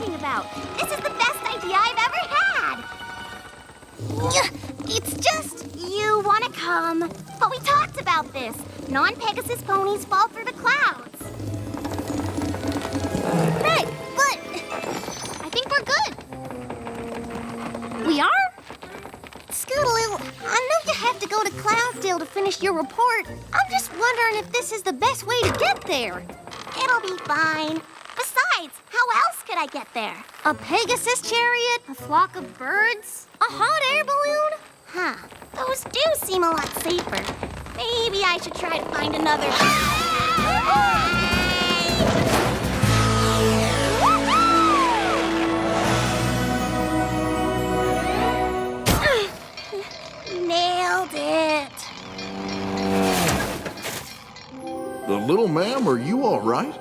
talking about? This is the best idea I've ever had. It's just you want to come. But we talked about this. Non-Pegasus ponies fall through the clouds. Right, but I think we're good. We are? Scootaloo, I know you have to go to Cloudsdale to finish your report. I'm just wondering if this is the best way to get there. It'll be fine. Besides, how else could I get there? A Pegasus chariot? A flock of birds? A hot air balloon? Huh, those do seem a lot safer. Maybe I should try to find another... Nailed it. The little ma'am, are you all right?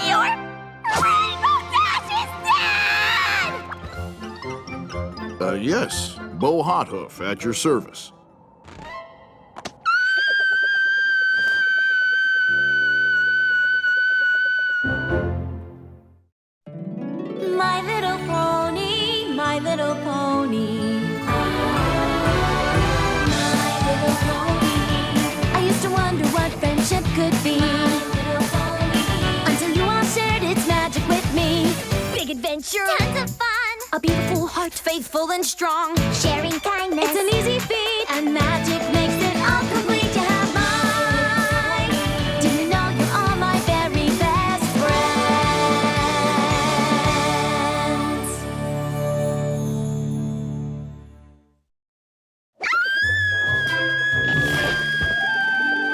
Your Rainbow Dash is dead! Yes. Bo Hothoof at your service. My little pony, my little pony. My little pony. I used to wonder what friendship could be. Until you all shared its magic with me. Big adventure. Tons of fun. A beautiful heart, faithful and strong. Sharing kindness. It's an easy feat, and magic makes it all complete. You have mine. Do you know you're all my very best friends?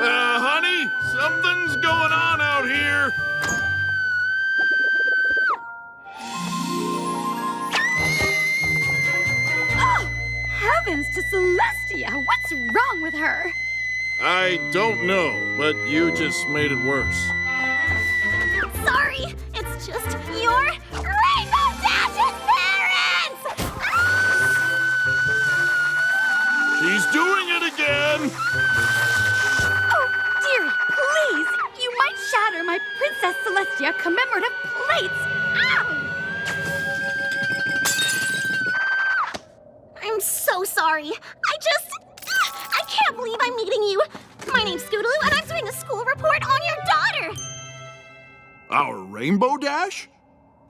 Honey, something's going on out here. Heavens to Celestia! What's wrong with her? I don't know, but you just made it worse. Sorry, it's just your Rainbow Dash's parents! She's doing it again! Oh, dearie, please! You might shatter my Princess Celestia commemorative plates! Ow! I'm so sorry. I can't believe I'm meeting you. My name's Scootaloo, and I'm doing a school report on your daughter. Our Rainbow Dash?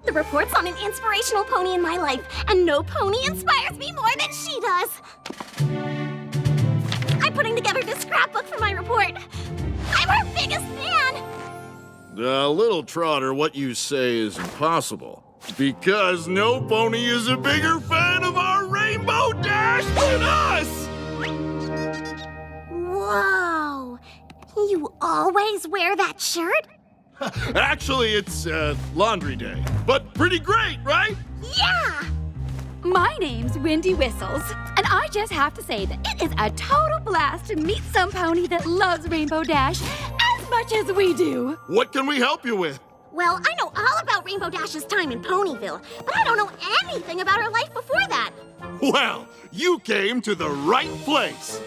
The report's on an inspirational pony in my life, and no pony inspires me more than she does. I'm putting together this scrapbook for my report. I'm her biggest fan. Little Trotter, what you say is impossible. Because no pony is a bigger fan of our Rainbow Dash than us! Whoa. You always wear that shirt? Actually, it's laundry day. But pretty great, right? Yeah! My name's Windy Whistles, and I just have to say that it is a total blast to meet some pony that loves Rainbow Dash as much as we do. What can we help you with? Well, I know all about Rainbow Dash's time in Ponyville, but I don't know anything about her life before that. Well, you came to the right place.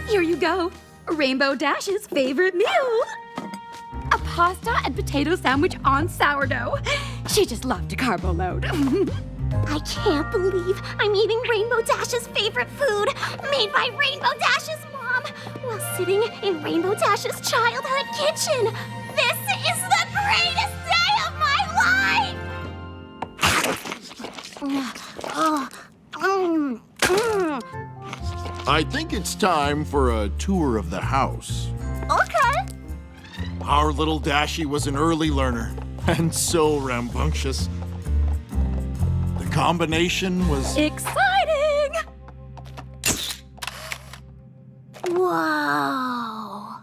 Here you go. Rainbow Dash's favorite meal. A pasta and potato sandwich on sourdough. She just loved a carbo load. I can't believe I'm eating Rainbow Dash's favorite food, made by Rainbow Dash's mom, while sitting in Rainbow Dash's childhood kitchen. This is the greatest day of my life! I think it's time for a tour of the house. Okay. Our little Dashie was an early learner, and so rambunctious. The combination was... Exciting! Whoa.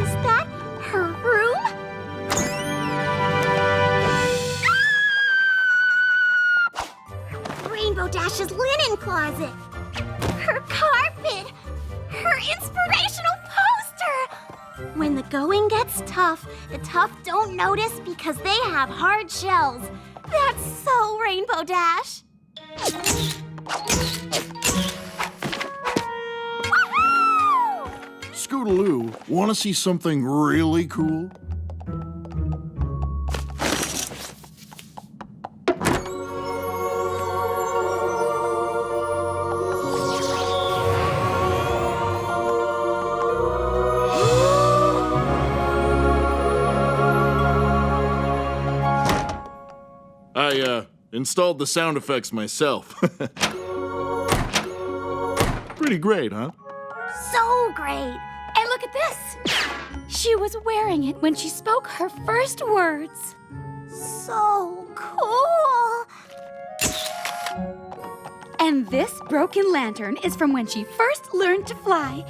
Is that her room? Rainbow Dash's linen closet. Her carpet. Her inspirational poster. When the going gets tough, tough. The tough don't notice because they have hard shells. That's so Rainbow Dash. Woohoo! Scootaloo, want to see something really cool? I installed the sound effects myself. Pretty great, huh? So great. And look at this. She was wearing it when she spoke her first words. So cool. And this broken lantern is from when she first learned to fly.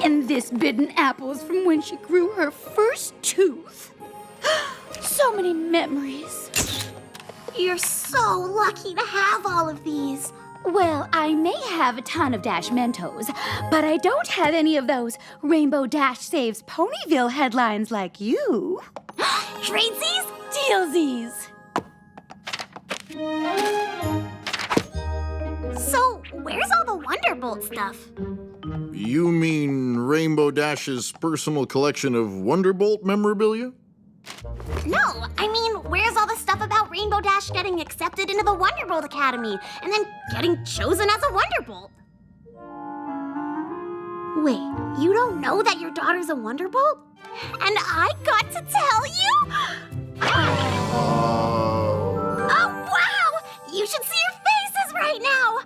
And this bitten apple is from when she grew her first tooth. So many memories. You're so lucky to have all of these. Well, I may have a ton of Dash Mentos, but I don't have any of those Rainbow Dash Saves Ponyville headlines like you. Tradesies? Dealsies. So, where's all the Wonderbolt stuff? You mean Rainbow Dash's personal collection of Wonderbolt memorabilia? No, I mean, where's all the stuff about Rainbow Dash getting accepted into the Wonderbolt Academy and then getting chosen as a Wonderbolt? Wait, you don't know that your daughter's a Wonderbolt? And I got to tell you? Oh, wow! You should see your faces right now!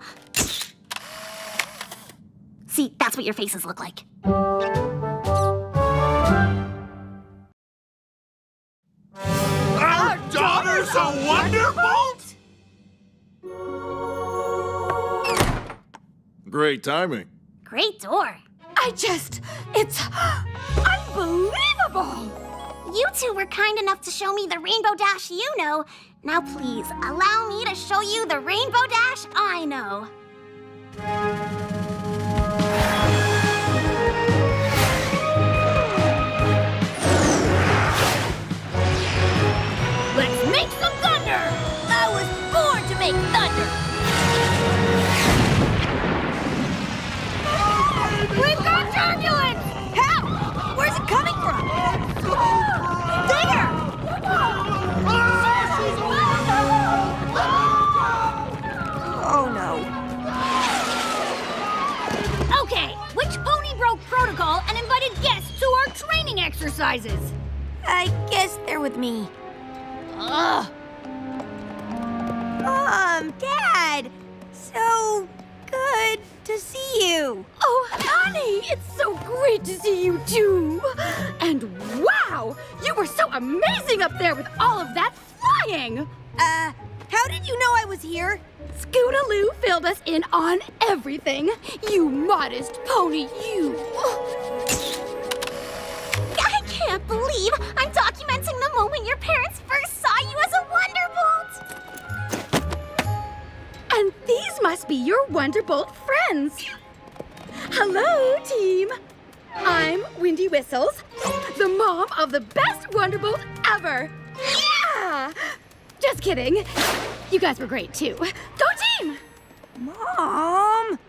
See, that's what your faces look like. Our daughter's a Wonderbolt? Great timing. Great door. It's unbelievable! You two were kind enough to show me the Rainbow Dash you know. Now please, allow me to show you the Rainbow Dash I know. Let's make some thunder! I was born to make thunder! We've got turbulence! How? Where's it coming from? There! Oh no. Okay, which pony broke protocol and invited guests to our training exercises? I guess they're with me. Ugh. Dad! So good to see you. Oh, honey, it's so great to see you too. And wow, you were so amazing up there with all of that flying. How did you know I was here? Scootaloo filled us in on everything. You modest pony, you. I can't believe I'm documenting the moment your parents first saw you as a Wonderbolt. And these must be your Wonderbolt friends. Hello, team. I'm Windy Whistles, the mom of the best Wonderbolt ever. Yeah! Just kidding. You guys were great, too. Go team! Mom!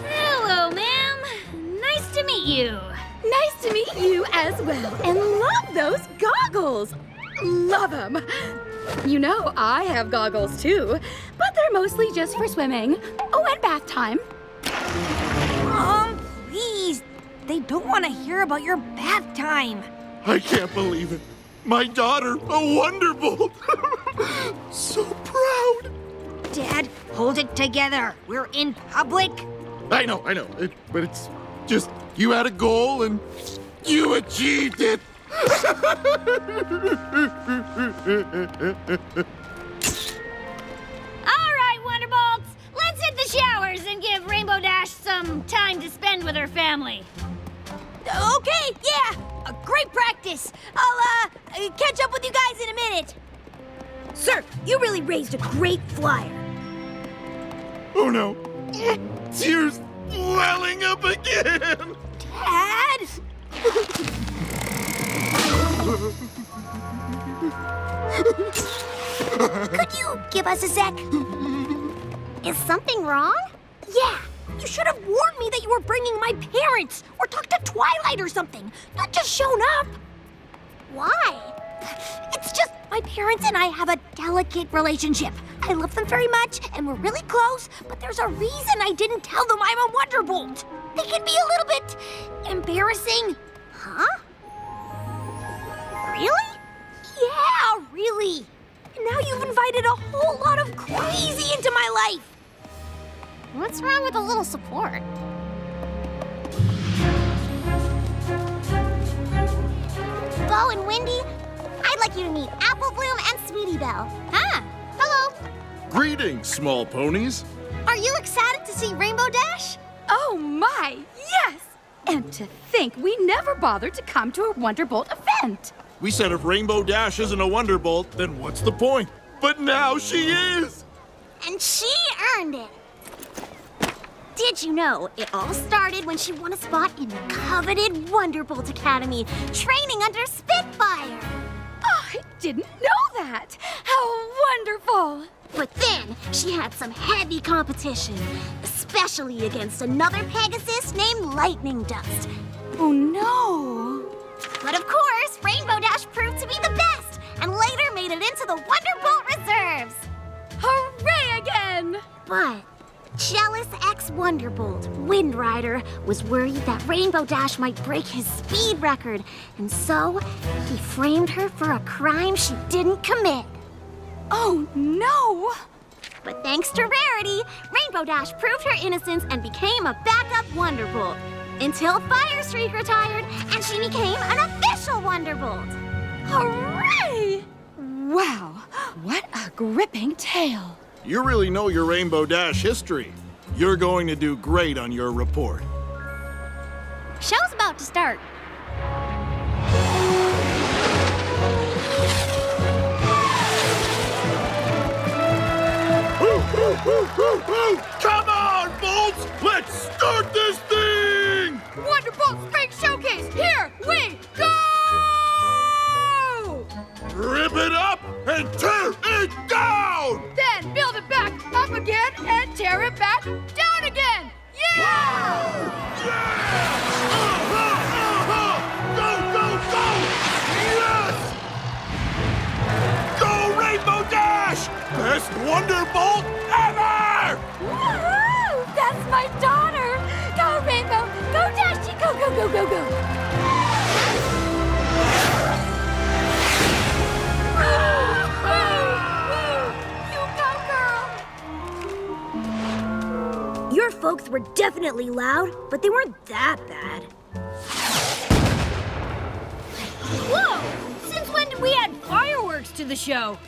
Hello, ma'am. Nice to meet you. Nice to meet you as well. And love those goggles. Love them. You know I have goggles, too. But they're mostly just for swimming. Oh, and bath time. Mom, please. They don't want to hear about your bath time. I can't believe it. My daughter, a Wonderbolt. So proud. Dad, hold it together. We're in public. I know. But it's just, you had a goal and you achieved it. All right, Wonderbolts. Let's hit the showers and give Rainbow Dash some time to spend with her family. Okay, yeah. A great practice. I'll catch up with you guys in a minute. Sir, you really raised a great flyer. Oh no. Tears welling up again. Dad? Could you give us a sec? Is something wrong? Yeah, you should have warned me that you were bringing my parents, or talked to Twilight or something, not just shown up. Why? It's just my parents and I have a delicate relationship. I love them very much, and we're really close, but there's a reason I didn't tell them I'm a Wonderbolt. They can be a little bit embarrassing. Huh? Really? Yeah, really. And now you've invited a whole lot of crazy into my life. What's wrong with a little support? Bo and Wendy, I'd like you to meet Apple Bloom and Sweetie Belle. Ah, hello. Greetings, small ponies. Are you excited to see Rainbow Dash? Oh my, yes! And to think we never bothered to come to a Wonderbolt event. We said if Rainbow Dash isn't a Wonderbolt, then what's the point? But now she is! And she earned it. Did you know it all started when she won a spot in the coveted Wonderbolt Academy, training under Spitfire? I didn't know that. How wonderful! But then she had some heavy competition, especially against another Pegasus named Lightning Dust. Oh no! But of course, Rainbow Dash proved to be the best, and later made it into the Wonderbolt Reserves. Hooray again! But jealous ex-Wonderbolt, Wind Rider, was worried that Rainbow Dash might break his speed record, and so he framed her for a crime she didn't commit. Oh no! But thanks to Rarity, Rainbow Dash proved her innocence and became a backup Wonderbolt. Until Firestreak retired, and she became an official Wonderbolt. Hooray! Wow, what a gripping tale. You really know your Rainbow Dash history. You're going to do great on your report. Show's about to start. Come on, Bolts! Let's start this thing! Wonderbolt Spring Showcase, here we go! Rip it up and tear it down! Then build it back up again and tear it back down again! Yeah! Go, go, go! Yes! Go, Rainbow Dash! Best Wonderbolt ever! Woohoo! That's my daughter! Go, Rainbow! Go, Dashy! Go, go, go, go, go! Your folks were definitely loud, but they weren't that bad. Whoa! Since when did we add fireworks to the show?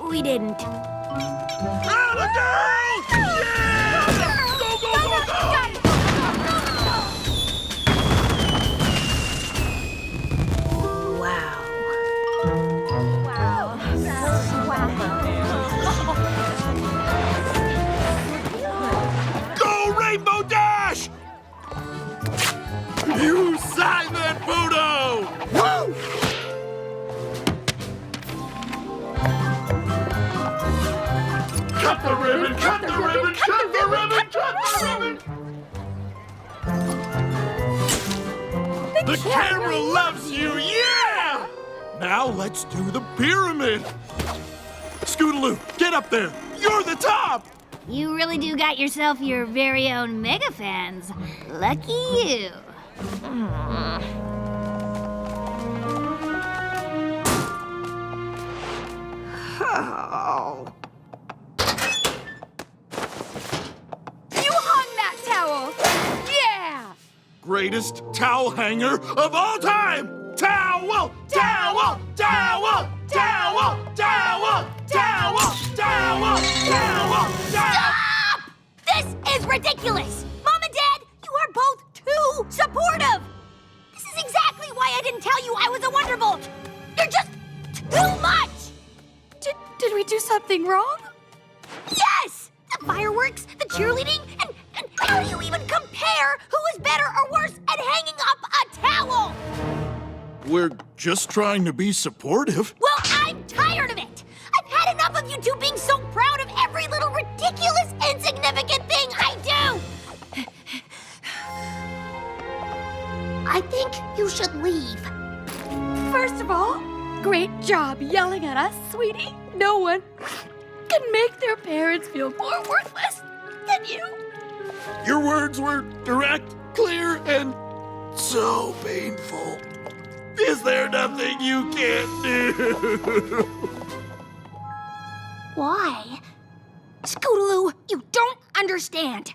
We didn't. Ah, the girls! Yeah! Go, go, go, go! Wow. Go, Rainbow Dash! You signed that photo! Woo! Cut the ribbon, cut the ribbon, cut the ribbon, cut the ribbon! The camera loves you, yeah! Now let's do the pyramid. Scootaloo, get up there. You're the top! You really do got yourself your very own mega fans. Lucky you. You hung that towel! Yeah! Greatest towel hanger of all time! Towel! Towel! Towel! Towel! Towel! Towel! Towel! Towel! Stop! This is ridiculous! Mom and Dad, you are both too supportive! This is exactly why I didn't tell you I was a Wonderbolt! You're just too much! Did we do something wrong? Yes! The fireworks, the cheerleading, and how do you even compare who is better or worse at hanging up We're just trying to be supportive. Well, I'm tired of it! I've had enough of you two being so proud of every little ridiculous, insignificant thing I do! I think you should leave. First of all, great job yelling at us, sweetie. No one can make their parents feel more worthless than you. Your words were direct, clear, and so painful. Is there nothing you can't do? Why? Scootaloo, you don't understand.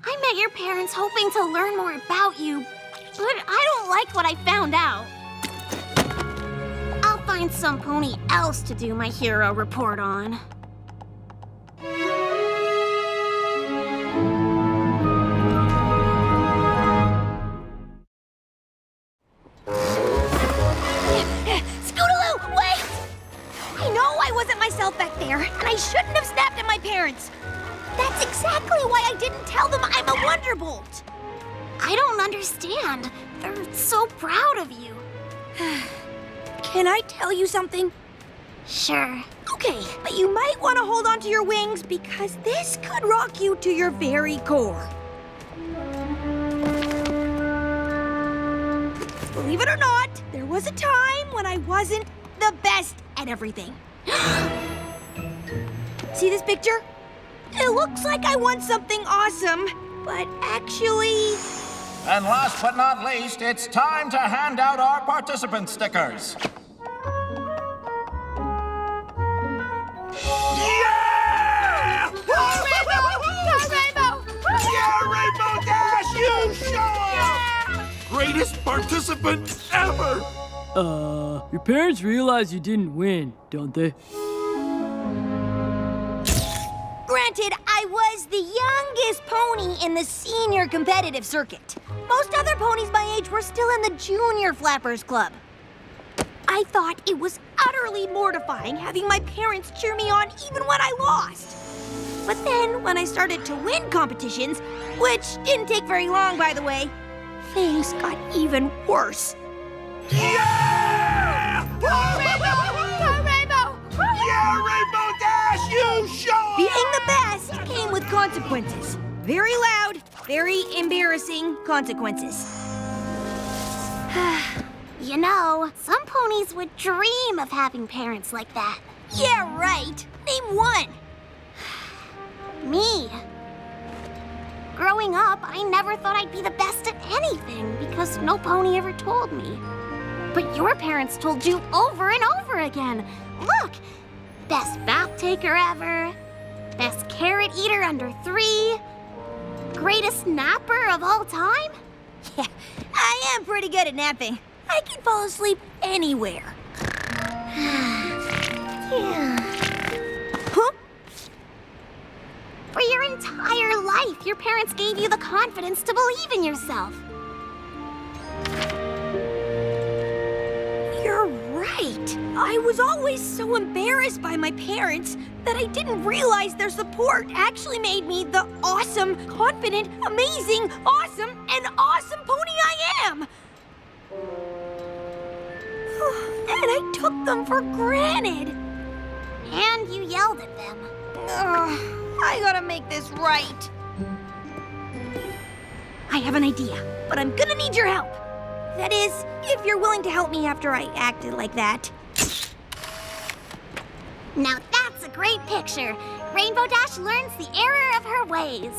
I met your parents hoping to learn more about you, but I don't like what I found out. I'll find some pony else to do my hero report on. Scootaloo, wait! I know I wasn't myself back there, and I shouldn't have snapped at my parents. That's exactly why I didn't tell them I'm a Wonderbolt. I don't understand. They're so proud of you. Can I tell you something? Sure. Okay, but you might want to hold on to your wings because this could rock you to your very core. Believe it or not, there was a time when I wasn't the best at everything. See this picture? It looks like I won something awesome, but actually... And last but not least, it's time to hand out our participant stickers. Yeah! Rainbow! Yeah, Rainbow Dash, you show up! Greatest participant ever! Your parents realize you didn't win, don't they? Granted, I was the youngest pony in the senior competitive circuit. Most other ponies my age were still in the junior flappers club. I thought it was utterly mortifying having my parents cheer me on even when I lost. But then, when I started to win competitions, which didn't take very long, by the way, things got even worse. Yeah! Rainbow! Yeah, Rainbow Dash, you show up! Being the best came with consequences. Very loud, very embarrassing consequences. You know, some ponies would dream of having parents like that. Yeah, right. Name one. Me. Growing up, I never thought I'd be the best at anything because no pony ever told me. But your parents told you over and over again. Look, best bath taker ever, best carrot eater under 3, greatest napper of all time. Yeah, I am pretty good at napping. I can fall asleep anywhere. Yeah. Huh? For your entire life, your parents gave you the confidence to believe in yourself. You're right. I was always so embarrassed by my parents that I didn't realize their support actually made me the awesome, confident, amazing, awesome, and awesome pony I am. And I took them for granted. And you yelled at them. Ugh, I gotta make this right. I have an idea, but I'm gonna need your help. That is, if you're willing to help me after I acted like that. Now that's a great picture. Rainbow Dash learns the error of her ways.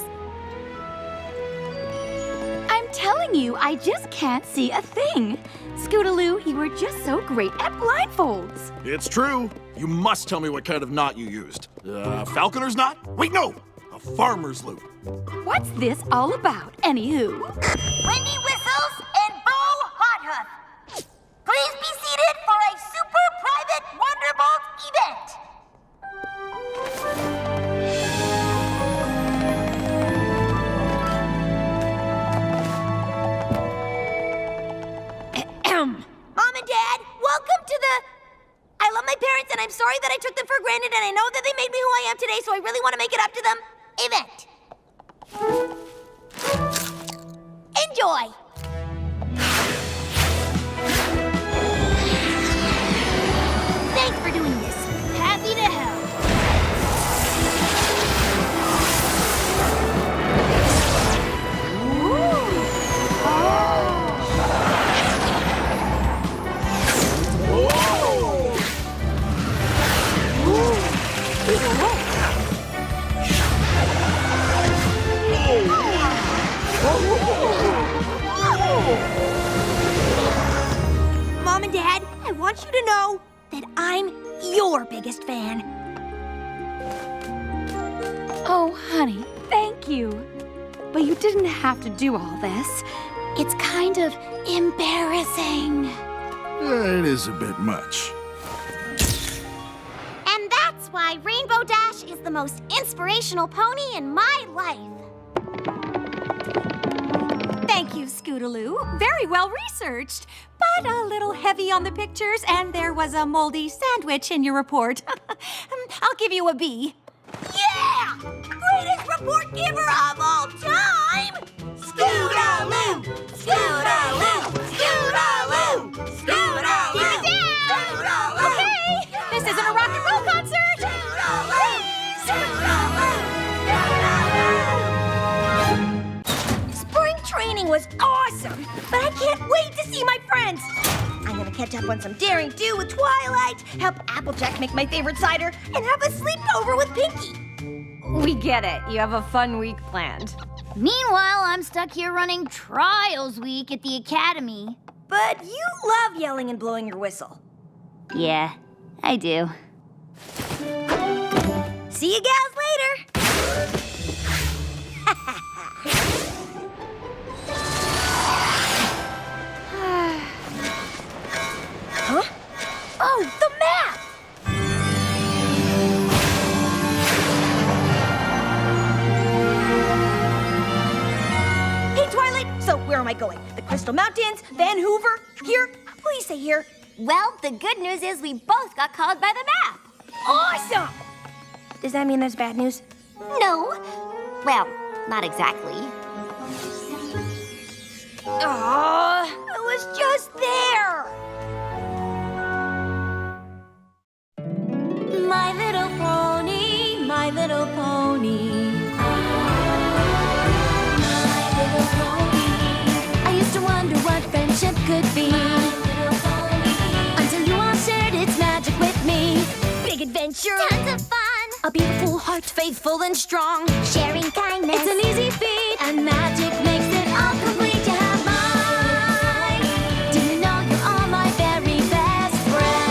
I'm telling you, I just can't see a thing. Scootaloo, you were just so great at blindfolds. It's true. You must tell me what kind of knot you used. Falconer's knot? Wait, no! A farmer's loop. What's this all about, anywho? Windy Whistles and Bo Hothoof. Please be seated for a super private Wonderbolt event. Mom and Dad, welcome to the... I love my parents and I'm sorry that I took them for granted and I know that they made me who I am today, so I really want to make it up to them. Event. Enjoy. want you to know that I'm your biggest fan. Oh, honey, thank you. But you didn't have to do all this. It's kind of embarrassing. It is a bit much. And that's why Rainbow Dash is the most inspirational pony in my life. Thank you, Scootaloo. Very well researched, but a little heavy on the pictures, and there was a moldy sandwich in your report. I'll give you a B. Yeah! Greatest report giver of all time! Scootaloo! Scootaloo! Scootaloo! Scootaloo! Scootaloo! Okay, this isn't a rock and roll concert! Scootaloo! Scootaloo! Spring training was awesome, but I can't wait to see my friends. I'm gonna catch up on some daring do with Twilight, help Applejack make my favorite cider, and have a sleepover with Pinky. We get it. You have a fun week planned. Meanwhile, I'm stuck here running Trials Week at the Academy. But you love yelling and blowing your whistle. Yeah, I do. See you gals later. Huh? Oh, the map! Hey, Twilight, so where am I going? The Crystal Mountains, Van Hoover, here? Please say here. Well, the good news is we both got called by the map. Awesome! Does that mean there's bad news? No. Well, not exactly. Aw, I was just there! My little pony, my little pony. My little pony. I used to wonder what friendship could be. Until you all shared its magic with me. Big adventure. Tons of fun. A beautiful heart, faithful and strong. Sharing kindness. It's an easy feat, and magic makes it all complete. You have mine. Do you know you're all my very best friends?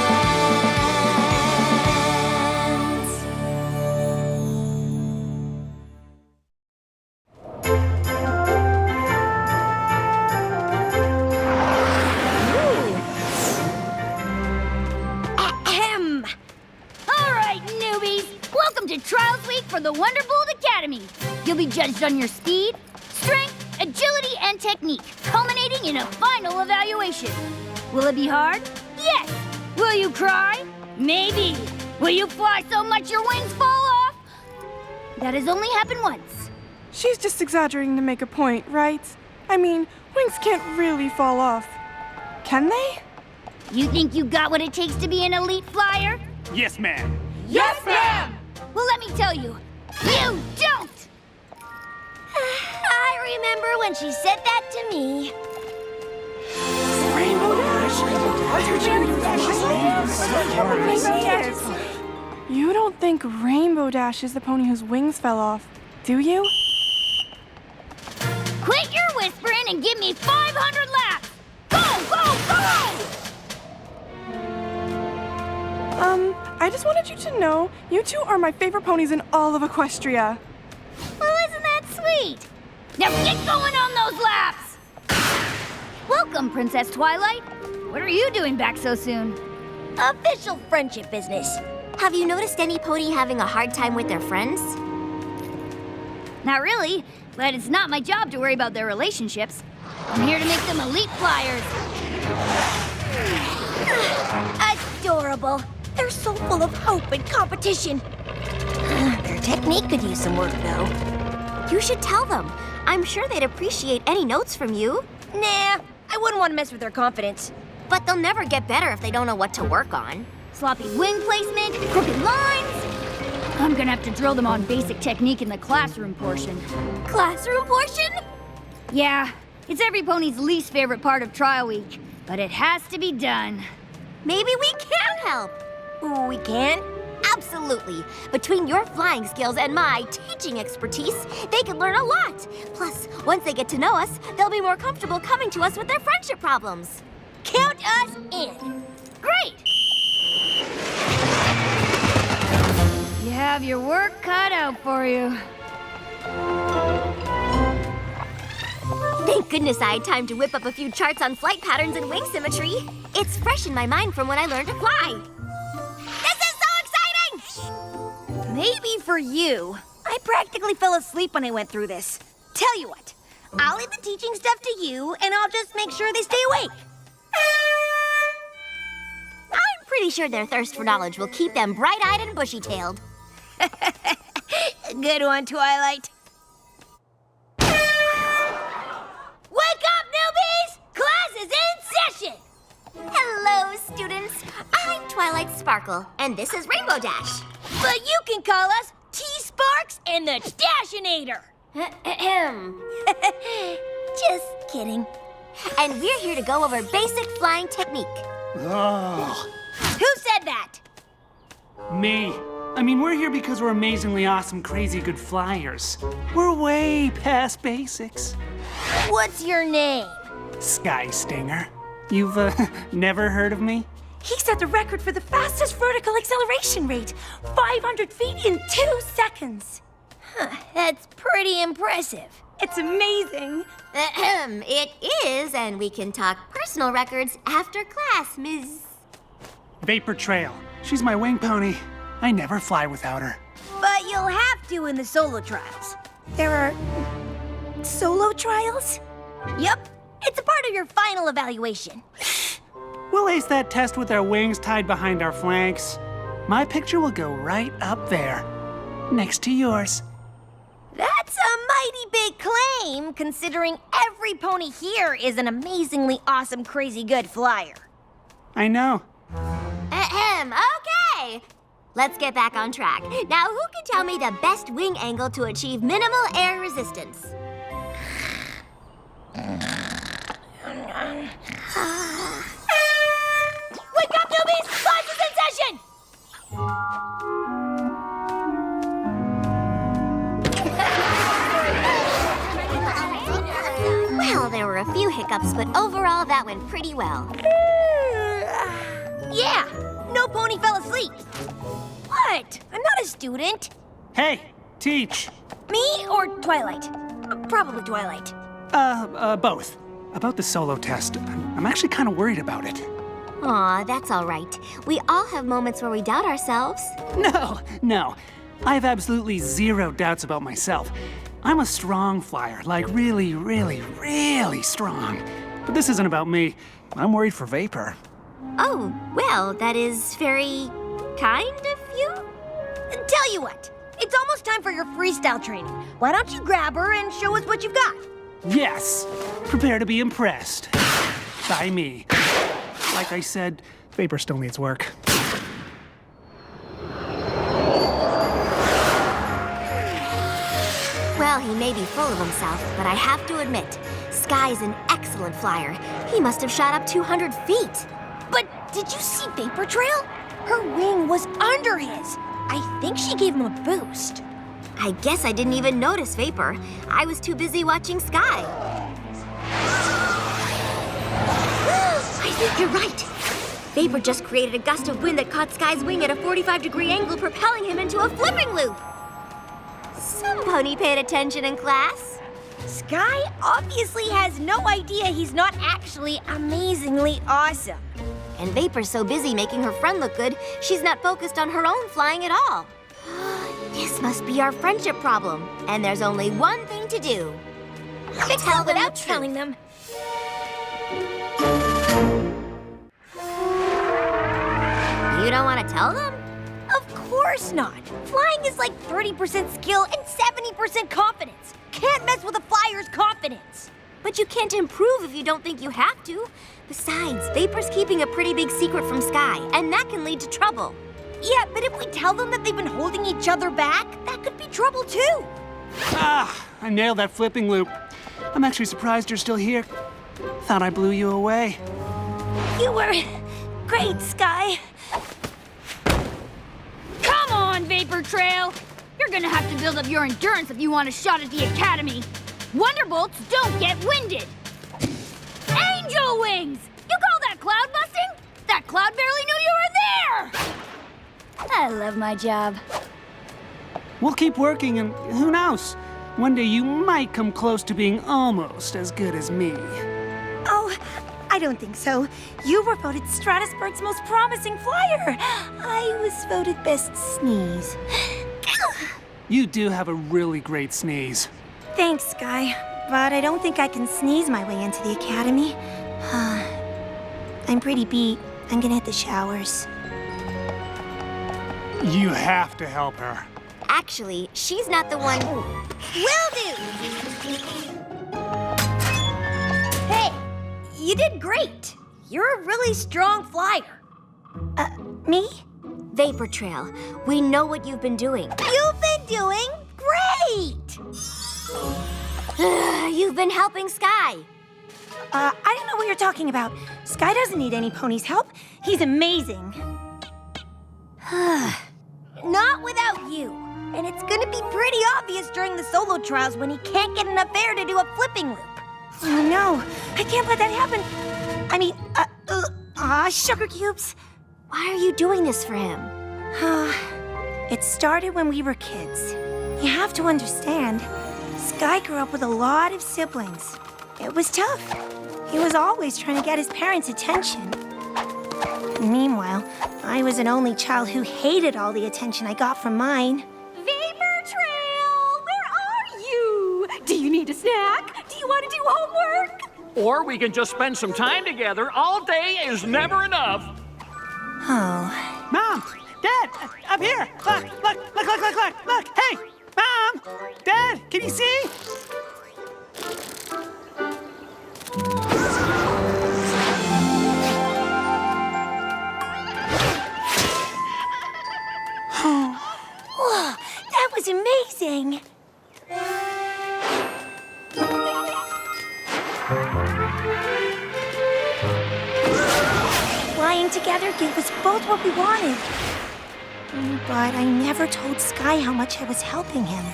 Ahem. All right, newbies. Welcome to Trials Week for the Wonderbolt Academy. You'll be judged on your speed, strength, agility, and technique, culminating in a final evaluation. Will it be hard? Yes. Will you cry? Maybe. Will you fly so much your wings fall off? That has only happened once. She's just exaggerating to make a point, right? I mean, wings can't really fall off. Can they? You think you got what it takes to be an elite flyer? Yes, ma'am. Yes, ma'am! Well, let me tell you, you don't! I remember when she said that to me. You don't think Rainbow Dash is the pony whose wings fell off, do you? Quit your whispering and give me 500 laps! Go, go, go! I just wanted you to know, you two are my favorite ponies in all of Equestria. Well, isn't that sweet? Now get going on those laps! Welcome, Princess Twilight. What are you doing back so soon? Official friendship business. Have you noticed any pony having a hard time with their friends? Not really, but it's not my job to worry about their relationships. I'm here to make them elite flyers. Adorable. They're so full of hope and competition. Their technique could use some work, though. You should tell them. I'm sure they'd appreciate any notes from you. Nah, I wouldn't want to mess with their confidence. But they'll never get better if they don't know what to work on. Sloppy wing placement, crooked lines. I'm gonna have to drill them on basic technique in the classroom portion. Classroom portion? Yeah, it's every pony's least favorite part of trial week, but it has to be done. Maybe we can help. Ooh, we can? Absolutely. Between your flying skills and my teaching expertise, they can learn a lot. Plus, once they get to know us, they'll be more comfortable coming to us with their friendship problems. Count us in. great! You have your work cut out for you. Thank goodness I had time to whip up a few charts on flight patterns and wing symmetry. It's fresh in my mind from when I learned to fly. This is so exciting! Maybe for you. I practically fell asleep when I went through this. Tell you what, I'll leave the teaching stuff to you, and I'll just make sure they stay awake. I'm pretty sure their thirst for knowledge will keep them bright-eyed and bushy-tailed. Good one, Twilight. Wake up, newbies! Class is in session! Hello, students. I'm Twilight Sparkle, and this is Rainbow Dash. But you can call us T-Sparks and the Dashinator. Just kidding. And we're here to go over basic flying technique. Oh, Who said that? Me. I mean, we're here because we're amazingly awesome, crazy good flyers. We're way past basics. What's your name? Sky Stinger. You've, never heard of me? He set the record for the fastest vertical acceleration rate, 500 feet in 2 seconds. That's pretty impressive. It's amazing. It is, and we can talk personal records after class, Ms. Vapor Trail. She's my wing pony. I never fly without her. But you'll have to in the solo trials. There are solo trials? Yep, it's a part of your final evaluation. We'll ace that test with our wings tied behind our flanks. My picture will go right up there, next to yours. That's a mighty big claim, considering every pony here is an amazingly awesome, crazy good flyer. I know. Okay. Let's get back on track. Now, who can tell me the best wing angle to achieve minimal air resistance? Wake up, newbies! Class is in session! Well, there were a few hiccups, but overall, that went pretty well. Yeah, no pony fell asleep. What? I'm not a student. Hey, teach. Me or Twilight? Probably Twilight. Both. About the solo test, I'm actually kind of worried about it. Aw, that's all right. We all have moments where we doubt ourselves. No. I have absolutely zero doubts about myself. I'm a strong flyer, like really, really, really strong. But this isn't about me. I'm worried for Vapor. Oh, well, that is very kind of you. Tell you what, it's almost time for your freestyle training. Why don't you grab her and show us what you've got? Yes! Prepare to be impressed. By me. Like I said, Vapor still needs work. Well, he may be full of himself, but I have to admit, Sky's an excellent flyer. He must have shot up 200 feet. But did you see Vapor Trail? Her wing was under his. I think she gave him a boost. I guess I didn't even notice Vapor. I was too busy watching Sky. I think you're right. Vapor just created a gust of wind that caught Sky's wing at a 45-degree angle, propelling him into a flipping loop. Some pony paid attention in class. Sky obviously has no idea he's not actually amazingly awesome. And Vapor's so busy making her friend look good, she's not focused on her own flying at all. This must be our friendship problem, and there's only one thing to do. Tell them without the telling truth. them. You don't want to tell them? Of course not. Flying is like 30% skill and 70% confidence. Can't mess with a flyer's confidence. But you can't improve if you don't think you have to. Besides, Vapor's keeping a pretty big secret from Sky, and that can lead to trouble. Yeah, but if we tell them that they've been holding each other back, that could be trouble too. Ah, I nailed that flipping loop. I'm actually surprised you're still here. Thought I blew you away. You were great, Sky. Come on, Vapor Trail! You're gonna have to build up your endurance if you want a shot at the Academy. Wonderbolts don't get winded. Angel wings! You call that cloud busting? That cloud barely knew you were there! I love my job. We'll keep working, and who knows? One day you might come close to being almost as good as me. Oh, I don't think so. You were voted Stratusburg's most promising flyer. I was voted best sneeze. You do have a really great sneeze. Thanks, Sky. But I don't think I can sneeze my way into the academy. I'm pretty beat. I'm gonna hit the showers. You have to help her. Actually, she's not the one. Will do! Hey, you did great. You're a really strong flyer. Me? Vapor Trail, we know what you've been doing. You've been doing great! You've been helping Sky. I don't know what you're talking about. Sky doesn't need any pony's help. He's amazing. Not without you. And it's gonna be pretty obvious during the solo trials when he can't get enough air to do a flipping loop. Oh no, I can't let that happen. I mean, sugar cubes. Why are you doing this for him? It started when we were kids. You have to understand, Sky grew up with a lot of siblings. It was tough. He was always trying to get his parents' attention. Meanwhile, I was an only child who hated all the attention I got from mine. Vapor Trail, where are you? Do you need a snack? Do you want to do homework? Or we can just spend some time together. All day is never enough. Oh. Mom! Dad! Up here! Look! Hey! Mom! Dad! Can you see? Whoa, that was amazing! Flying together gave us both what we wanted. But I never told Sky how much I was helping him.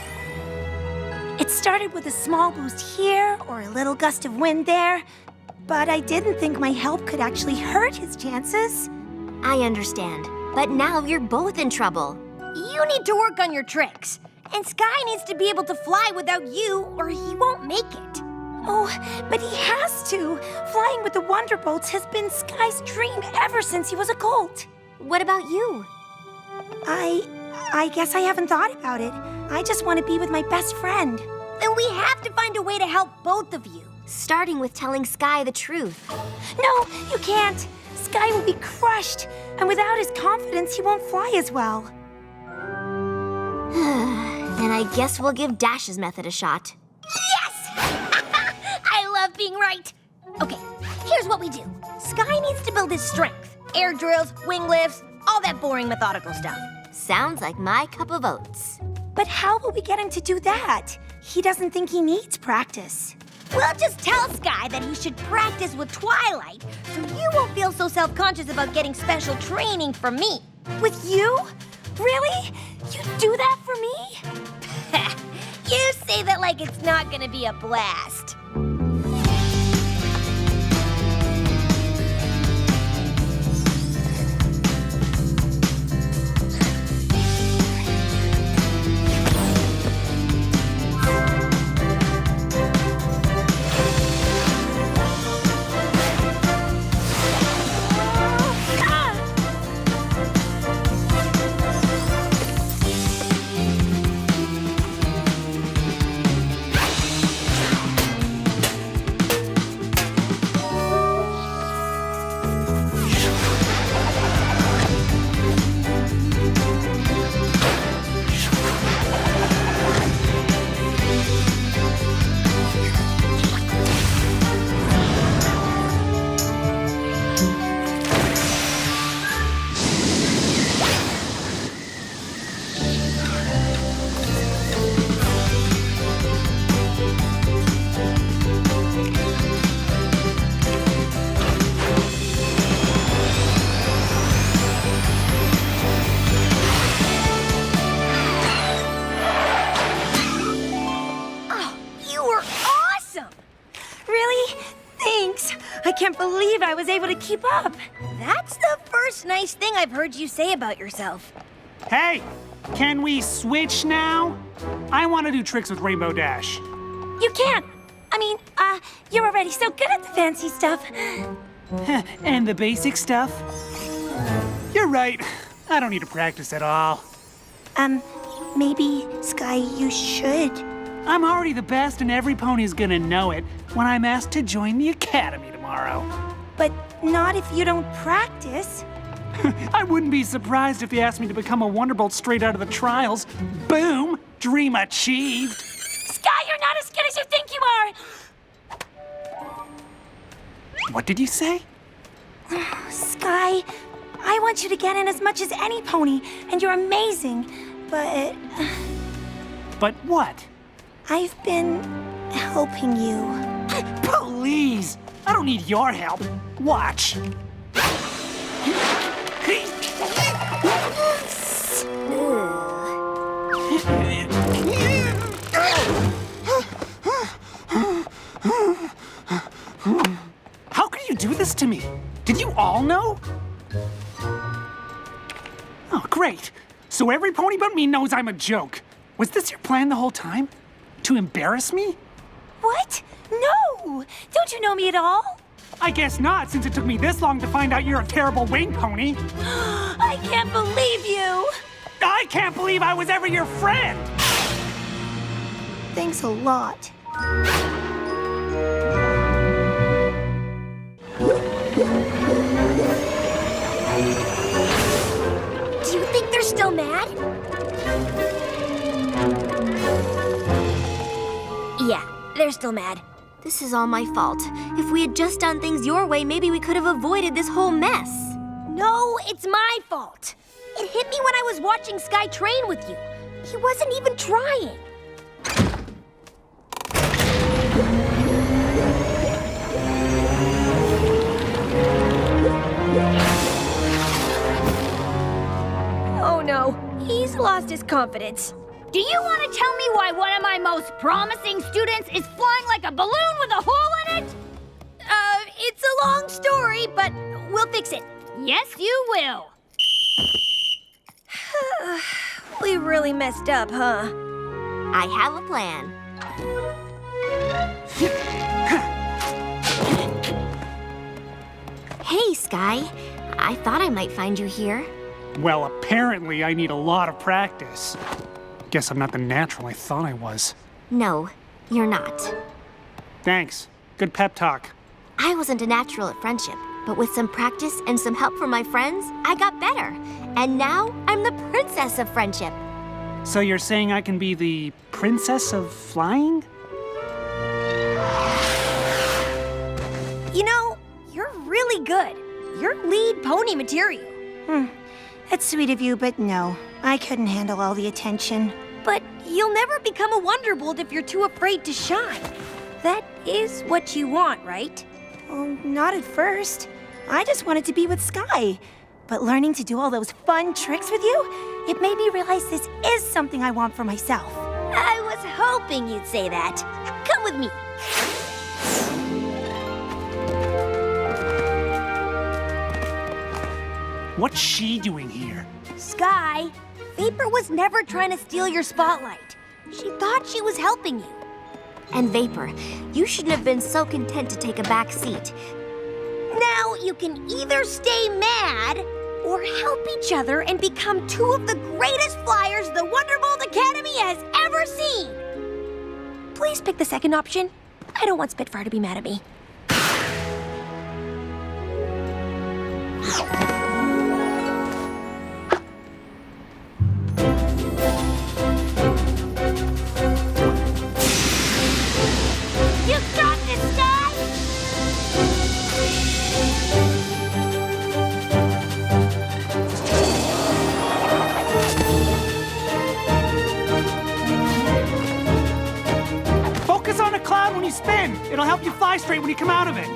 It started with a small boost here or a little gust of wind there, but I didn't think my help could actually hurt his chances. I understand, but now you're both in trouble. You need to work on your tricks. And Sky needs to be able to fly without you, or he won't make it. Oh, but he has to. Flying with the Wonderbolts has been Sky's dream ever since he was a colt. What about you? I guess I haven't thought about it. I just want to be with my best friend. Then we have to find a way to help both of you. Starting with telling Sky the truth. No, you can't. Sky will be crushed, and without his confidence, he won't fly as well. Then I guess we'll give Dash's method a shot. Yes! I love being right. Okay, here's what we do. Sky needs to build his strength. Air drills, wing lifts, all that boring methodical stuff. Sounds like my cup of oats. But how will we get him to do that? He doesn't think he needs practice. We'll just tell Sky that he should practice with Twilight, so you won't feel so self-conscious about getting special training from me. With you? Really? You'd do that for me? You say that like it's not gonna be a blast. I can't believe I was able to keep up. That's the first nice thing I've heard you say about yourself. Hey, can we switch now? I want to do tricks with Rainbow Dash. You can't. I mean, you're already so good at the fancy stuff. And the basic stuff? You're right. I don't need to practice at all. Maybe, Sky, you should. I'm already the best, and every pony's gonna know it when I'm asked to join the academy tomorrow. But not if you don't practice. I wouldn't be surprised if they asked me to become a Wonderbolt straight out of the trials. Boom! Dream achieved. Sky, you're not as good as you think you are. What did you say? Sky, I want you to get in as much as any pony, and you're amazing. But But what? I've been helping you. Please! I don't need your help. Watch. How could you do this to me? Did you all know? Oh, great. So every pony but me knows I'm a joke. Was this your plan the whole time? To embarrass me? What? No! Don't you know me at all? I guess not, since it took me this long to find out you're a terrible wing pony. I can't believe you! I can't believe I was ever your friend! Thanks a lot. Do you think they're still mad? Yeah, they're still mad. This is all my fault. If we had just done things your way, maybe we could have avoided this whole mess. No, it's my fault. It hit me when I was watching Sky train with you. He wasn't even trying. Oh no, he's lost his confidence. Do you want to tell me why one of my most promising students is flying like a balloon with a hole in it? It's a long story, but we'll fix it. Yes, you will. We really messed up, huh? I have a plan. Hey, Sky. I thought I might find you here. Well, apparently I need a lot of practice. Guess I'm not the natural I thought I was. No, you're not. Thanks. Good pep talk. I wasn't a natural at friendship, but with some practice and some help from my friends, I got better. And now I'm the princess of friendship. So you're saying I can be the princess of flying? You know, you're really good. You're lead pony material. That's sweet of you, but no. I couldn't handle all the attention. But you'll never become a Wonderbolt if you're too afraid to shine. That is what you want, right? Well, not at first. I just wanted to be with Sky. But learning to do all those fun tricks with you, it made me realize this is something I want for myself. I was hoping you'd say that. Come with me. What's she doing here? Sky, Vapor was never trying to steal your spotlight. She thought she was helping you. And Vapor, you shouldn't have been so content to take a back seat. Now you can either stay mad or help each other and become two of the greatest flyers the Wonderbolt Academy has ever seen. Please pick the second option. I don't want Spitfire to be mad at me. You got this, Sky! Focus on a cloud when you spin. It'll help you fly straight when you come out of it.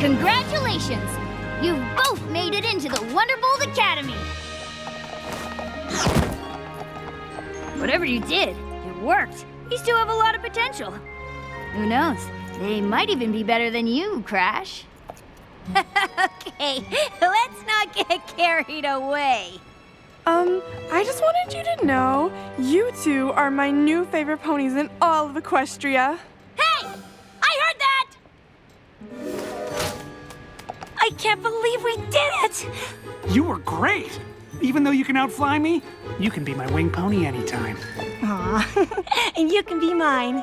Congratulations! You've both made it into the Wonderbolt Academy. Whatever you did, it worked. These two have a lot of potential. Who knows? They might even be better than you, Crash. Okay, let's not get carried away. I just wanted you to know, you two are my new favorite ponies in all of Equestria. Hey! I heard that! I can't believe we did it! You were great! Even though you can outfly me, you can be my wing pony anytime. Aw, and you can be mine.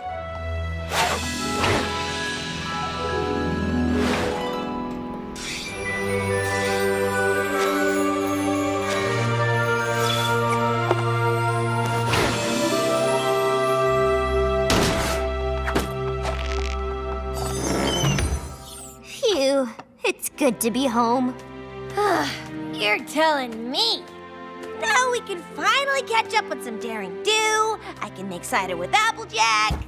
Phew, it's good to be home. You're telling me. Now we can finally catch up with some daring do. I can make cider with Applejack.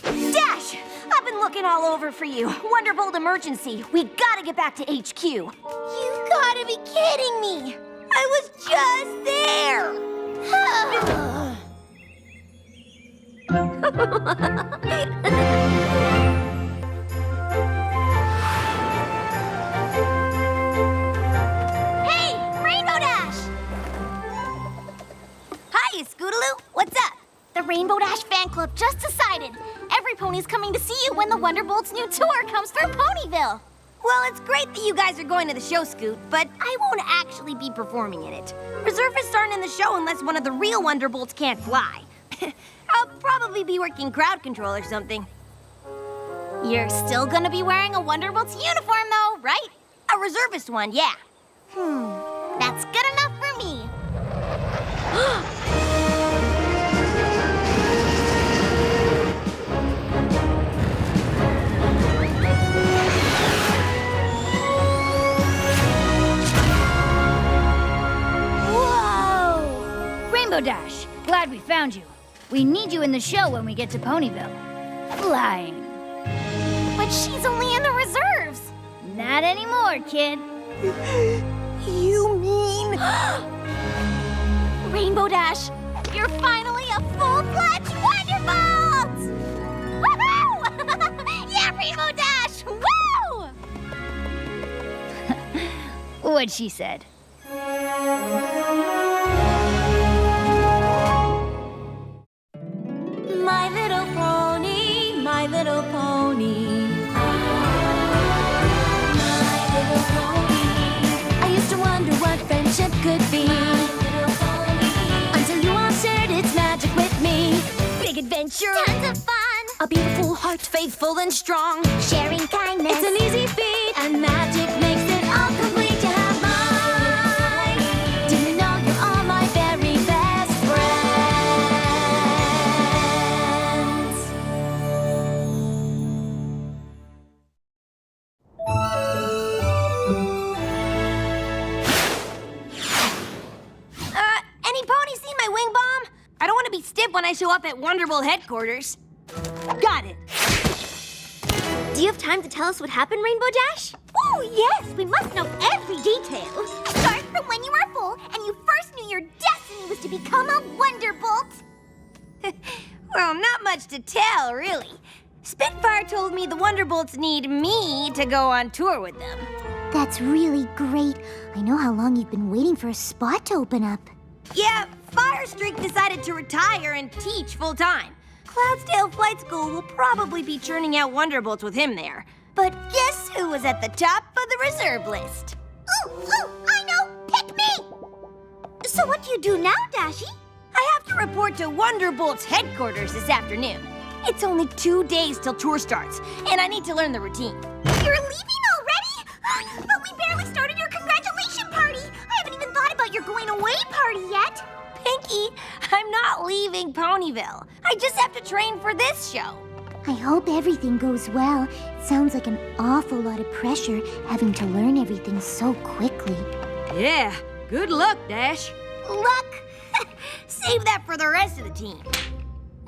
Dash! I've been looking all over for you. Wonderbolt emergency. We gotta get back to HQ. You gotta be kidding me. I was just there. Scootaloo, what's up? The Rainbow Dash fan club just decided. Every pony's coming to see you when the Wonderbolt's new tour comes through Ponyville. Well, it's great that you guys are going to the show, Scoot, but I won't actually be performing in it. Reservists aren't in the show unless one of the real Wonderbolts can't fly. I'll probably be working crowd control or something. You're still gonna be wearing a Wonderbolt's uniform, though, right? A reservist one, yeah. That's good enough for me. Rainbow Dash, glad we found you. We need you in the show when we get to Ponyville. Flying. But she's only in the reserves. Not anymore, kid. You mean... Rainbow Dash, you're finally a full-fledged Wonderbolt! Woohoo! Yeah, Rainbow Dash! Woo! What she said. My little pony, my little pony. My little pony. I used to wonder what friendship could be. Until you all shared its magic with me. Big adventure. Tons of fun. A beautiful heart, faithful and strong. Sharing kindness. It's an easy feat, and magic makes it all complete to have mine. Do you know you're all my very best friends? Any ponies seen my wing bomb? I don't want to be stiff when I show up at Wonderbolt headquarters. Got it. Do you have time to tell us what happened, Rainbow Dash? Oh, yes! We must know every detail. Start from when you were full and you first knew your destiny was to become a Wonderbolt. Well, not much to tell, really. Spitfire told me the Wonderbolts need me to go on tour with them. That's really great. I know how long you've been waiting for a spot to open up. Yeah, Firestreak decided to retire and teach full-time. Cloudsdale Flight School will probably be churning out Wonderbolts with him there. But guess who was at the top of the reserve list? Ooh, I know! Pick me! So what do you do now, Dashy? I have to report to Wonderbolt's headquarters this afternoon. It's only 2 days till tour starts, and I need to learn the routine. You're leaving already? But we barely started your congratulation party! I haven't even thought about your going away party yet! Pinky, I'm not leaving Ponyville. I just have to train for this show. I hope everything goes well. It sounds like an awful lot of pressure having to learn everything so quickly. Yeah, good luck, Dash. Luck? Save that for the rest of the team.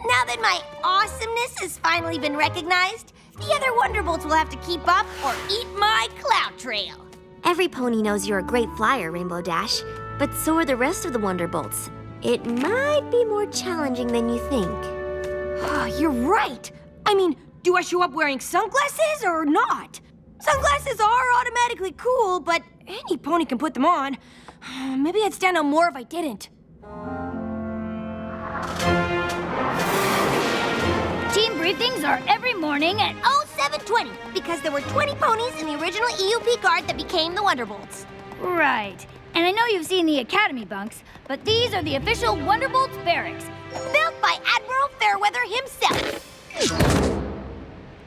Now that my awesomeness has finally been recognized, the other Wonderbolts will have to keep up or eat my clout trail. Every pony knows you're a great flyer, Rainbow Dash, but so are the rest of the Wonderbolts. It might be more challenging than you think. You're right. I mean, do I show up wearing sunglasses or not? Sunglasses are automatically cool, but any pony can put them on. Maybe I'd stand out more if I didn't. Team briefings are every morning at 0720, because there were 20 ponies in the original EUP guard that became the Wonderbolts. Right. And I know you've seen the Academy bunks, but these are the official Wonderbolts barracks. Built by Admiral Fairweather himself.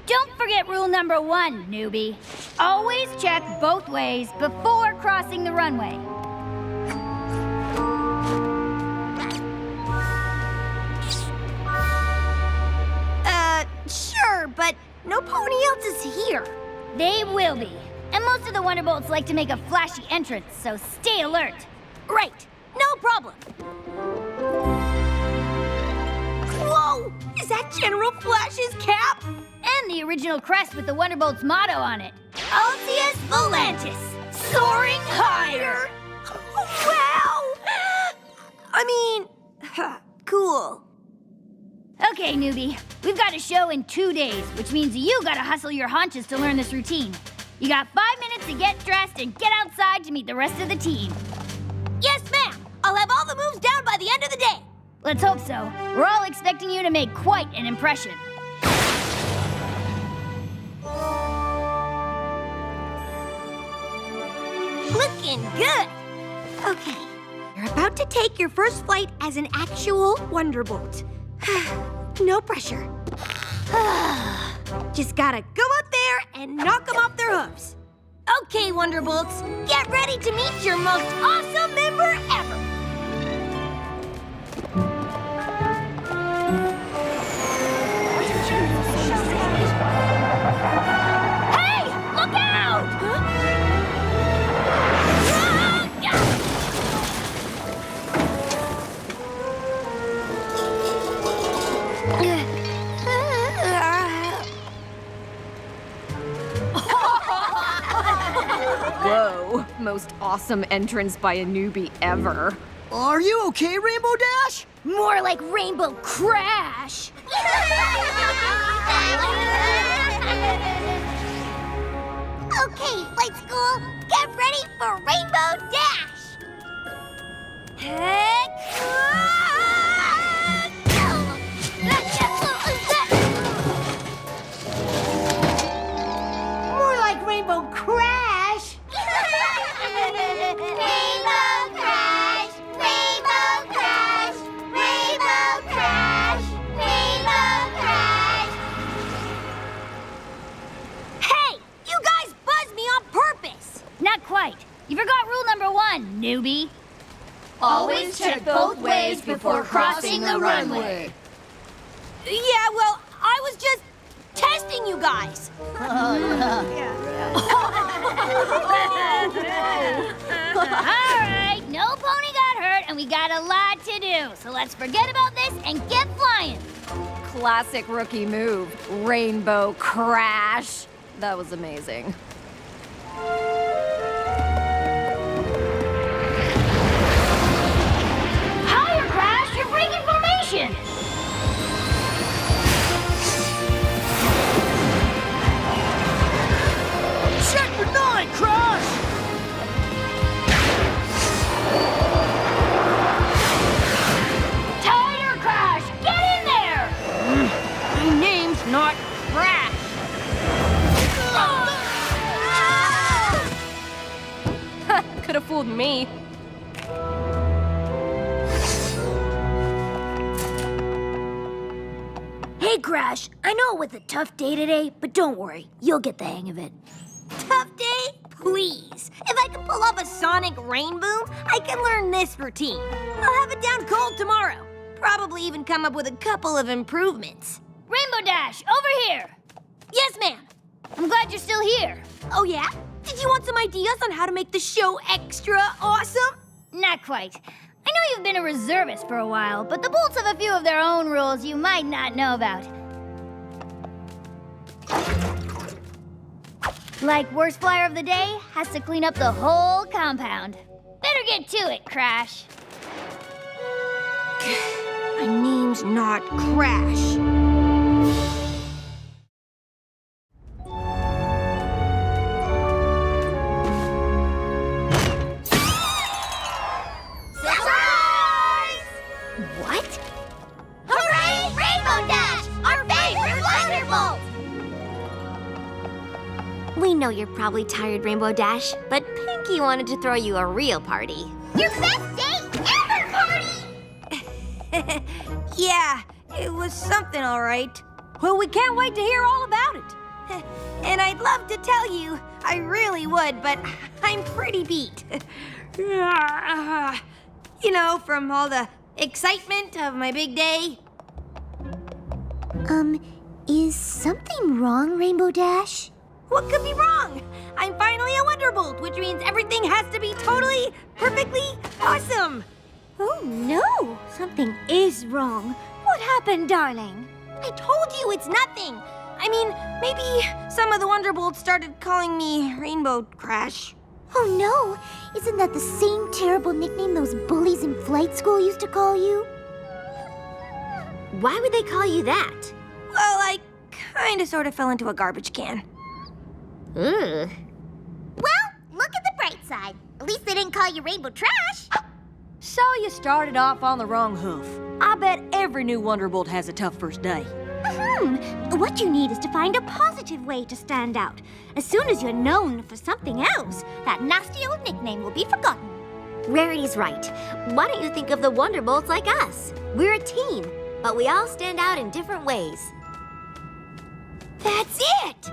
Don't forget rule number 1, newbie. Always check both ways before crossing the runway. Sure, but no pony else is here. They will be. And most of the Wonderbolts like to make a flashy entrance, so stay alert. Right, no problem. Whoa! Is that General Flash's cap? And the original crest with the Wonderbolts motto on it. Altius Volantis, soaring higher. Wow! I mean, cool. Okay, newbie. We've got a show in 2 days, which means you gotta hustle your haunches to learn this routine. You got 5 minutes to get dressed and get outside to meet the rest of the team. Yes, ma'am. I'll have all the moves down by the end of the day. Let's hope so. We're all expecting you to make quite an impression. Looking good. Okay, you're about to take your first flight as an actual Wonderbolt. No pressure. Just gotta go out there and knock them off their hooves. Okay, Wonderbolts, get ready to meet your most awesome member ever. Hey, look out! Whoa, most awesome entrance by a newbie ever. Are you okay, Rainbow Dash? More like Rainbow Crash. Okay, flight school, get ready for Rainbow Dash. More like Rainbow Crash. Rainbow Crash, Rainbow Crash, Rainbow Crash, Rainbow Crash. Hey, you guys buzzed me on purpose. Not quite. You forgot rule number 1, newbie. Always check both ways before crossing the runway. Yeah, well, I was just testing you guys. All right, no pony got hurt, and we got a lot to do. So let's forget about this and get flying. Classic rookie move, Rainbow Crash. That was amazing. Higher, Crash! You're breaking formation! Check for 9, Crash! Tighter, Crash! Get in there! My name's not Crash. Could have fooled me. Hey, Crash, I know it was a tough day today, but don't worry, you'll get the hang of it. Tough day? Please. If I can pull off a sonic rain boom, I can learn this routine. I'll have it down cold tomorrow. Probably even come up with a couple of improvements. Rainbow Dash, over here! Yes, ma'am. I'm glad you're still here. Oh, yeah? Did you want some ideas on how to make the show extra awesome? Not quite. know you've been a reservist for a while, but the Bolts have a few of their own rules you might not know about. Like worst flyer of the day has to clean up the whole compound. Better get to it, Crash. My name's not Crash. Surprise! What? Hooray! Rainbow Dash! Our favorite Wonderbolt! We know you're probably tired, Rainbow Dash, but Pinky wanted to throw you a real party. Your best day ever party! Yeah, it was something, all right. Well, we can't wait to hear all about it. And I'd love to tell you, I really would, but I'm pretty beat. You know, from all the excitement of my big day. Is something wrong, Rainbow Dash? What could be wrong? I'm finally a Wonderbolt, which means everything has to be totally, perfectly awesome. Oh, no! Something is wrong. What happened, darling? I told you it's nothing. I mean, maybe some of the Wonderbolts started calling me Rainbow Crash. Oh, no! Isn't that the same terrible nickname those bullies in flight school used to call you? Why would they call you that? Well, I kinda sorta fell into a garbage can. Ugh. Well, look at the bright side. At least they didn't call you Rainbow Trash. So you started off on the wrong hoof. I bet every new Wonderbolt has a tough first day. What you need is to find a positive way to stand out. As soon as you're known for something else, that nasty old nickname will be forgotten. Rarity's right. Why don't you think of the Wonderbolts like us? We're a team, but we all stand out in different ways. That's it!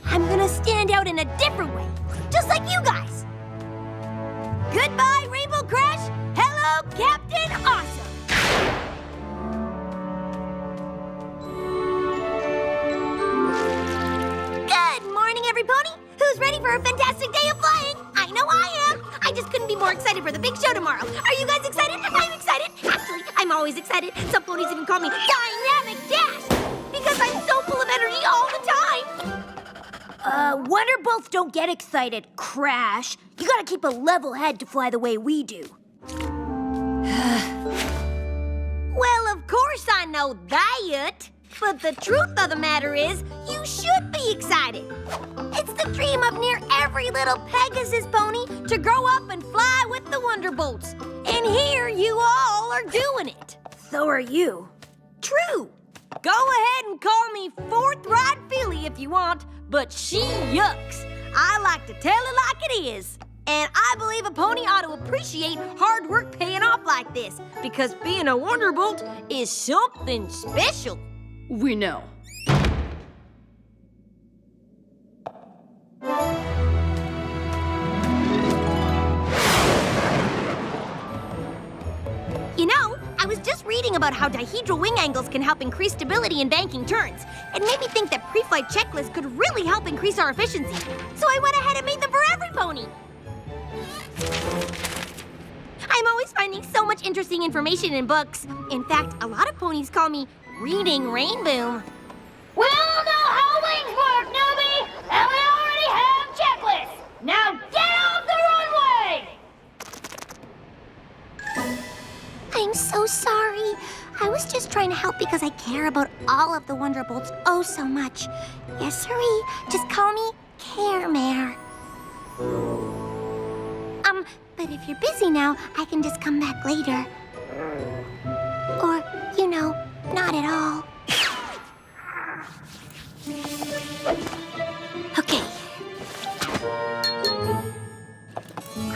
I'm gonna stand out in a different way, just like you guys. Goodbye, Rainbow Crash. Hello, Captain Awesome. Good morning, everybody. Who's ready for a fantastic day of flying? I know I am. I just couldn't be more excited for the big show tomorrow. Are you guys excited? I'm excited. Actually, I'm always excited. Some ponies even call me Dynamic Dash because I'm so full of energy all the time. Wonderbolts don't get excited, Crash. You gotta keep a level head to fly the way we do. Well, of course I know that. But the truth of the matter is, you should be excited. It's the dream of near every little Pegasus pony to grow up and fly with the Wonderbolts. And here you all are doing it. So are you. True. Go ahead and call me Fourth Ride Philly if you want, but she yucks. I like to tell it like it is. And I believe a pony ought to appreciate hard work paying off like this, because being a Wonderbolt is something special. We know. You know, I was just reading about how dihedral wing angles can help increase stability in banking turns. It made me think that pre-flight checklists could really help increase our efficiency. So I went ahead and made them for every pony. I'm always finding so much interesting information in books. In fact, a lot of ponies call me Reading Rainboom. We all know how wings work, newbie! And we already have checklists! Now get off the runway! I'm so sorry. I was just trying to help because I care about all of the Wonderbolts oh so much. Yes, sirree. Just call me Care Mare. But if you're busy now, I can just come back later. Or, you know, not at all. Okay.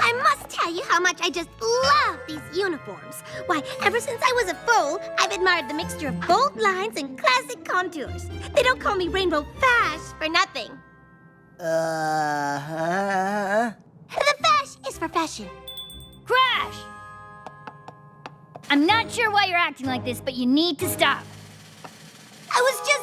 I must tell you how much I just love these uniforms. Why, ever since I was a foal, I've admired the mixture of bold lines and classic contours. They don't call me Rainbow Fash for nothing. The fash is for fashion. Crash! I'm not sure why you're acting like this, but you need to stop. I was just,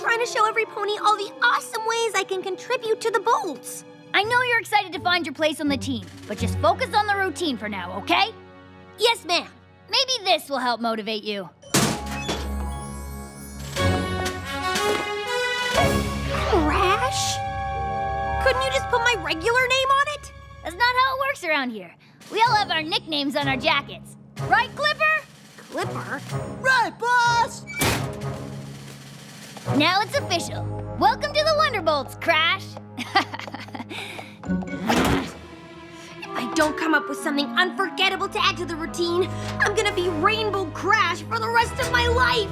trying to show every pony all the awesome ways I can contribute to the bolts. I know you're excited to find your place on the team, but just focus on the routine for now, okay? Yes, ma'am. Maybe this will help motivate you. Crash? Couldn't you just put my regular name on it? That's not how it works around here. We all have our nicknames on our jackets. Right, Clipper? Clipper? Right, boss! Now it's official. Welcome to the Wonderbolts, Crash. If I don't come up with something unforgettable to add to the routine, I'm gonna be Rainbow Crash for the rest of my life!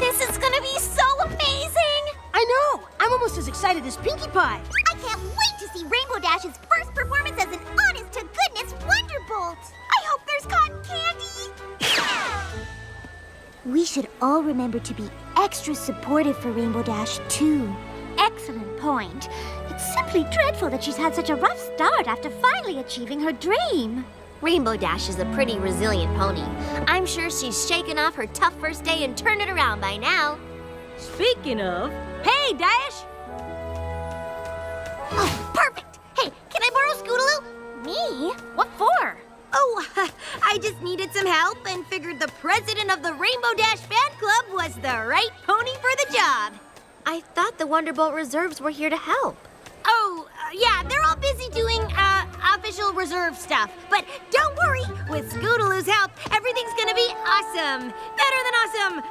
This is gonna be so amazing! I know! I'm almost as excited as Pinkie Pie! I can't wait to see Rainbow Dash's first performance as an honest-to-goodness Wonderbolt! I hope there's cotton candy! We should all remember to be extra supportive for Rainbow Dash, too. Excellent point. It's simply dreadful that she's had such a rough start after finally achieving her dream. Rainbow Dash is a pretty resilient pony. I'm sure she's shaken off her tough first day and turned it around by now. Speaking of, hey, Dash! Oh, perfect! Hey, can I borrow Scootaloo? Me? What for? Oh, I just needed some help and figured the president of the Rainbow Dash fan club was the right pony for the job. I thought the Wonderbolt reserves were here to help. Oh, yeah, they're all busy doing, official reserve stuff. But don't worry, with Scootaloo's help, everything's gonna be awesome. Better than awesome.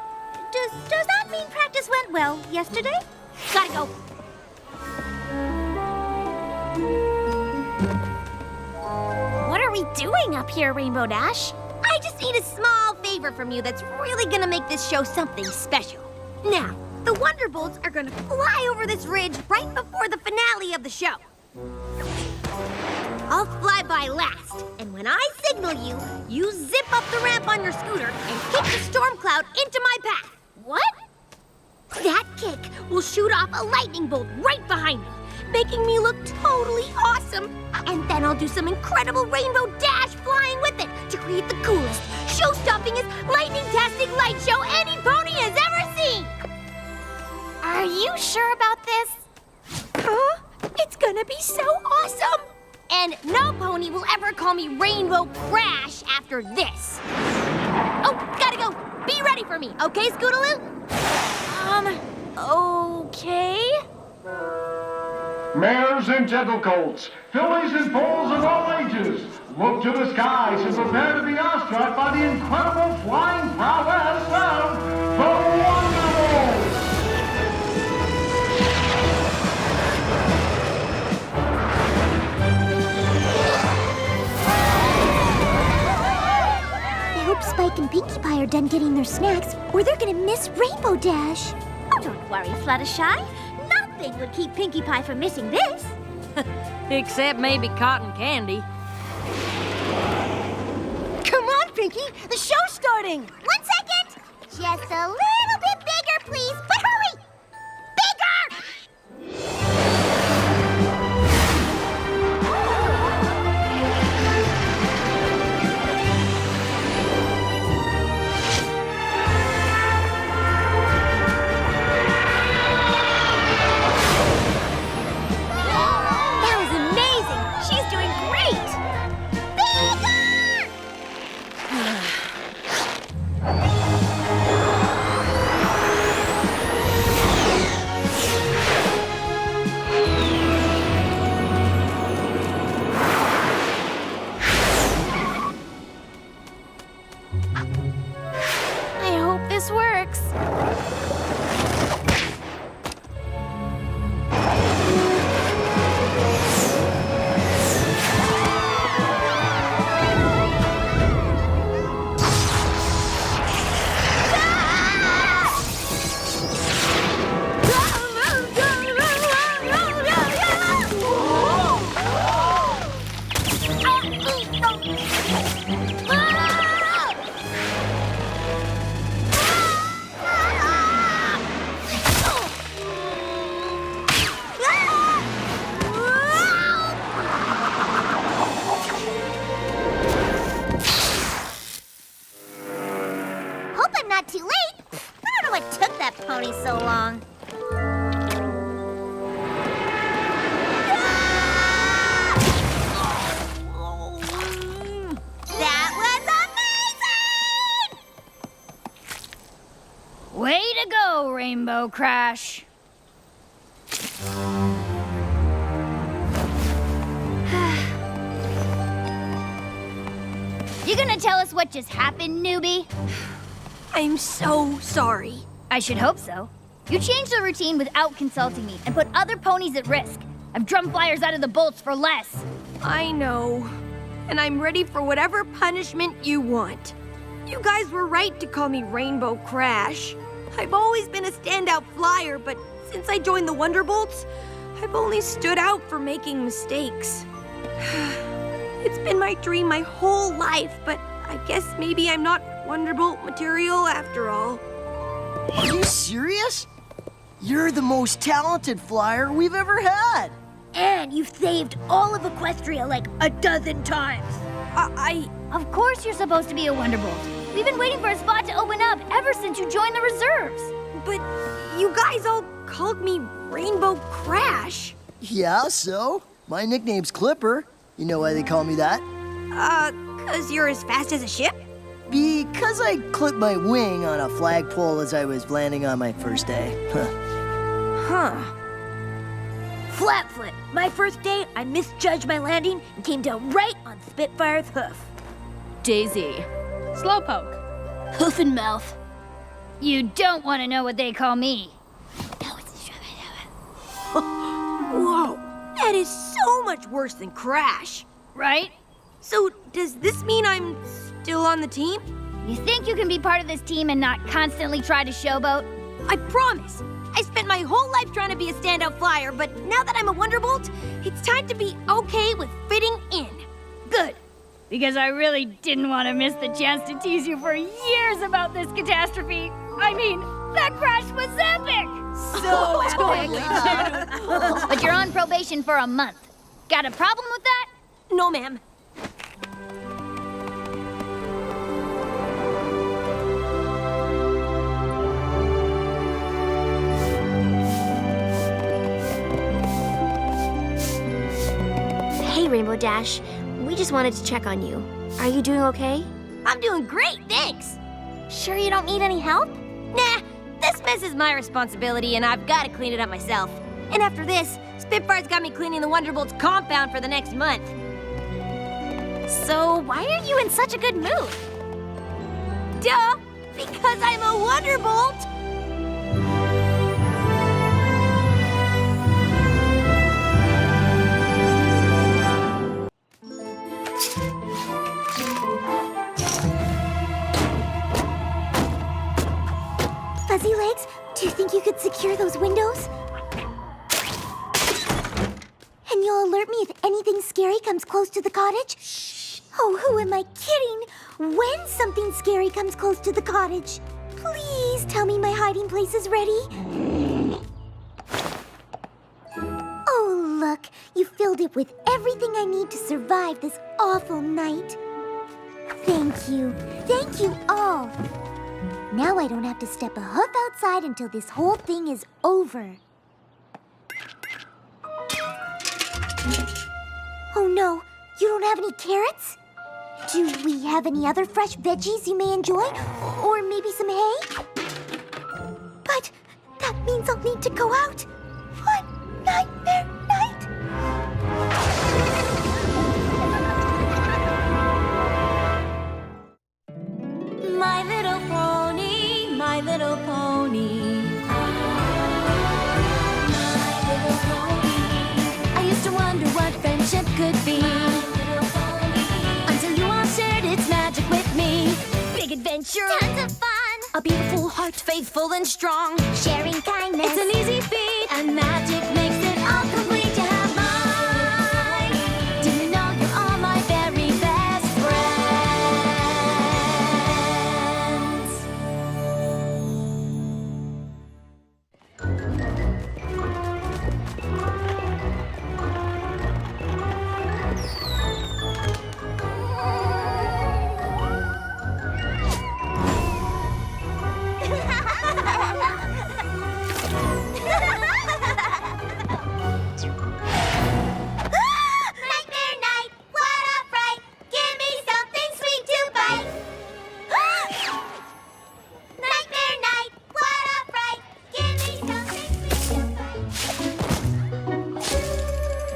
Does that mean practice went well yesterday? Gotta go. What are we doing up here, Rainbow Dash? I just need a small favor from you that's really gonna make this show something special. Now, the Wonderbolts are gonna fly over this ridge right before the finale of the show. I'll fly by last, and when I signal you, you zip up the ramp on your scooter and kick the storm cloud into my path. What? That kick will shoot off a lightning bolt right behind me, making me look totally awesome. And then I'll do some incredible Rainbow Dash flying with it to create the coolest, show-stoppingest, lightning-tastic light show any pony has ever seen. Are you sure about this? Huh? It's gonna be so awesome! And no pony will ever call me Rainbow Crash after this. Oh, gotta go. Be ready for me, okay, Scootaloo? Okay. Mares and gentlecolts, fillies and foals of all ages, look to the skies and prepare to be awestruck by the incredible flying prowess of the Wonderbolts! I hope Spike and Pinkie Pie are done getting their snacks, or they're gonna miss Rainbow Dash. Oh, don't worry, Fluttershy. Nothing would keep Pinkie Pie from missing this. Except maybe cotton candy. Come on, Pinkie! The show's starting! 1 second! Just a little bit bigger, please, but hurry! Bigger! That was amazing! She's doing great! Bigger! Dash. You gonna tell us what just happened, newbie? I'm so sorry. I should hope so. You changed the routine without consulting me and put other ponies at risk. I've drummed flyers out of the bolts for less. I know. And I'm ready for whatever punishment you want. You guys were right to call me Rainbow Crash. I've always been a standout flyer, but since I joined the Wonderbolts, I've only stood out for making mistakes. It's been my dream my whole life, but I guess maybe I'm not Wonderbolt material after all. Are you serious? You're the most talented flyer we've ever had. And you've saved all of Equestria like a dozen times. Of course you're supposed to be a Wonderbolt. We've been waiting for a spot to open up ever since you joined the reserves. But you guys all called me Rainbow Crash. Yeah, so? My nickname's Clipper. You know why they call me that? 'Cause you're as fast as a ship? Because I clipped my wing on a flagpole as I was landing on my first day. Huh. Flatfoot. My first day, I misjudged my landing and came down right on Spitfire's hoof. Daisy. Slowpoke. Hoof and mouth. You don't want to know what they call me. Whoa, that is so much worse than Crash. Right? So does this mean I'm still on the team? You think you can be part of this team and not constantly try to showboat? I promise. I spent my whole life trying to be a standout flyer, but now that I'm a Wonderbolt, it's time to be okay with fitting in. Good. Because I really didn't want to miss the chance to tease you for years about this catastrophe. I mean, that crash was epic! So epic! But you're on probation for a month. Got a problem with that? No, ma'am. Hey, Rainbow Dash. We just wanted to check on you. Are you doing okay? I'm doing great, thanks. Sure you don't need any help? Nah, this mess is my responsibility and I've got to clean it up myself. And after this, Spitfire's got me cleaning the Wonderbolt's compound for the next month. So why are you in such a good mood? Duh! Because I'm a Wonderbolt! Fuzzy Legs, do you think you could secure those windows? And you'll alert me if anything scary comes close to the cottage? Oh, who am I kidding? When something scary comes close to the cottage, please tell me my hiding place is ready. Oh, look, you filled it with everything I need to survive this awful night. Thank you. Thank you all. Now I don't have to step a hoof outside until this whole thing is over. Oh no, you don't have any carrots? Do we have any other fresh veggies you may enjoy? Or maybe some hay? But that means I'll need to go out. What nightmare night! My little pony, my little pony. My little pony. I used to wonder what friendship could be. Until you all shared its magic with me. Big adventure. Tons of fun! A beautiful heart, faithful and strong. Sharing kindness. It's an easy feat, and magic makes it all complete. You have mine. Do you know you're all my very best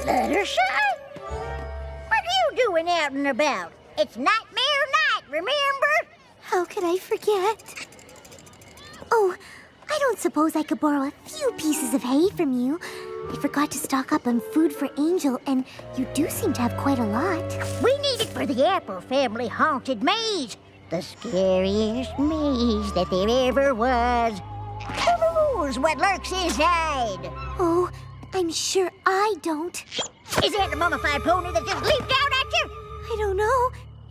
Fluttershy? What are you doing out and about? It's nightmare night, remember? How could I forget? Oh, I don't suppose I could borrow a few pieces of hay from you. I forgot to stock up on food for Angel, and you do seem to have quite a lot. We need it for the Apple Family Haunted Maze. The scariest maze that there ever was. Who's what lurks inside? Oh, I'm sure I don't. Is that the mummified pony that just leaped out at you? I don't know.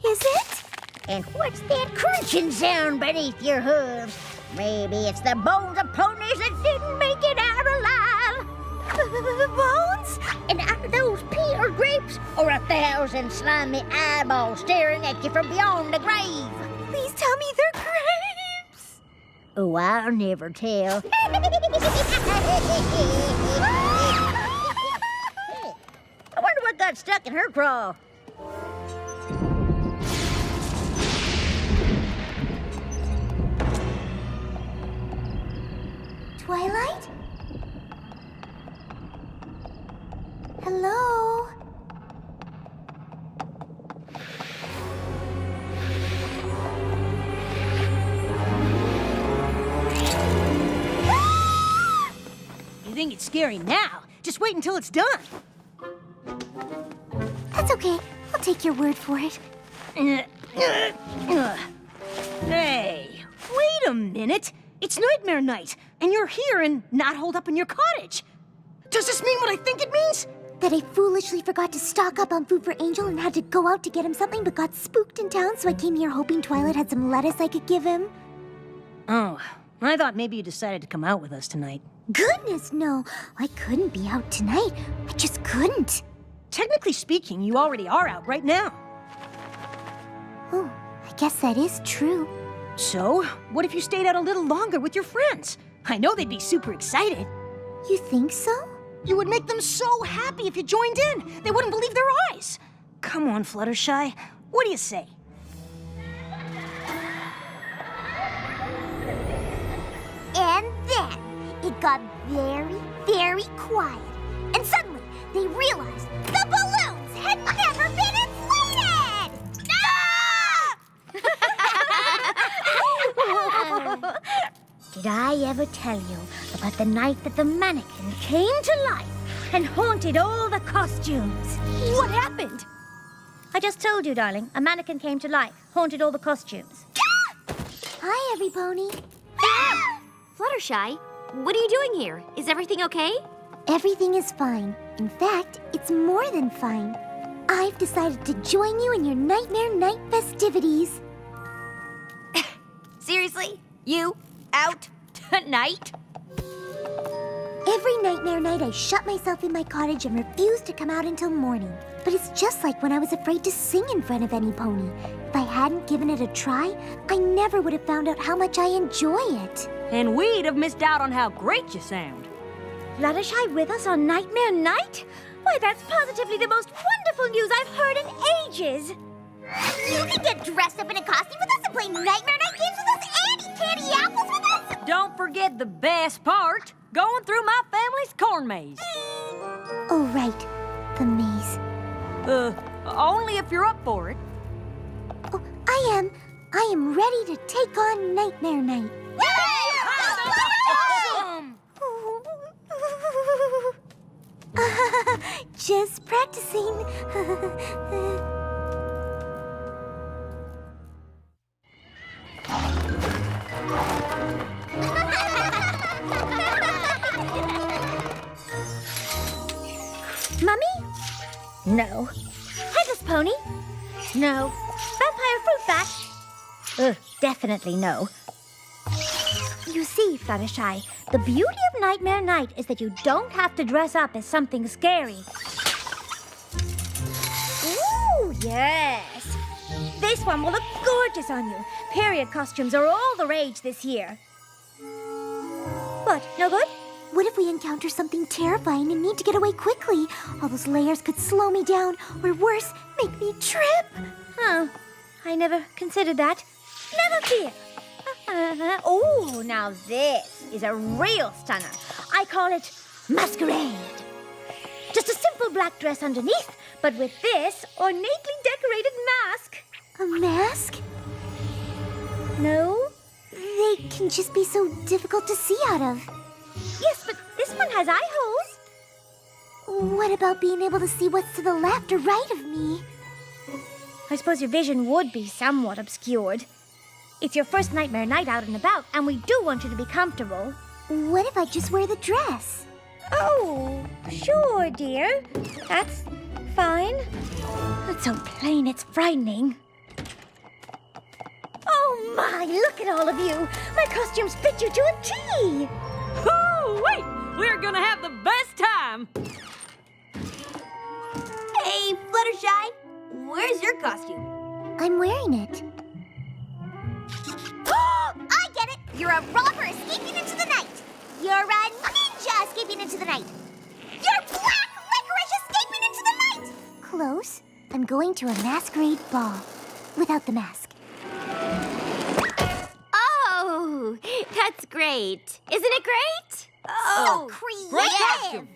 Is it? And what's that crunching sound beneath your hooves? Maybe it's the bones of ponies that didn't make it out alive. Bones? And are those pea or grapes? Or 1,000 slimy eyeballs staring at you from beyond the grave? Please tell me they're grapes. Oh, I'll never tell. I wonder what got stuck in her craw. Twilight? Hello? You think it's scary now? Just wait until it's done. That's okay. I'll take your word for it. Hey, wait a minute. It's nightmare night, and you're here and not holed up in your cottage. Does this mean what I think it means? That I foolishly forgot to stock up on food for Angel and had to go out to get him something but got spooked in town, so I came here hoping Twilight had some lettuce I could give him. Oh, I thought maybe you decided to come out with us tonight. Goodness, no. I couldn't be out tonight. I just couldn't. Technically speaking, you already are out right now. Oh, I guess that is true. So, what if you stayed out a little longer with your friends? I know they'd be super excited. You think so? You would make them so happy if you joined in. They wouldn't believe their eyes. Come on, Fluttershy. What do you say? And then it got very, very quiet. And suddenly they realized the balloons had never been inflated! Did I ever tell you about the night that the mannequin came to life and haunted all the costumes? What happened? I just told you, darling. A mannequin came to life, haunted all the costumes. Hi, every pony. Fluttershy, what are you doing here? Is everything okay? Everything is fine. In fact, it's more than fine. I've decided to join you in your Nightmare Night festivities. Seriously? You? Out? Tonight? Every Nightmare Night, I shut myself in my cottage and refuse to come out until morning. But it's just like when I was afraid to sing in front of any pony. If I hadn't given it a try, I never would have found out how much I enjoy it. And we'd have missed out on how great you sound. Fluttershy with us on Nightmare Night? Why, that's positively the most wonderful news I've heard in ages. You can get dressed up in a costume with us and play Nightmare Night games with us and eat candy apples with us. Don't forget the best part, going through my family's corn maze. Oh, right. The maze. Only if you're up for it. Oh, I am. I am ready to take on Nightmare Night. Awesome! Just practicing. Mummy? No. Headless pony? No. Vampire fruit bat? Definitely no. You see, Fluttershy, the beauty of Nightmare Night is that you don't have to dress up as something scary. Ooh, yes. This one will look gorgeous on you. Period costumes are all the rage this year. What, no good? What if we encounter something terrifying and need to get away quickly? All those layers could slow me down, or worse, make me trip. Oh, I never considered that. Never fear. Oh, now this is a real stunner. I call it Masquerade. Just a simple black dress underneath, but with this ornately decorated mask. A mask? No? They can just be so difficult to see out of. Yes, but this one has eye holes. What about being able to see what's to the left or right of me? I suppose your vision would be somewhat obscured. It's your first nightmare night out and about, and we do want you to be comfortable. What if I just wear the dress? Oh, sure, dear. That's fine. It's so plain, it's frightening. Oh my, look at all of you. My costumes fit you to a T. Oh, wait! We're gonna have the best time! Hey, Fluttershy, where's your costume? I'm wearing it. I get it! You're a robber escaping into the night! You're a ninja escaping into the night! You're black licorice escaping into the night! Close. I'm going to a masquerade ball. Without the mask. Oh, that's great. Isn't it great? Oh, creative! great costume!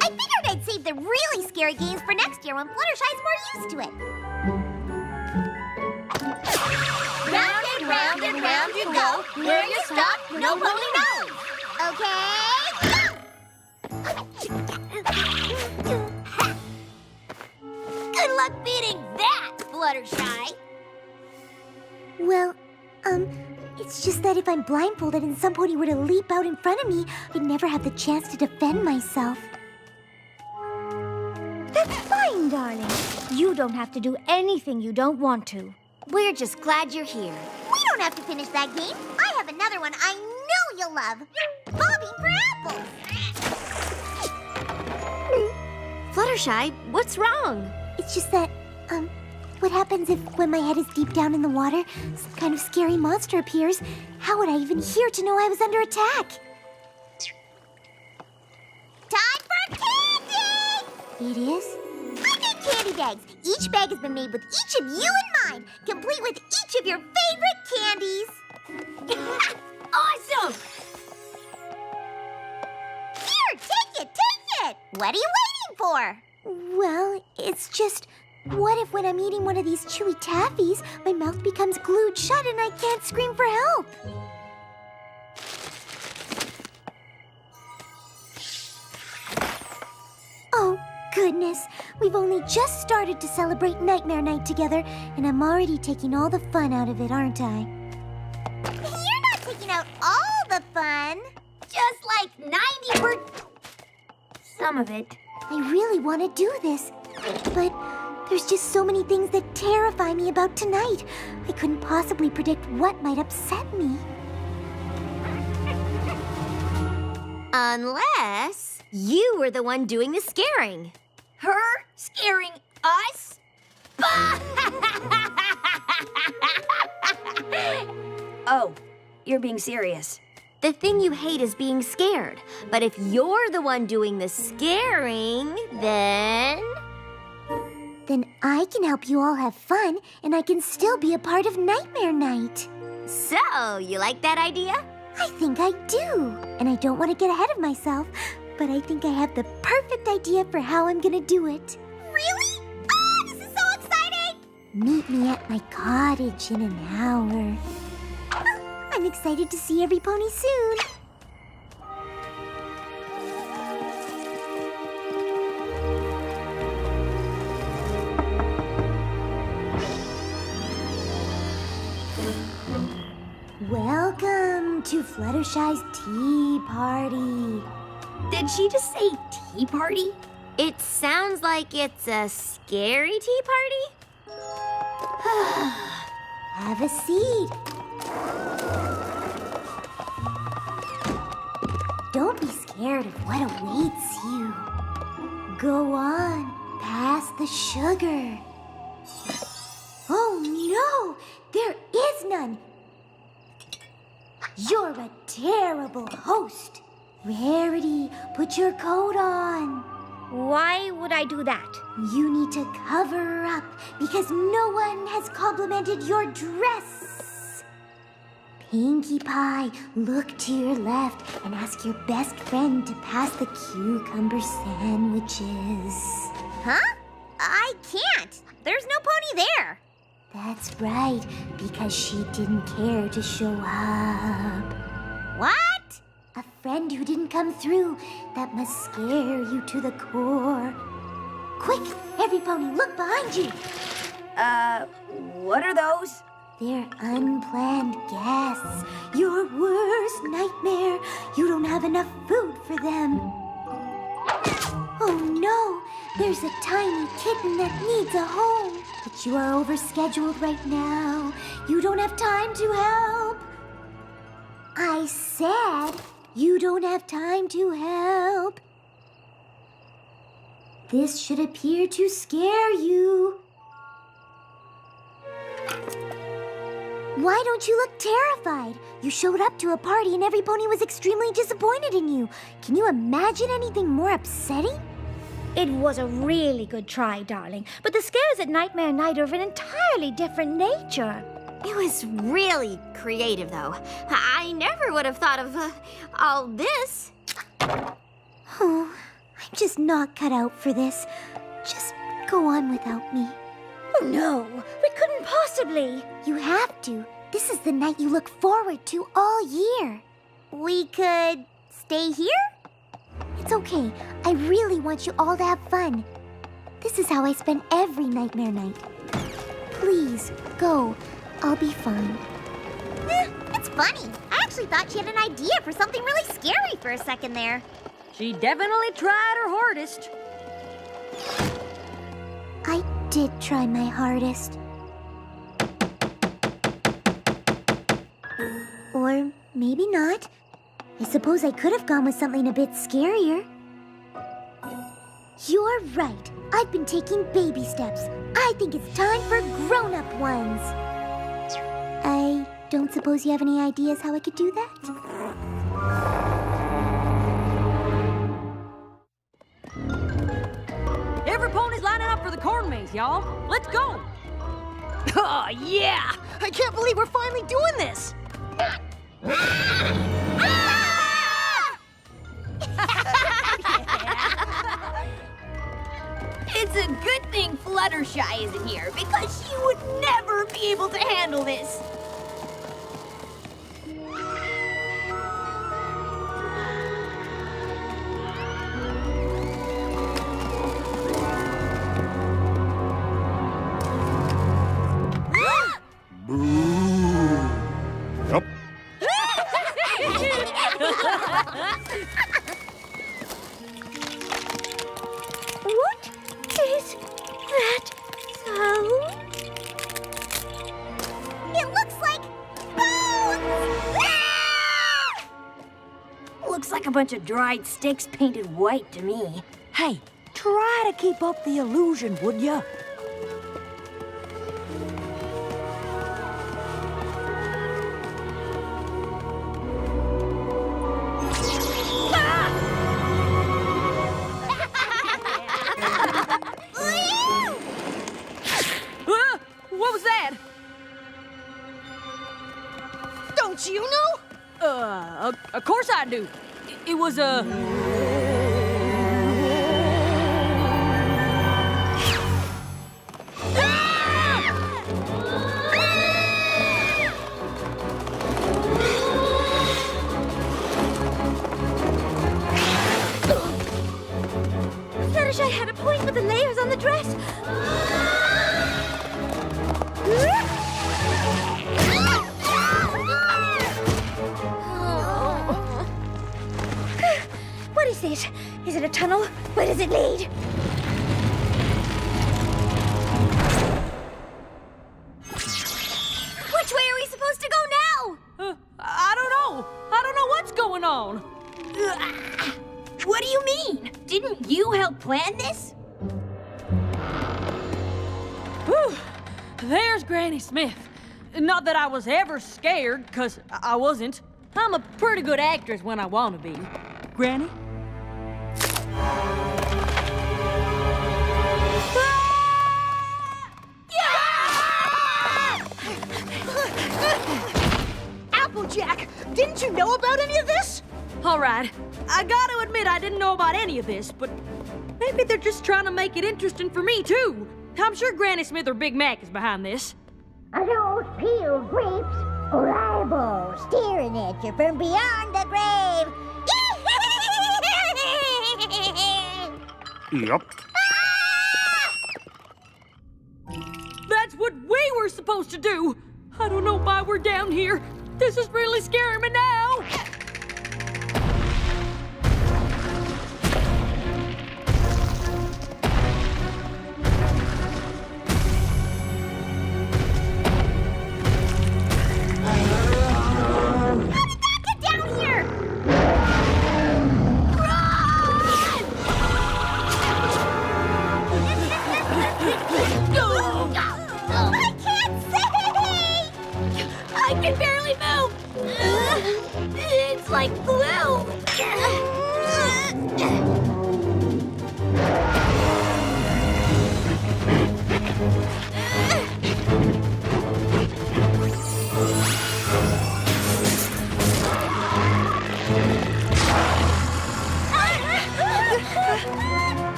I figured I'd save the really scary games for next year when Fluttershy's more used to it. Round and round you go. Where you stop, nobody knows. Okay, go! Good luck beating that, Fluttershy. Well, it's just that if I'm blindfolded and some pony were to leap out in front of me, I'd never have the chance to defend myself. That's fine, darling. You don't have to do anything you don't want to. We're just glad you're here. We don't have to finish that game. I have another one I know you'll love. Bobbing for apples. Fluttershy, what's wrong? It's just that, what happens if when my head is deep down in the water, some kind of scary monster appears? How would I even hear to know I was under attack? Time for candy! It is? I made candy bags. Each bag has been made with each of you in mind, complete with each of your favorite candies. Awesome! Here, take it! What are you waiting for? Well, it's just, what if when I'm eating one of these chewy taffies, my mouth becomes glued shut and I can't scream for help? Oh, goodness. We've only just started to celebrate Nightmare Night together, and I'm already taking all the fun out of it, aren't I? You're not taking out all the fun. Just like 90%. Some of it. I really want to do this, but there's just so many things that terrify me about tonight. I couldn't possibly predict what might upset me. Unless you were the one doing the scaring. Her scaring us? Oh, you're being serious. The thing you hate is being scared. But if you're the one doing the scaring, then I can help you all have fun, and I can still be a part of Nightmare Night. So, you like that idea? I think I do. And I don't want to get ahead of myself, but I think I have the perfect idea for how I'm gonna do it. Really? Oh, this is so exciting! Meet me at my cottage in an hour. I'm excited to see every pony soon. Welcome to Fluttershy's tea party. Did she just say tea party? It sounds like it's a scary tea party. Have a seat. Don't be scared of what awaits you. Go on, pass the sugar. Oh no, there is none. You're a terrible host. Rarity, put your coat on. Why would I do that? You need to cover up because no one has complimented your dress. Pinkie Pie, look to your left and ask your best friend to pass the cucumber sandwiches. Huh? I can't. There's no pony there. That's right, because she didn't care to show up. What? A friend who didn't come through that must scare you to the core. Quick, every pony, look behind you. What are those? They're unplanned guests. Your worst nightmare. You don't have enough food for them. Oh no, there's a tiny kitten that needs a home. But you are overscheduled right now. You don't have time to help. I said you don't have time to help. This should appear to scare you. Why don't you look terrified? You showed up to a party and every pony was extremely disappointed in you. Can you imagine anything more upsetting? It was a really good try, darling, but the scares at Nightmare Night are of an entirely different nature. It was really creative, though. I never would have thought of all this. Oh, I'm just not cut out for this. Just go on without me. Oh, no, we couldn't possibly. You have to. This is the night you look forward to all year. We could stay here? It's okay. I really want you all to have fun. This is how I spend every Nightmare Night. Please, go. I'll be fine. It's funny. I actually thought she had an idea for something really scary for a second there. She definitely tried her hardest. I did try my hardest. Or maybe not. I suppose I could have gone with something a bit scarier. You're right. I've been taking baby steps. I think it's time for grown-up ones. I don't suppose you have any ideas how I could do that? Every pony's lining up for the corn maze, y'all. Let's go. Oh, yeah. I can't believe we're finally doing this. It's a good thing Fluttershy isn't here, because she would never be able to handle this. Yep. What is that sound? It looks like bones! Looks like a bunch of dried sticks painted white to me. Hey, try to keep up the illusion, would ya? What was that? Don't you know? Of course I do. It was a... Fluttershy had a point with the layers on the dress. What is this? Is it a tunnel? Where does it lead? Which way are we supposed to go now? I don't know. I don't know what's going on. What do you mean? Didn't you help plan this? Whew. There's Granny Smith. Not that I was ever scared, because I wasn't. I'm a pretty good actress when I want to be. Granny? Apple Jack, didn't you know about any of this? All right, I gotta admit I didn't know about any of this, but maybe they're just trying to make it interesting for me, too. I'm sure Granny Smith or Big Mac is behind this. Are those peeled grapes or eyeballs staring at you from beyond the grave? Yep. That's what we were supposed to do. I don't know why we're down here. This is really scaring me now. It's like glue.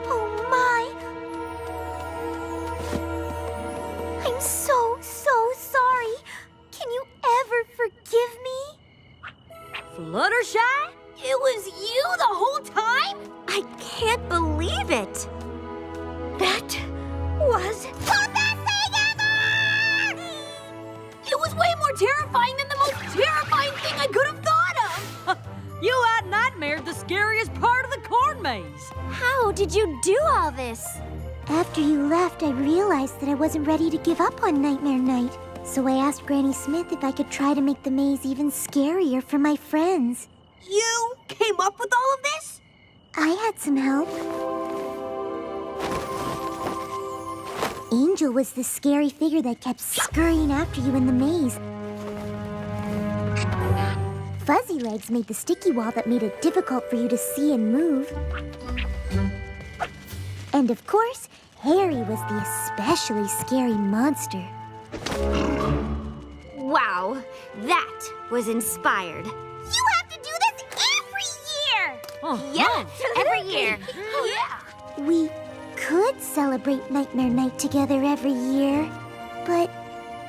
Oh my! I'm so sorry. Can you ever forgive me? Fluttershy? It was you the whole time? I can't believe it. That was the best thing ever! It was way more terrifying than the most terrifying thing I could have thought of. You had nightmared the scariest part of the corn maze. How did you do all this? After you left, I realized that I wasn't ready to give up on Nightmare Night. So I asked Granny Smith if I could try to make the maze even scarier for my friends. You came up with all of this? I had some help. Angel was the scary figure that kept scurrying after you in the maze. Fuzzy Legs made the sticky wall that made it difficult for you to see and move. And of course, Harry was the especially scary monster. Wow, that was inspired. You have to do this every year! Yes, every year. Yeah. We could celebrate Nightmare Night together every year, but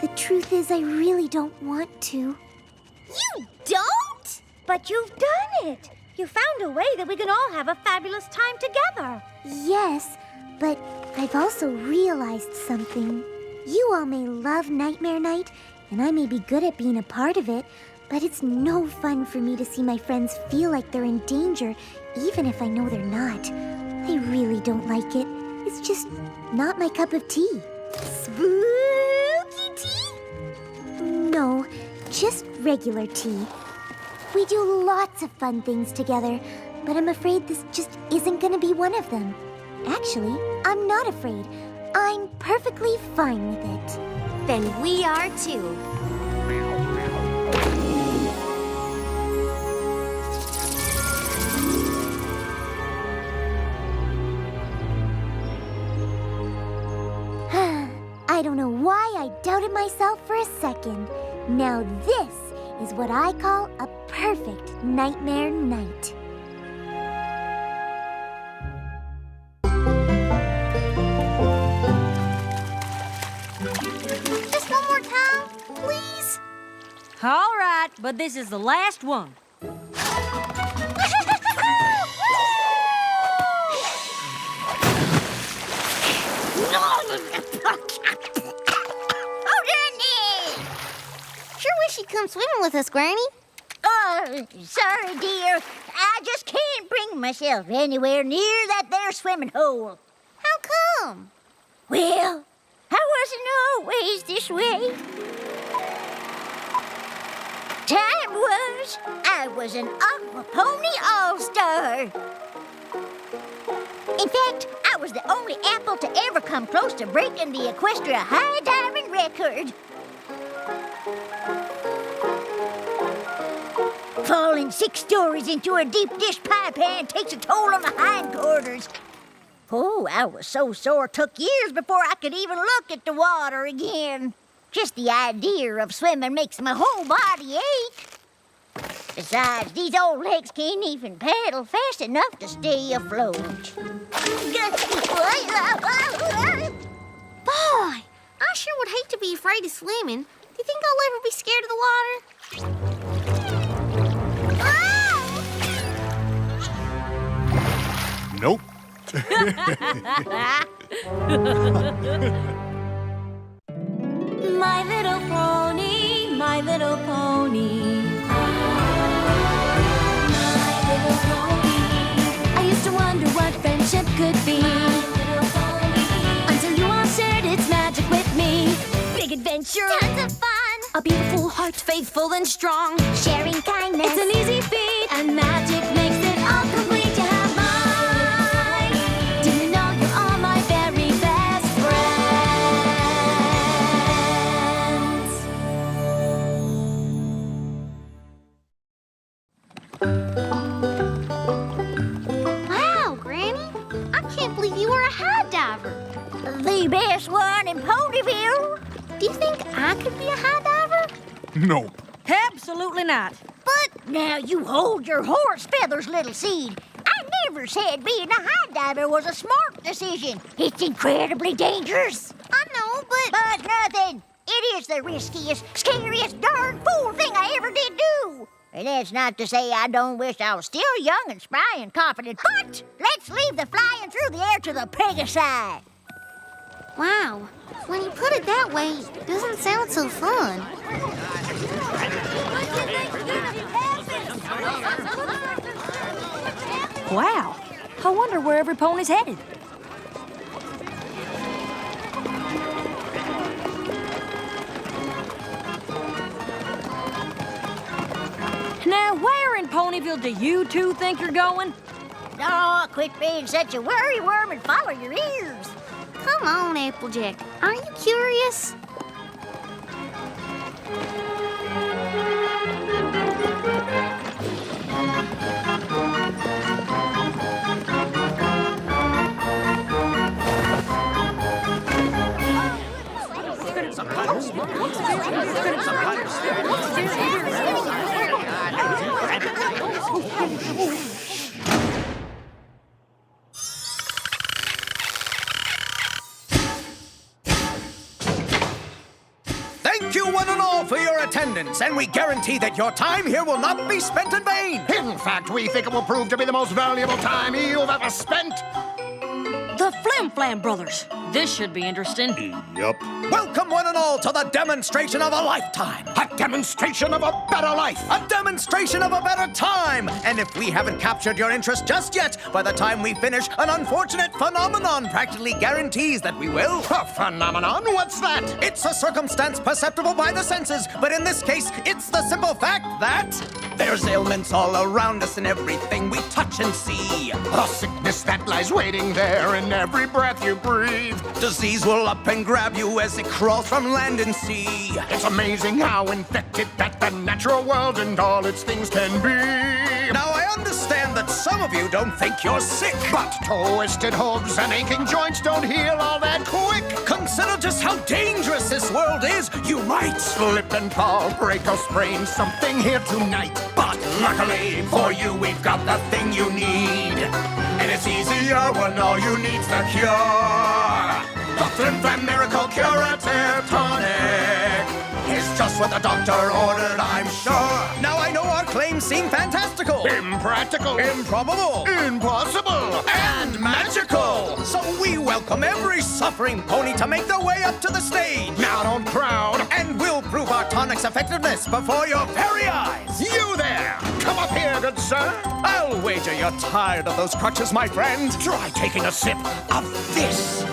the truth is I really don't want to. You don't? But you've done it! You found a way that we can all have a fabulous time together. Yes, but I've also realized something. You all may love Nightmare Night, and I may be good at being a part of it, but it's no fun for me to see my friends feel like they're in danger, even if I know they're not. I really don't like it. It's just not my cup of tea. Spooky tea? No, just regular tea. We do lots of fun things together, but I'm afraid this just isn't gonna be one of them. Actually, I'm not afraid. I'm perfectly fine with it. Then we are too. I don't know why I doubted myself for a second. Now this is what I call a perfect Nightmare Night. Just one more time, please. All right, but this is the last one. Sure wish you'd come swimming with us, Granny. Sorry, dear. I just can't bring myself anywhere near that there swimming hole. How come? Well, I wasn't always this way. Time was, I was an aqua pony all-star. In fact, I was the only apple to ever come close to breaking the Equestria high diving record. Falling 6 stories into a deep dish pie pan takes a toll on the hindquarters. Oh, I was so sore, took years before I could even look at the water again. Just the idea of swimming makes my whole body ache. Besides, these old legs can't even paddle fast enough to stay afloat. Boy, I sure would hate to be afraid of swimming. Do you think I'll ever be scared of the water? Nope. My little pony, my little pony. My little pony. I used to wonder what friendship could be. Until you all shared its magic with me. Big adventure, tons of fun. A beautiful heart, faithful and strong. Sharing kindness, it's an easy feat. And magic makes it all complete. You have mine. Do you know you're all my very best friends. Wow, Granny. I can't believe you were a high diver. the best one in Ponyville. Do you think I could be a high diver? Nope. Absolutely not. But now you hold your horse feathers, little seed. I never said being a high diver was a smart decision. It's incredibly dangerous. I know, but nothing. It is the riskiest, scariest, darn fool thing I ever did do. And that's not to say I don't wish I was still young and spry and confident, but let's leave the flying through the air to the Pegasi. wow. When you put it that way, it doesn't sound so fun. Wow. I wonder where every pony's headed. Now, where in Ponyville do you two think you're going? Oh, quit being such a worry worm and follow your ears. Come on, Applejack. Aren't you curious? Thank you one and all for your attendance, and we guarantee that your time here will not be spent in vain. In fact, we think it will prove to be the most valuable time you've ever spent. The Flim Flam brothers. This should be interesting. Yup. Welcome one and all to the demonstration of a lifetime. A demonstration of a better life. A demonstration of a better time. And if we haven't captured your interest just yet, by the time we finish, an unfortunate phenomenon practically guarantees that we will. A phenomenon? What's that? It's a circumstance perceptible by the senses, but in this case, it's the simple fact that there's ailments all around us in everything we touch and see. A sickness that lies waiting there in every breath you breathe. Disease will up and grab you as it crawls from land and sea. It's amazing how infected that the natural world and all its things can be. Now, I understand that some of you don't think you're sick. But twisted hooves and aching joints don't heal all that quick. Consider just how dangerous this world is. You might slip and fall, break or sprain something here tonight. But luckily for you, we've got the thing you need. And it's easier when all you need's the cure. The Flim Flam Miracle Curative Tonic is just what the doctor ordered, I'm sure. Now I know our claims seem fantastical, impractical, improbable, impossible, and magical. So we welcome every suffering pony to make their way up to the stage. Now don't crowd. And we'll prove our tonic's effectiveness before your very eyes. You there! Come up here, good sir. I'll wager you're tired of those crutches, my friend. Try taking a sip of this.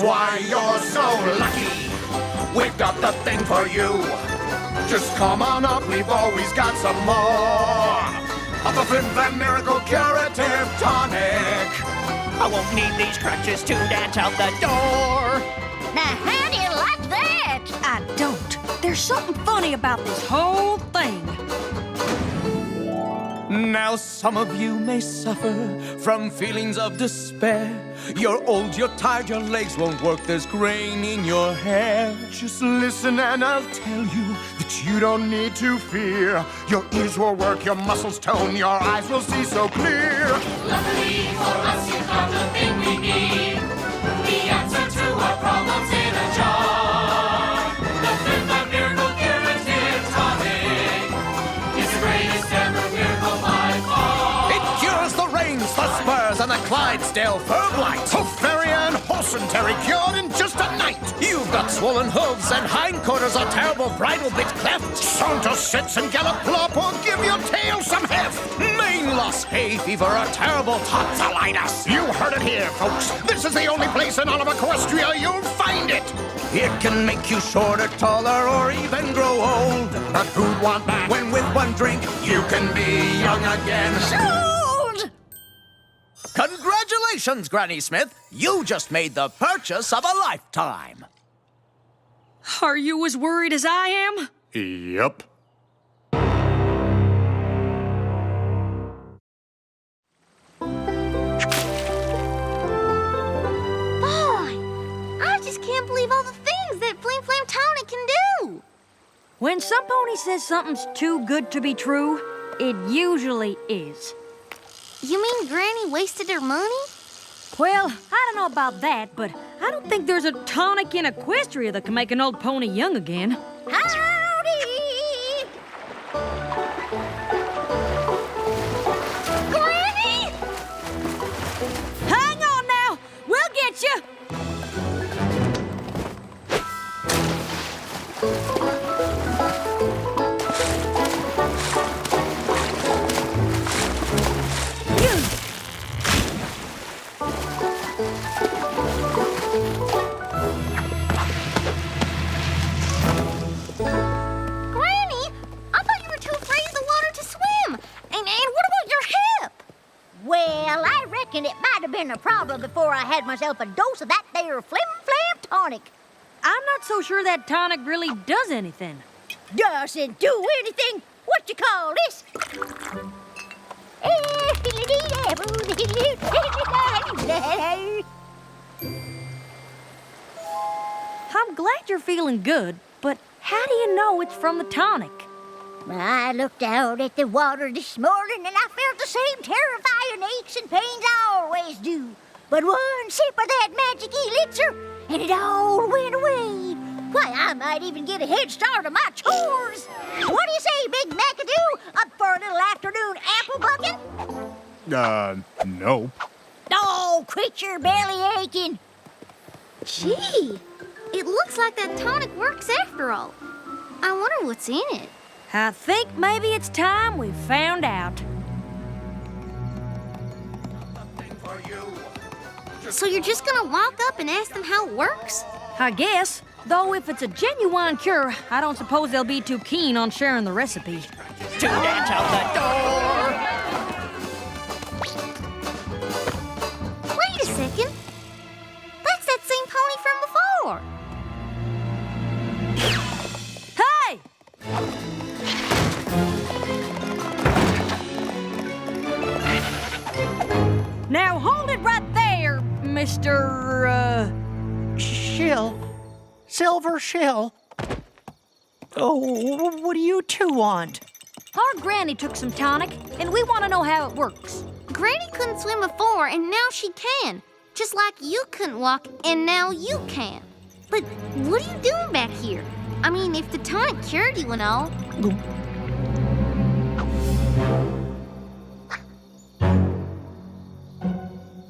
why you're so lucky. We've got the thing for you. Just come on up, we've always got some more of the Flim Flam Miracle Curative Tonic. I won't need these crutches to dance out the door. Now, how do you like that? I don't. There's something funny about this whole thing. Now some of you may suffer from feelings of despair. You're old, you're tired, your legs won't work, there's grain in your hair. Just listen and I'll tell you that you don't need to fear. Your ears will work, your muscles tone, your eyes will see so clear. Luckily for us, you found the thing we need. The answer to our problems in a jar. The Flim Flam Miracle Curative Tonic is the greatest ever miracle by far. It cures the rains, the spurs, and the Clydesdale fur blight. Hoof fairy and horsenterry cured in just a night. You've got swollen hooves and hindquarters, a terrible bridle bit cleft. Saunter, sits, and gallop, plop, or give your tail some heft. Mane loss, hay fever, a terrible tonsillitis. You heard it here, folks. This is the only place in all of Equestria you'll find it. It can make you shorter, taller, or even grow old. But who'd want that when with one drink you can be young again? Sold! Congratulations, Granny Smith. You just made the purchase of a lifetime. Are you as worried as I am? Yep. I just can't believe all the things that Flim Flam Tonic can do. When some pony says something's too good to be true, it usually is. You mean Granny wasted her money? Well, I don't know about that, but I don't think there's a tonic in Equestria that can make an old pony young again. Howdy! Granny! Hang on now! We'll get you! Well, I reckon it might have been a problem before I had myself a dose of that there Flim Flam tonic. I'm not so sure that tonic really does anything. Doesn't do anything? What you call this? I'm glad you're feeling good, but how do you know it's from the tonic? I looked out at the water this morning and I felt the same terrifying aches and pains I always do. But one sip of that magic elixir and it all went away. Why, I might even get a head start on my chores. What do you say, Big McAdoo? Up for a little afternoon apple bucking? No. Oh, quit your belly aching. Gee, it looks like that tonic works after all. I wonder what's in it. I think maybe it's time we found out. So you're just gonna walk up and ask them how it works? I guess. Though if it's a genuine cure, I don't suppose they'll be too keen on sharing the recipe. To dance out the door. Wait a second. That's that same pony from before. Hey! Now hold it right there, Mr. Shill. Silver Shill. Oh, what do you two want? Our Granny took some tonic, and we want to know how it works. Granny couldn't swim before, and now she can. Just like you couldn't walk, and now you can. But what are you doing back here? I mean, if the tonic cured you and all.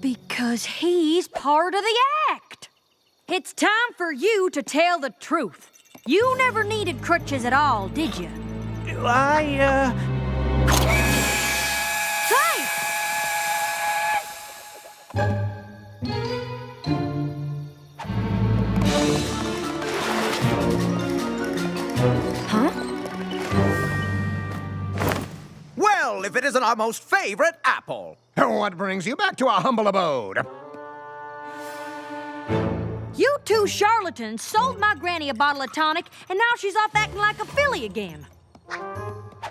Because he's part of the act. It's time for you to tell the truth. You never needed crutches at all, did you? I, Hey! stolen our most favorite apple. What brings you back to our humble abode? You two charlatans sold my granny a bottle of tonic, and now she's off acting like a filly again.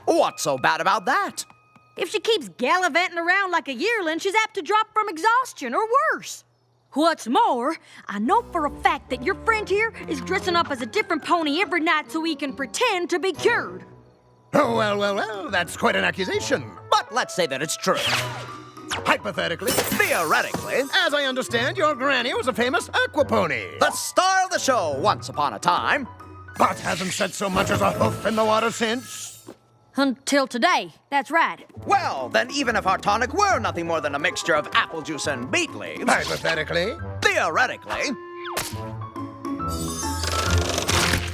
What's so bad about that? If she keeps gallivanting around like a yearling, she's apt to drop from exhaustion or worse. What's more, I know for a fact that your friend here is dressing up as a different pony every night so he can pretend to be cured. Oh, well, that's quite an accusation. But let's say that it's true. Hypothetically. Theoretically. As I understand, your granny was a famous aquapony. The star of the show once upon a time. But hasn't set so much as a hoof in the water since. Until today, that's right. Well, then even if our tonic were nothing more than a mixture of apple juice and beet leaves... Hypothetically. Theoretically.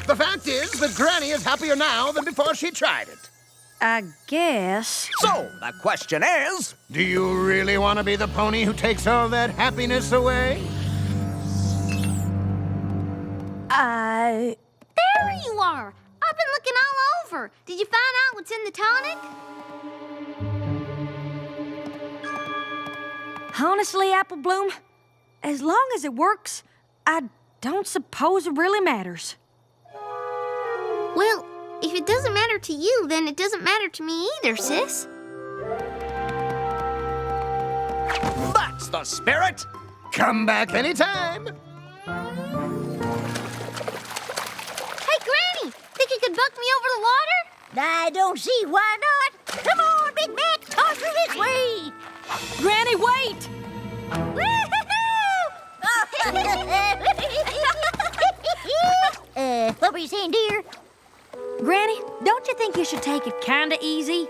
The fact is that Granny is happier now than before she tried it. I guess. So, the question is... Do you really want to be the pony who takes all that happiness away? There you are! I've been looking all over. Did you find out what's in the tonic? Honestly, Apple Bloom, as long as it works, I don't suppose it really matters. Well, if it doesn't matter to you, then it doesn't matter to me either, sis. That's the spirit! Come back anytime! Hey, Granny! Think you could buck me over the water? I don't see why not. Come on, Big Mac, toss her this way. Granny, wait! What were you saying, dear? Granny, don't you think you should take it kinda easy?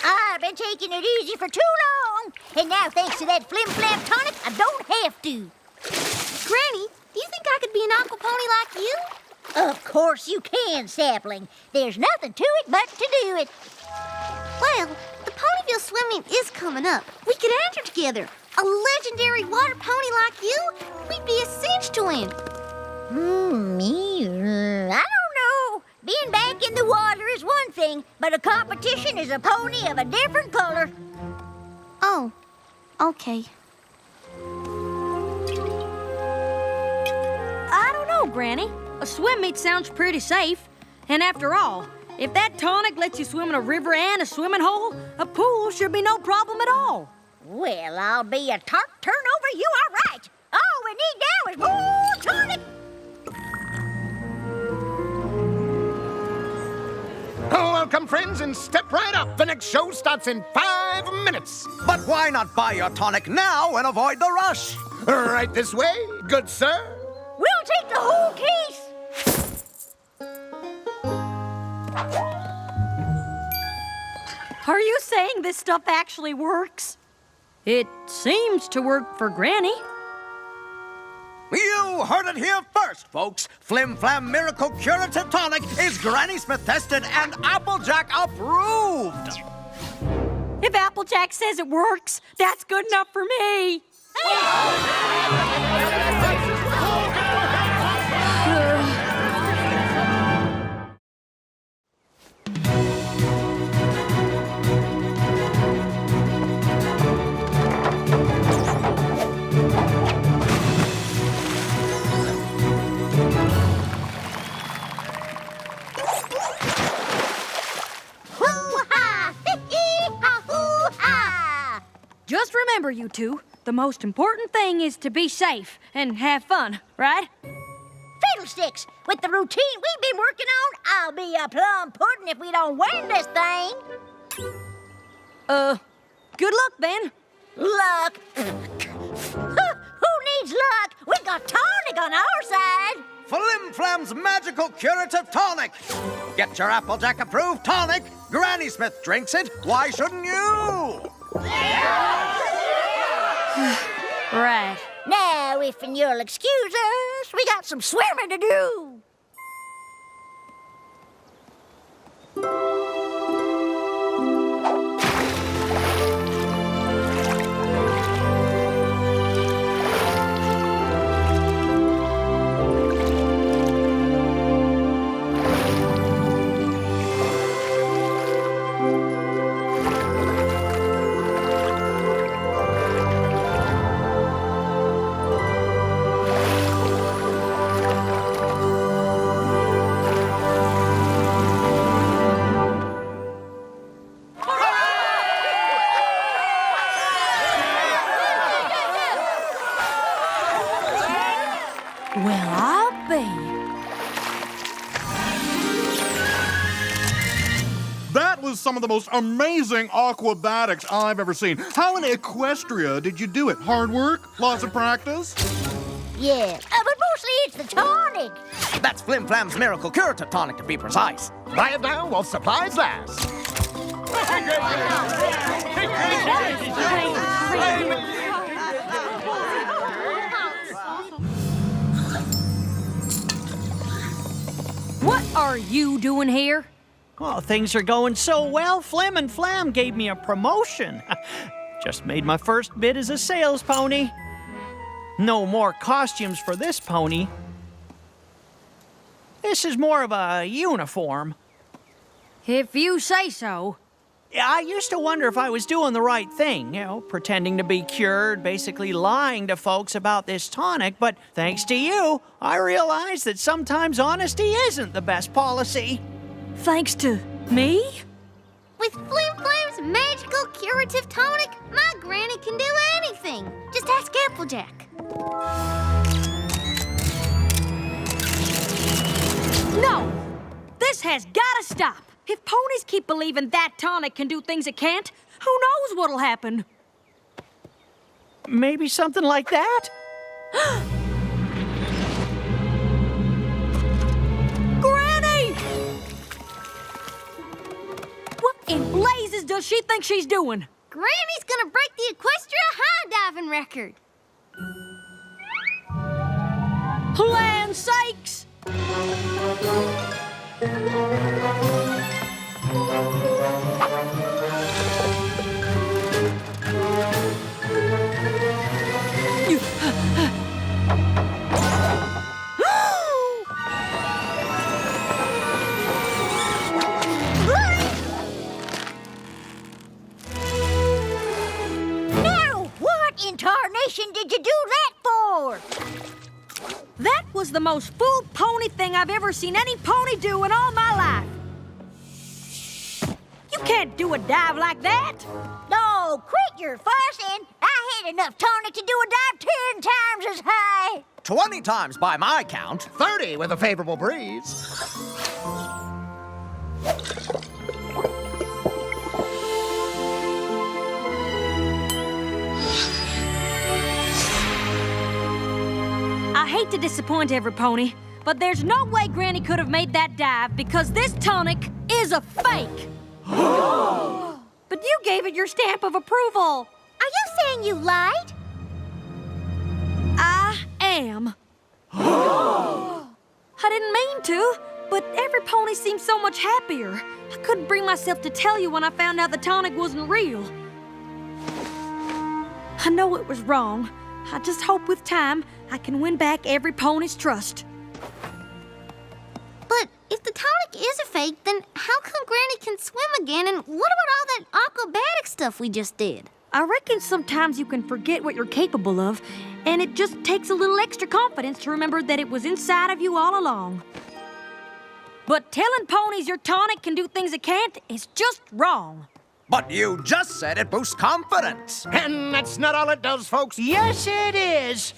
I've been taking it easy for too long. And now, thanks to that Flim Flam tonic, I don't have to. Granny, do you think I could be an aqua pony like you? Of course you can, Sapling. There's nothing to it but to do it. Well, the Ponyville swim meet is coming up. We could enter together. A legendary water pony like you? We'd be a cinch to win. I don't know. Being back in the water is one thing, but a competition is a pony of a different color. Oh, okay. I don't know, Granny. A swim meet sounds pretty safe. And after all, if that tonic lets you swim in a river and a swimming hole, a pool should be no problem at all. Well, I'll be a tart turnover. You are right. All we need now is more tonic. Welcome, friends, and step right up. The next show starts in 5 minutes. But why not buy your tonic now and avoid the rush? Right this way, good sir. We'll take the whole case. Are you saying this stuff actually works? It seems to work for Granny. You heard it here first, folks. Flim Flam Miracle Curative Tonic is Granny Smith tested and Applejack approved. If Applejack says it works, that's good enough for me. Just remember, you two, the most important thing is to be safe and have fun, right? Fiddlesticks! With the routine we've been working on, I'll be a plum pudding if we don't win this thing. Good luck, then. Luck? Who needs luck? We got tonic on our side. Flim Flam's Magical Curative Tonic. Get your Applejack approved tonic. Granny Smith drinks it. Why shouldn't you? Right. Now, if you'll excuse us, we got some swimming to do. Well, I'll be. That was some of the most amazing aquabatics I've ever seen. How in Equestria did you do it? Hard work? Lots of practice? Yeah, but mostly it's the tonic. That's Flim Flam's Miracle Curative Tonic, to be precise. Buy it now while supplies last. What are you doing here? Oh, things are going so well, Flim and Flam gave me a promotion. Just made my first bid as a sales pony. No more costumes for this pony. This is more of a uniform. If you say so. Yeah, I used to wonder if I was doing the right thing, pretending to be cured, basically lying to folks about this tonic, but thanks to you, I realized that sometimes honesty isn't the best policy. Thanks to me? With Flim Flam's magical curative tonic, my granny can do anything. Just ask Applejack. No! This has gotta stop! If ponies keep believing that tonic can do things it can't, who knows what'll happen? Maybe something like that? Granny! What in blazes does she think she's doing? Granny's gonna break the Equestria high diving record. Land sakes! Now, what in tarnation did you do that for? That was the most fool pony thing I've ever seen any pony do in all my life. You can't do a dive like that. No, quit your fussing. I had enough tonic to do a dive 10 times as high. 20 times by my count, 30 with a favorable breeze. I hate to disappoint every pony, but there's no way Granny could have made that dive because this tonic is a fake. But you gave it your stamp of approval. Are you saying you lied? I am. I didn't mean to, but every pony seems so much happier. I couldn't bring myself to tell you when I found out the tonic wasn't real. I know it was wrong. I just hope with time I can win back every pony's trust. But if the tonic is a fake, then how come Granny can swim again? And what about all that aquabatic stuff we just did? I reckon sometimes you can forget what you're capable of, and it just takes a little extra confidence to remember that it was inside of you all along. But telling ponies your tonic can do things it can't is just wrong. But you just said it boosts confidence. And that's not all it does, folks. Yes, it is.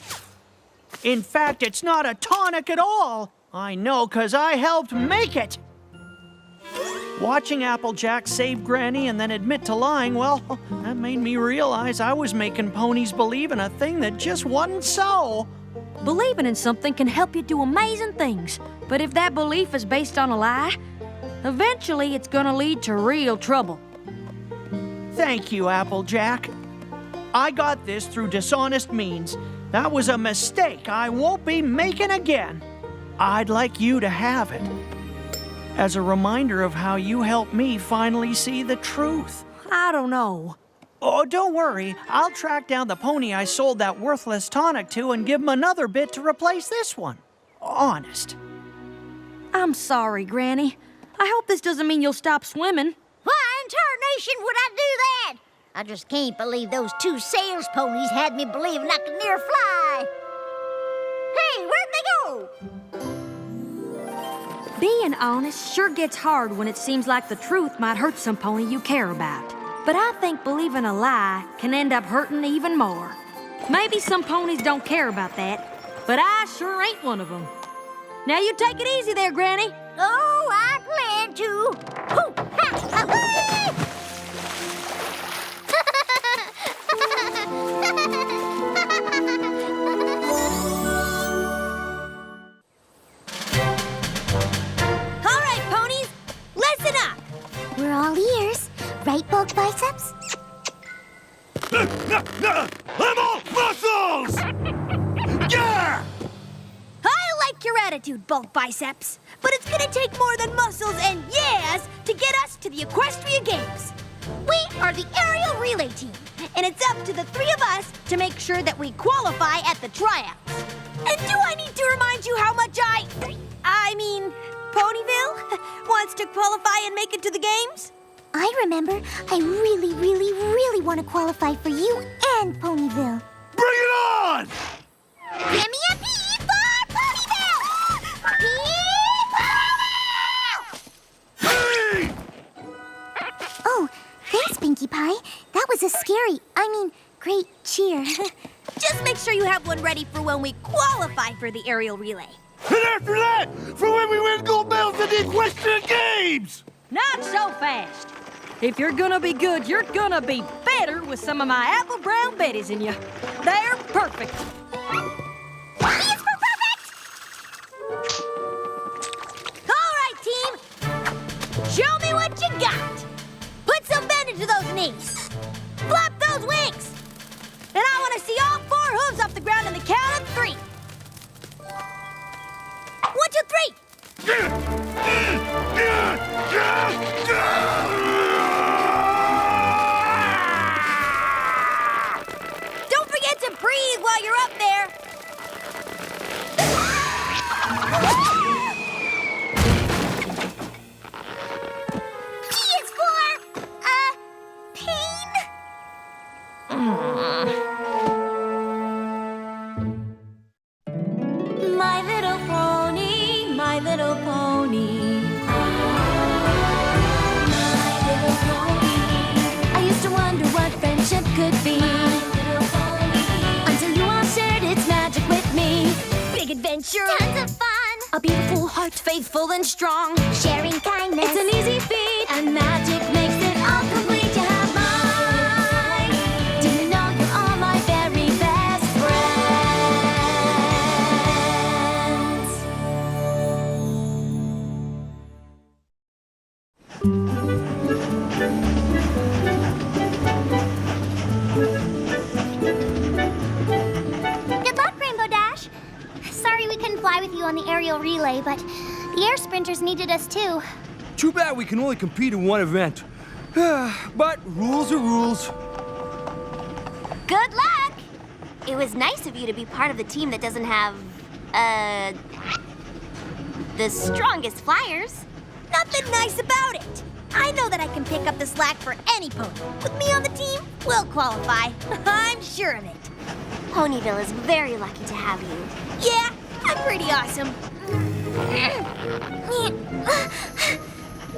In fact, it's not a tonic at all. I know, 'cause I helped make it. Watching Applejack save Granny and then admit to lying, well, that made me realize I was making ponies believe in a thing that just wasn't so. Believing in something can help you do amazing things, but if that belief is based on a lie, eventually it's gonna lead to real trouble. Thank you, Applejack. I got this through dishonest means. That was a mistake I won't be making again. I'd like you to have it as a reminder of how you helped me finally see the truth. I don't know. Oh, don't worry. I'll track down the pony I sold that worthless tonic to and give him another bit to replace this one. Honest. I'm sorry, Granny. I hope this doesn't mean you'll stop swimming. Why in tarnation would I do that? I just can't believe those two sales ponies had me believing I could near fly. Hey, where'd they go? Being honest sure gets hard when it seems like the truth might hurt some pony you care about. But I think believing a lie can end up hurting even more. Maybe some ponies don't care about that, but I sure ain't one of them. Now you take it easy there, Granny. Oh, I plan to. Hoo, ha, ha, All right, ponies, listen up. We're all ears. Right, Bulk Biceps? I'm all muscles! Yeah! I like your attitude, Bulk Biceps, but it's gonna take more than muscles and yeahs to get us to the Equestria Games. We are the aerial relay team, and it's up to the three of us to make sure that we qualify at the tryouts. And do I need to remind you how much I mean, Ponyville wants to qualify and make it to the games? I remember. I really, really, really want to qualify for you and Ponyville. Bring it on! Give me a P for Ponyville! P for Ponyville! Hey! Oh, thanks, Pinkie Pie. That was a great cheer. Just make sure you have one ready for when we qualify for the aerial relay. And after that, for when we win gold medals at the Equestrian Games! Not so fast. If you're gonna be good, you're gonna be better with some of my apple brown betties in you. They're perfect. P is for perfect! All right, team. Show me what you got. Put some bend into those knees. Flap those wings. And I want to see all 4 hooves off the ground in the count of 3. 1, 2, 3. Don't forget to breathe while you're up there. P is for, pain? My little pony, my little pony. My little pony. I used to wonder what friendship could be. Until you all shared its magic with me. Big adventure. Tons of fun. A beautiful heart, faithful and strong. Sharing kindness. It's an easy feat, and magic makes it all complete to have mine. Do you know you're all my very best Good luck, Rainbow Dash. Sorry we couldn't fly with you on the aerial relay, but the air sprinters needed us too. Too bad we can only compete in one event. But rules are rules. Good luck! It was nice of you to be part of the team that doesn't have, the strongest flyers. Nothing nice about it. I know that I can pick up the slack for any pony. With me on the team, we'll qualify. I'm sure of it. Ponyville is very lucky to have you. Yeah, I'm pretty awesome.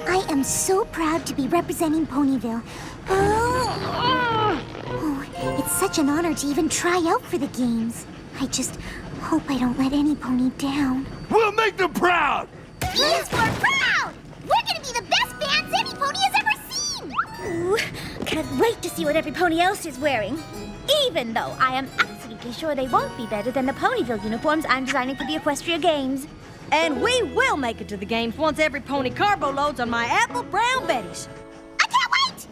I am so proud to be representing Ponyville. Oh, it's such an honor to even try out for the games. I just hope I don't let any pony down. We'll make them proud! P is for proud! We're gonna be the best fans any pony has ever seen! Ooh, can't wait to see what every pony else is wearing. Even though I am absolutely sure they won't be better than the Ponyville uniforms I'm designing for the Equestria Games. And we will make it to the games once every pony carbo loads on my apple brown betties. I can't wait!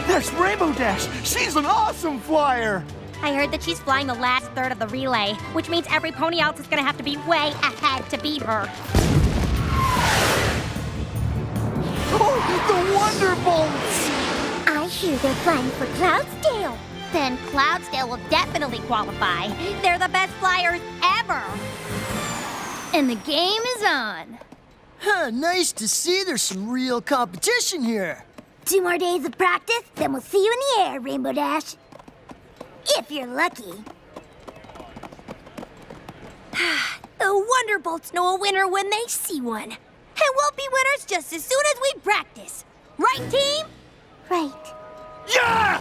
There's Rainbow Dash. She's an awesome flyer. I heard that she's flying the last third of the relay, which means every pony else is gonna have to be way ahead to beat her. Oh, the Wonderbolts! I hear they're flying for Cloudsdale. Then Cloudsdale will definitely qualify. They're the best flyers ever. And the game is on. Huh, nice to see there's some real competition here. 2 more days of practice, then we'll see you in the air, Rainbow Dash. If you're lucky. The Wonderbolts know a winner when they see one. And we'll be winners just as soon as we practice. Right, team? Right. Yeah!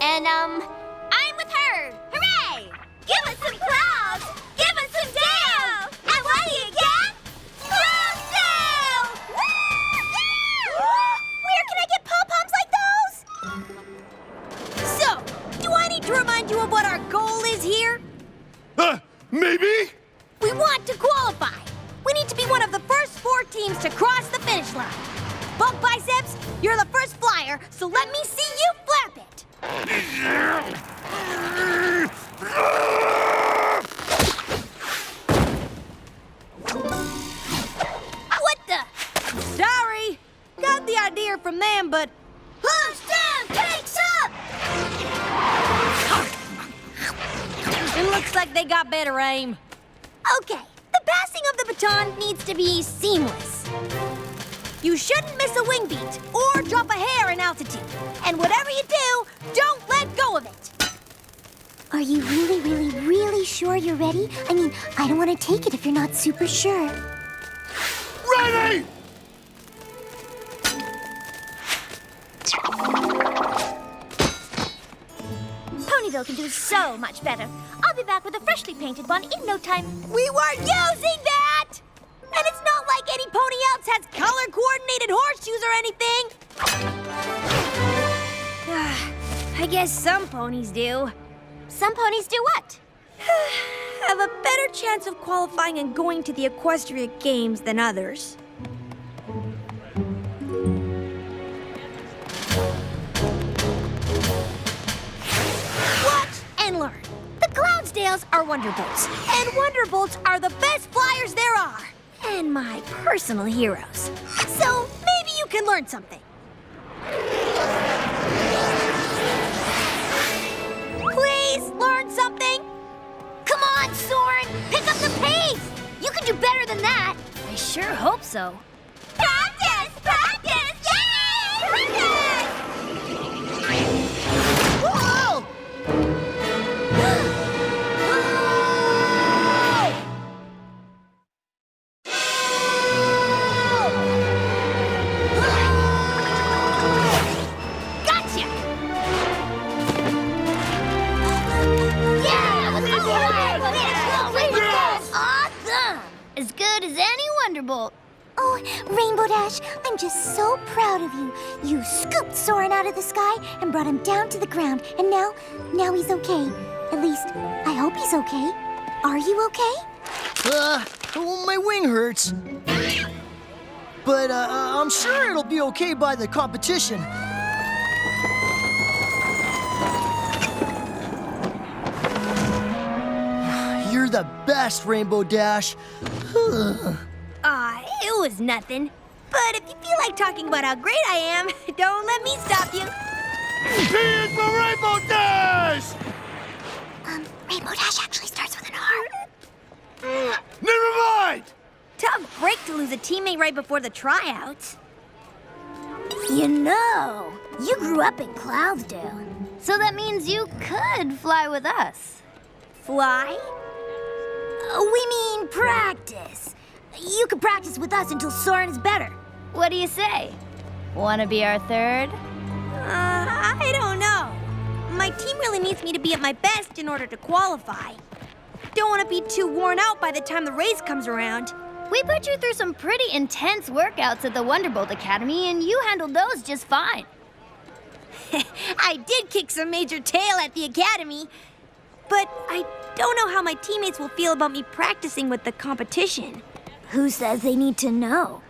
And, I'm with her. Hooray! Give us some clouds! Give us some tails! And what do you get? Cloudsdale! Where can I get pom-poms like those? So, do I need to remind you of what our goal is here? Maybe? We want to qualify. We need to be one of the first 4 teams to cross the finish line. Bump Biceps, you're the first flyer, so let me see you flap it. What the? Sorry. Got the idea from them, but... Hooves down, cakes up! It looks like they got better aim. Okay, the passing of the baton needs to be seamless. You shouldn't miss a wing beat or drop a hair in altitude. And whatever you do, don't let go of it. Are you really, really, really sure you're ready? I mean, I don't want to take it if you're not super sure. Ready! Ponyville can do so much better. I'll be back with a freshly painted one in no time. We weren't using that! And it's not like any pony else has color-coordinated horseshoes or anything. I guess some ponies do. Some ponies do what? Have a better chance of qualifying and going to the Equestria Games than others. Watch and learn. The Cloudsdales are Wonderbolts, and Wonderbolts are the best flyers there are, and my personal heroes. So maybe you can learn something. Please learn something. Come on, Soren! Pick up the pace! You can do better than that! I sure hope so. Practice! Practice! Yay! Practice! Whoa! Gotcha! Awesome! As good as any Wonderbolt. Oh, Rainbow Dash, I'm just so proud of you. You scooped Soren out of the sky and brought him down to the ground, and now he's okay. At least, I hope he's okay. Are you okay? Well, my wing hurts. But I'm sure it'll be okay by the competition. You're the best, Rainbow Dash. It was nothing. But if you feel like talking about how great I am, don't let me stop you. P is for Rainbow Dash! Rainbow Dash actually starts with an R. Never mind! Tough break to lose a teammate right before the tryouts. You know, you grew up in Cloudsdale. So that means you could fly with us. Fly? We mean practice. You could practice with us until Soren is better. What do you say? Wanna be our third? I don't know. My team really needs me to be at my best in order to qualify. Don't want to be too worn out by the time the race comes around. We put you through some pretty intense workouts at the Wonderbolt Academy, and you handled those just fine. I did kick some major tail at the academy, but I don't know how my teammates will feel about me practicing with the competition. Who says they need to know?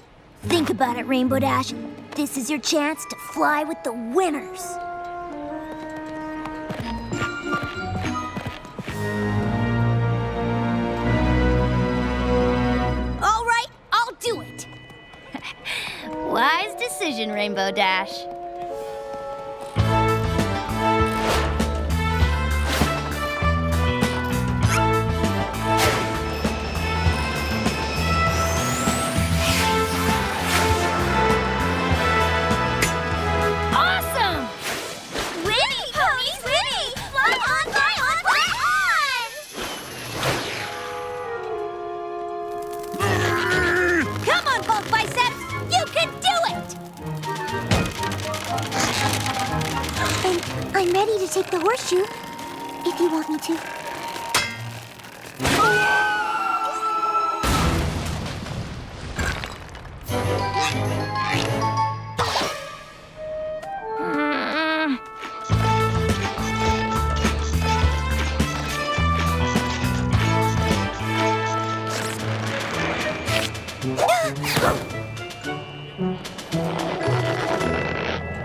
Think about it, Rainbow Dash. This is your chance to fly with the winners. question, Rainbow Dash. Awesome! Winnie, ponies, Winnie! Fly on, fly on, fly on! Come on, both biceps! You can do it! And I'm ready to take the horseshoe, if you want me to.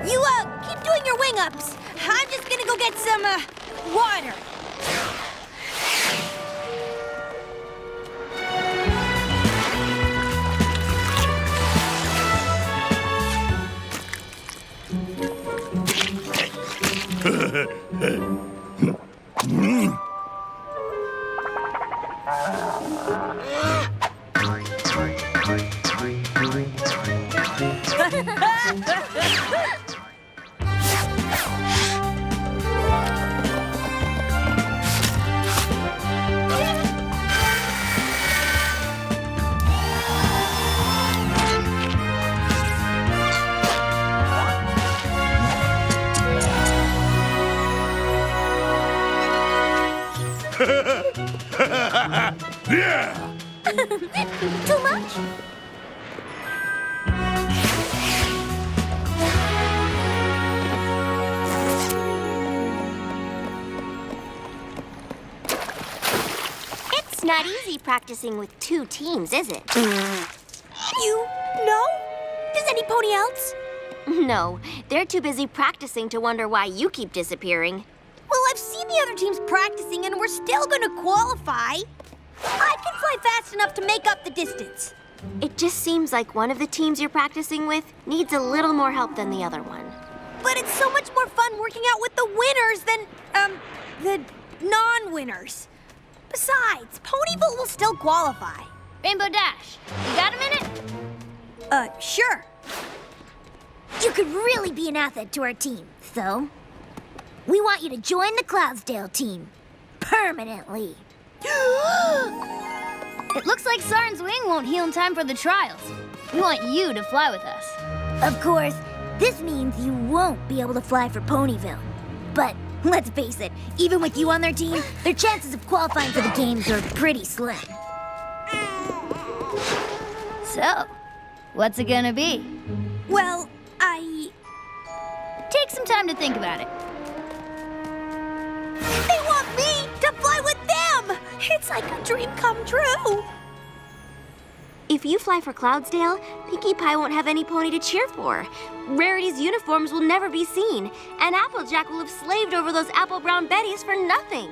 You, keep doing your wing-ups. I'm just gonna go get some, water. Yeah! Too much? It's not easy practicing with two teams, is it? You know? Does any pony else? No, they're too busy practicing to wonder why you keep disappearing. Well, I've seen the other teams practicing, and we're still gonna qualify. I can fly fast enough to make up the distance. It just seems like one of the teams you're practicing with needs a little more help than the other one. But it's so much more fun working out with the winners than, the non-winners. Besides, Ponyville will still qualify. Rainbow Dash, you got a minute? Sure. You could really be an asset to our team, so we want you to join the Cloudsdale team. Permanently. It looks like Saren's wing won't heal in time for the trials. We want you to fly with us. Of course, this means you won't be able to fly for Ponyville. But let's face it, even with you on their team, their chances of qualifying for the games are pretty slim. So, what's it gonna be? Well, Take some time to think about it. They want me to fly with them! It's like a dream come true. If you fly for Cloudsdale, Pinkie Pie won't have any pony to cheer for. Rarity's uniforms will never be seen, and Applejack will have slaved over those apple brown Betties for nothing.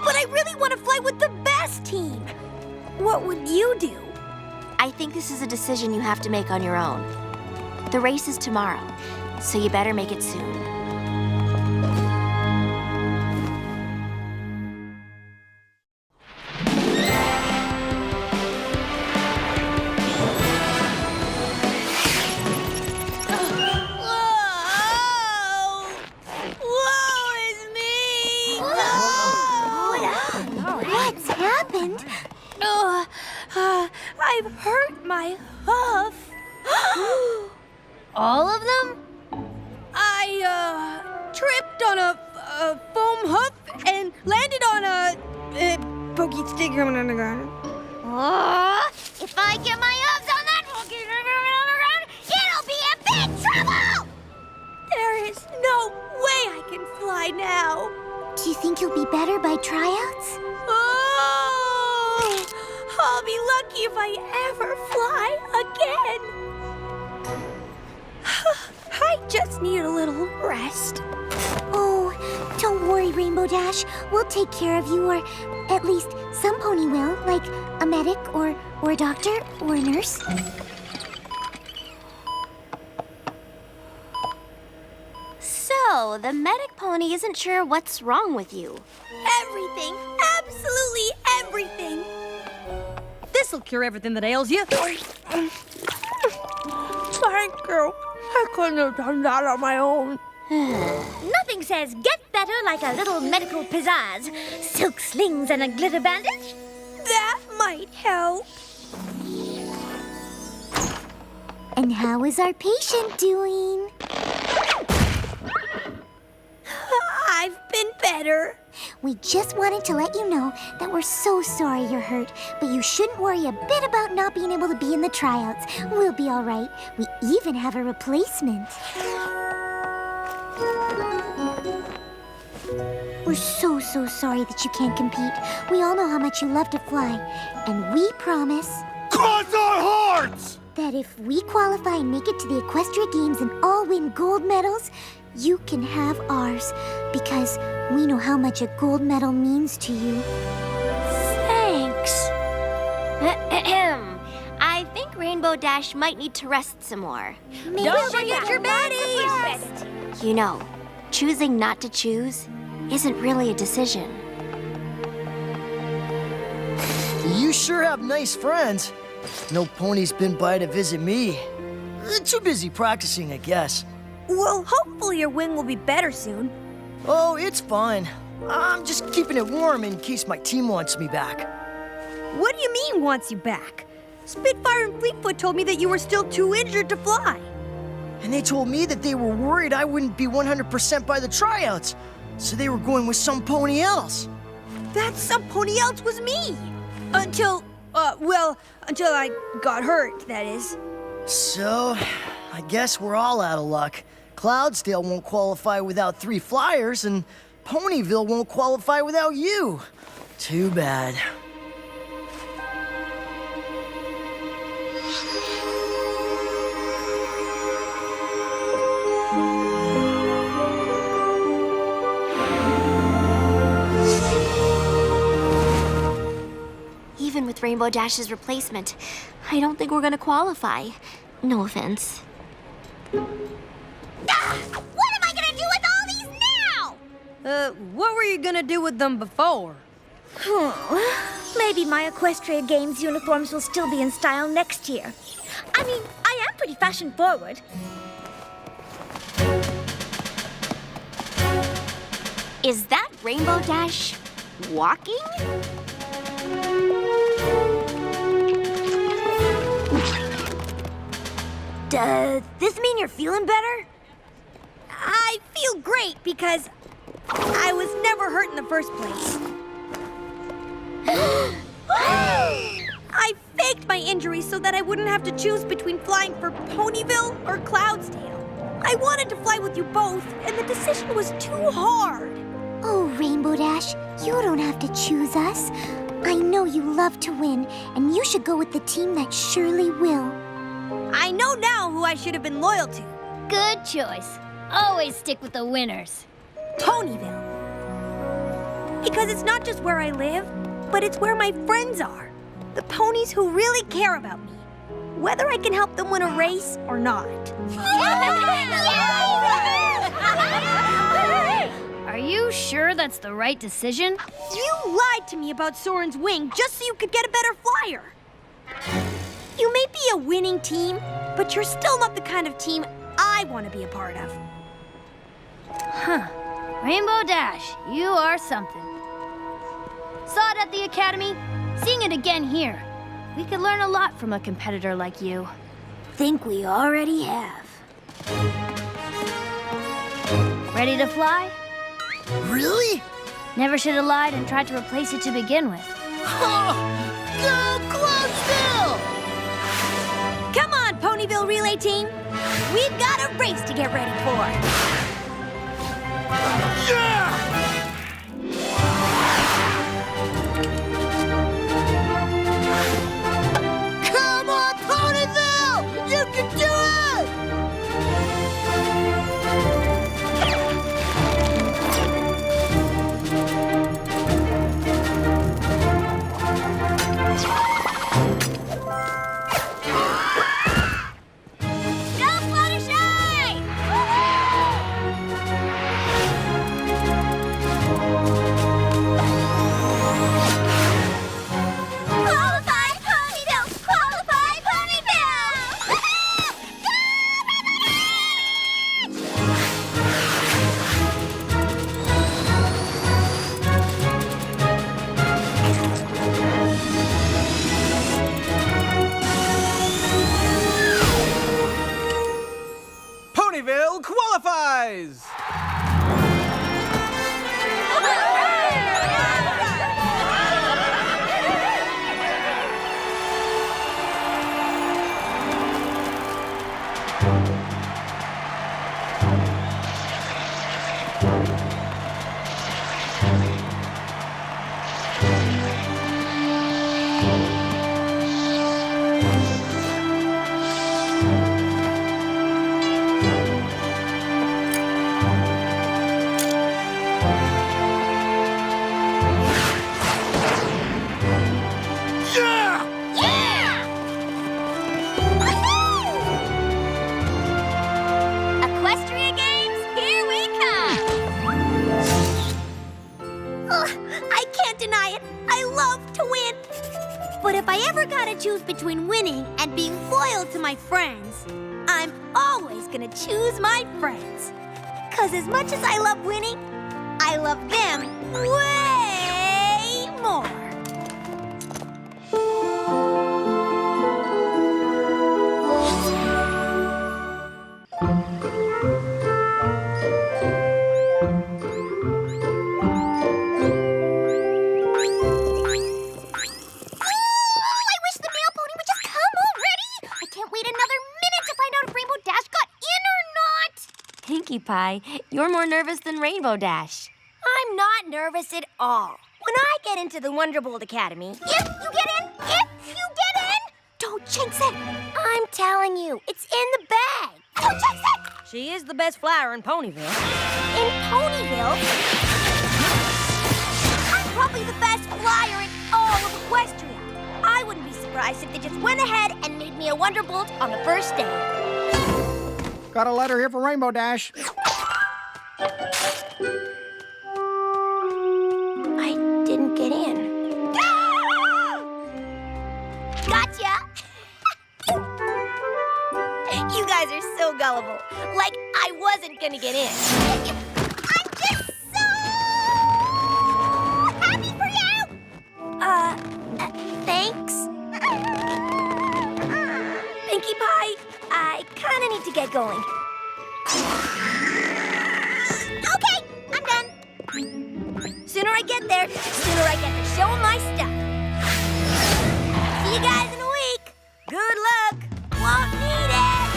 But I really want to fly with the best team. What would you do? I think this is a decision you have to make on your own. The race is tomorrow, so you better make it soon. What's happened? I've hurt my hoof. All of them? I, tripped on a foam hoof and landed on a pokey stick coming on the ground. If I get my hooves on that monkey around, it'll be in big trouble! There is no way I can fly now. Do you think you'll be better by tryouts? Oh, I'll be lucky if I ever fly again. I just need a little rest. Oh, don't worry, Rainbow Dash. We'll take care of you, or at least some pony will, like a medic or a doctor or a nurse. So, the medic pony isn't sure what's wrong with you. Everything. Absolutely everything. This'll cure everything that ails you. Thank you. I couldn't have done that on my own. Nothing says get better like a little medical pizzazz. Silk slings and a glitter bandage? That might help. And how is our patient doing? I've been better. We just wanted to let you know that we're so sorry you're hurt, but you shouldn't worry a bit about not being able to be in the tryouts. We'll be all right. We even have a replacement. We're so sorry that you can't compete. We all know how much you love to fly, and we promise... Cross our hearts! ...that if we qualify and make it to the Equestria Games and all win gold medals, you can have ours, because we know how much a gold medal means to you. Thanks. I think Rainbow Dash might need to rest some more. Maybe Don't forget your baddies! You know, choosing not to choose isn't really a decision. You sure have nice friends. No pony's been by to visit me. Too busy practicing, I guess. Well, hopefully your wing will be better soon. Oh, it's fine. I'm just keeping it warm in case my team wants me back. What do you mean wants you back? Spitfire and Fleetfoot told me that you were still too injured to fly. And they told me that they were worried I wouldn't be 100% by the tryouts, so they were going with some pony else. That some pony else was me. Until I got hurt, that is. So, I guess we're all out of luck. Cloudsdale won't qualify without 3 flyers, and Ponyville won't qualify without you. Too bad. Even with Rainbow Dash's replacement, I don't think we're gonna qualify. No offense. Ah! What am I gonna do with all these now? What were you gonna do with them before? Maybe my Equestria Games uniforms will still be in style next year. I mean, I am pretty fashion forward. Is that Rainbow Dash walking? Does this mean you're feeling better? I feel great because I was never hurt in the first place. I faked my injury so that I wouldn't have to choose between flying for Ponyville or Cloudsdale. I wanted to fly with you both, and the decision was too hard. Oh, Rainbow Dash, you don't have to choose us. I know you love to win, and you should go with the team that surely will. I know now who I should have been loyal to. Good choice. Always stick with the winners. Ponyville. Because it's not just where I live, but it's where my friends are. The ponies who really care about me. Whether I can help them win a race or not. Are you sure that's the right decision? You lied to me about Soren's wing just so you could get a better flyer. You may be a winning team, but you're still not the kind of team I want to be a part of. Huh. Rainbow Dash, you are something. Saw it at the Academy, seeing it again here. We could learn a lot from a competitor like you. Think we already have. Ready to fly? Really? Never should have lied and tried to replace it to begin with. Go Cloudsdale! Come on, Ponyville Relay Team. We've got a race to get ready for. Yeah! Come on, Ponyville! You can do it! Go Fluttershy! I love to win. But if I ever gotta choose between winning and being loyal to my friends, I'm always gonna choose my friends. 'Cause as much as I love winning, I love them way more. Pinkie Pie, you're more nervous than Rainbow Dash. I'm not nervous at all. When I get into the Wonderbolt Academy, if you get in, don't jinx it. I'm telling you, it's in the bag. Don't jinx it. She is the best flyer in Ponyville. In Ponyville? I'm probably the best flyer in all of Equestria. I wouldn't be surprised if they just went ahead and made me a Wonderbolt on the first day. Got a letter here for Rainbow Dash. I didn't get in. Gotcha! You guys are so gullible. Like I wasn't gonna get in. I'm just so happy for you! Thanks. Pinkie Pie, I kinda need to get going. Okay, I'm done. Sooner I get there, sooner I get to show 'em my stuff. See you guys in a week. Good luck. Won't need it.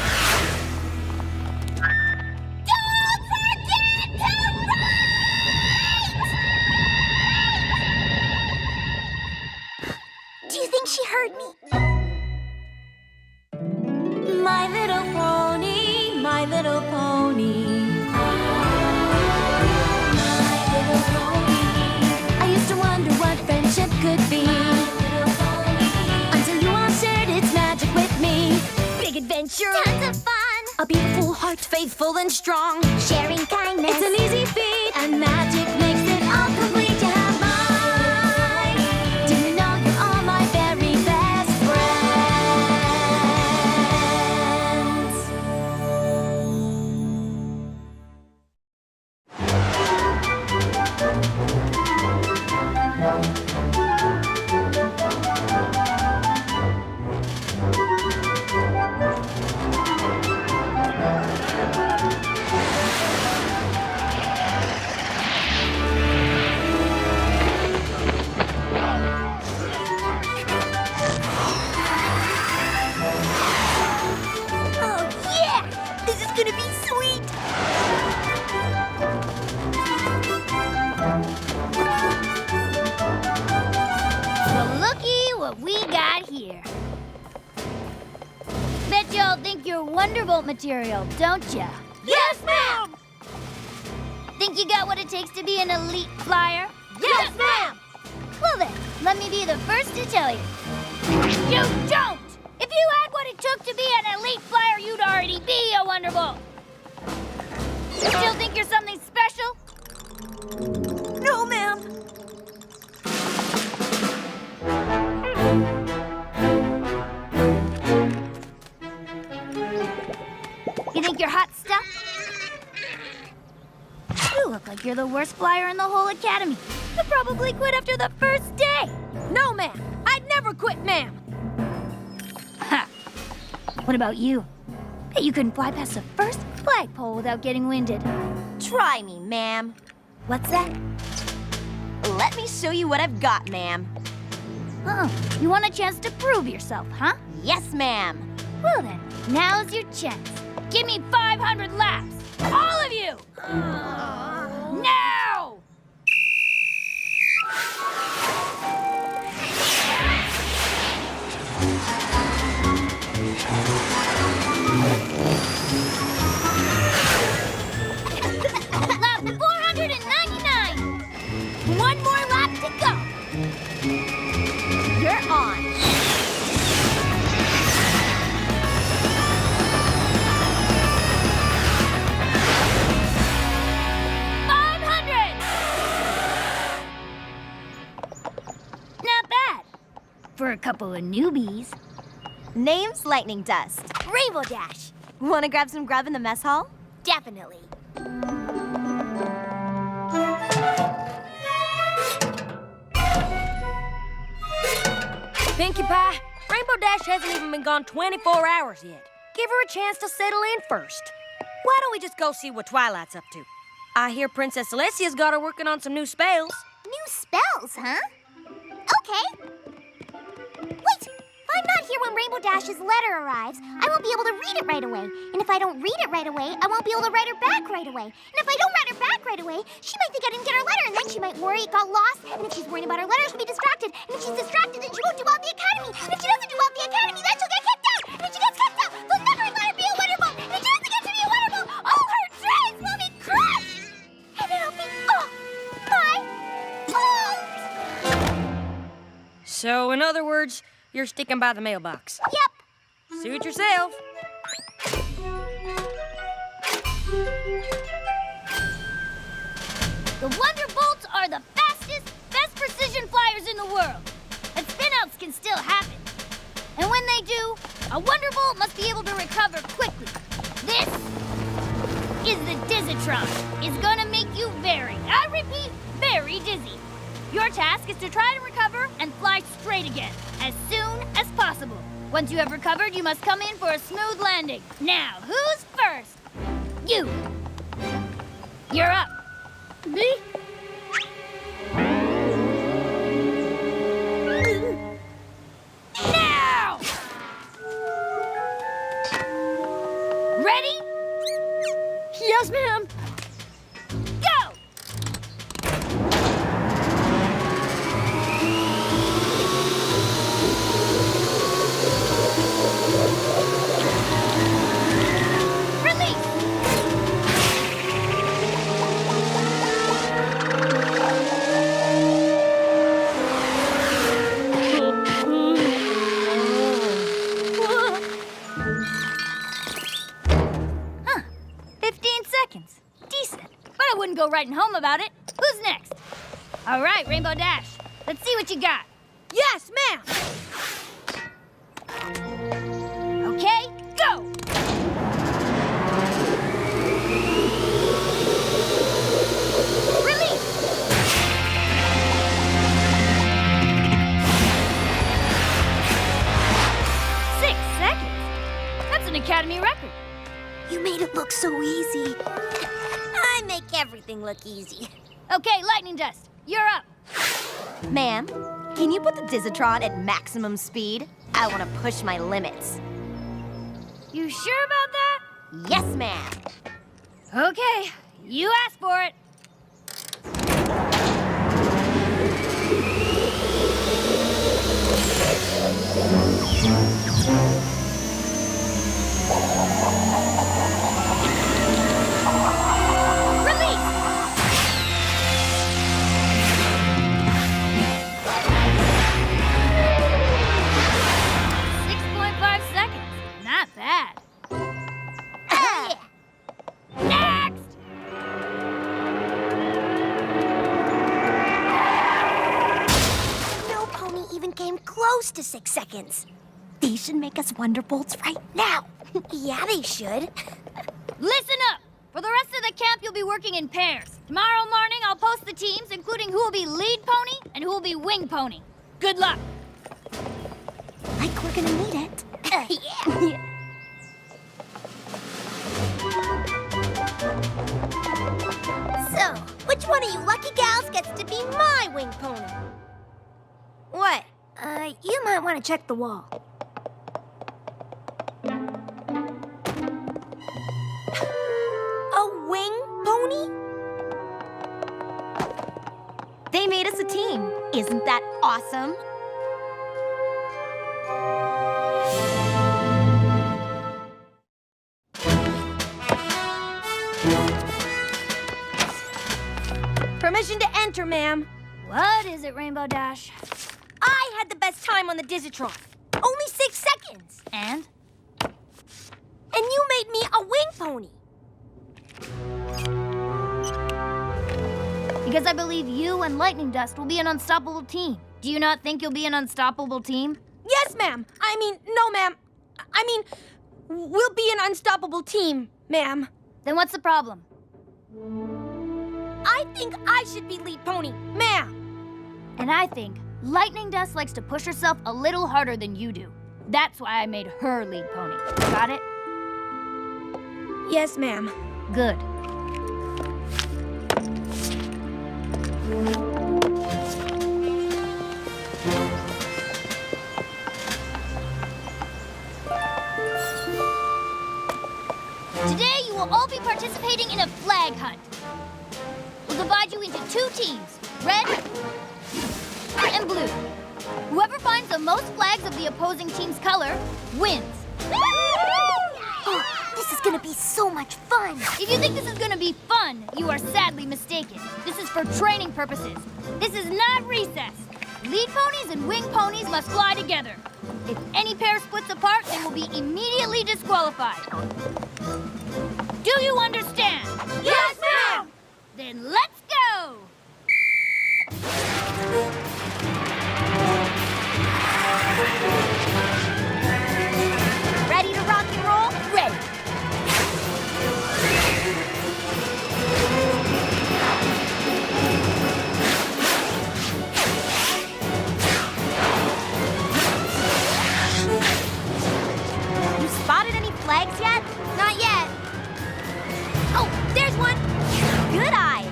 Don't forget to write! Do you think she heard me? My little pony, my little pony. My little pony. I used to wonder what friendship could be. Until you all shared its magic with me. Big adventure. Tons of fun. A beautiful heart, faithful and strong. Sharing kindness. It's an easy feat, and magic makes it all complete. You have mine. Do you know you're all my very best friends? Oh yeah! This is gonna be sweet. Well, looky what we got here. Bet y'all think you're Wonderbolt material, don't ya? Yes, ma'am! Think you got what it takes to be an elite flyer? Yes, ma'am! Well then, let me be the first to tell you. You don't! If you had what it took to be an elite flyer, you'd already be a Wonderbolt. Still think you're something special? No, ma'am. You think you're hot stuff? You look like you're the worst flyer in the whole academy. You'll probably quit after the first day. No, ma'am. I'd never quit, ma'am. Ha! What about you? Bet you couldn't fly past the first flagpole without getting winded. Try me, ma'am. What's that? Let me show you what I've got, ma'am. Oh, you want a chance to prove yourself, huh? Yes, ma'am. Well then, now's your chance. Give me 500 laps. All of you! Now! Lap 499! One more lap to go! You're on. for a couple of newbies. Name's Lightning Dust. Rainbow Dash. Wanna grab some grub in the mess hall? Definitely. Pinkie Pie, Rainbow Dash hasn't even been gone 24 hours yet. Give her a chance to settle in first. Why don't we just go see what Twilight's up to? I hear Princess Celestia's got her working on some new spells. New spells, huh? Okay. Wait! If I'm not here when Rainbow Dash's letter arrives, I won't be able to read it right away. And if I don't read it right away, I won't be able to write her back right away. And if I don't write her back right away, she might think I didn't get her letter, and then she might worry it got lost. And if she's worrying about her letter, she'll be distracted. And if she's distracted, then she won't do well at the academy. And if she doesn't do well at the academy, then she'll get kicked out. And if she gets kicked out, they'll never let her be a Wonderbolt. And if she doesn't get to be a Wonderbolt, all her dreams will be crushed. And it'll be all my fault. So, in other words, you're sticking by the mailbox. Yep. Suit yourself. The Wonderbolts are the fastest, best precision flyers in the world. And spinouts can still happen. And when they do, a Wonderbolt must be able to recover quickly. This is the Dizzitron. It's gonna make you I repeat, very dizzy. Your task is to try to recover and fly straight again, as soon as possible. Once you have recovered, you must come in for a smooth landing. Now, who's first? You. You're up. Me? Now! Ready? Yes, ma'am. Go! Release! Huh. 15 seconds. Decent. But I wouldn't go writing home about it. Who's next? All right, Rainbow Dash. Let's see what you got. Yes, ma'am. Okay, go! Release! Six seconds? That's an Academy record. You made it look so easy. I make everything look easy. Okay, Lightning Dust, you're up. Ma'am, can you put the Dizzitron at maximum speed? I want to push my limits. You sure about that? Yes, ma'am. Okay, you asked for it. Release! 6.5 seconds. Not bad. Next! No pony even came close to 6 seconds. These should make us Wonderbolts right now. Yeah, they should. Listen up! For the rest of the camp, you'll be working in pairs. Tomorrow morning, I'll post the teams, including who will be lead pony and who will be wing pony. Good luck! Like we're gonna need it. Yeah. So, which one of you lucky gals gets to be my wing pony? What? You might want to check the wall. A wing pony? They made us a team. Isn't that awesome? Permission to enter, ma'am. What is it, Rainbow Dash? I had the best time on the Dizzitron. Only 6 seconds. And? And you made me a wing pony. Because I believe you and Lightning Dust will be an unstoppable team. Do you not think you'll be an unstoppable team? Yes, ma'am. No, ma'am. We'll be an unstoppable team, ma'am. Then what's the problem? I think I should be lead pony, ma'am. And I think Lightning Dust likes to push herself a little harder than you do. That's why I made her lead pony. Got it? Yes, ma'am. Good. Today you will all be participating in a flag hunt. We'll divide you into 2 teams, red and blue. Whoever finds the most flags of the opposing team's color wins. Oh, this is gonna be so much fun. If you think this is gonna be fun, you are sadly mistaken. This is for training purposes. This is not recess. Lead ponies and wing ponies must fly together. If any pair splits apart, they will be immediately disqualified. Do you understand? Yes, ma'am! Then let's go! Ready to rock and roll? Ready. You spotted any flags yet? Not yet. Oh, there's one. Good eyes.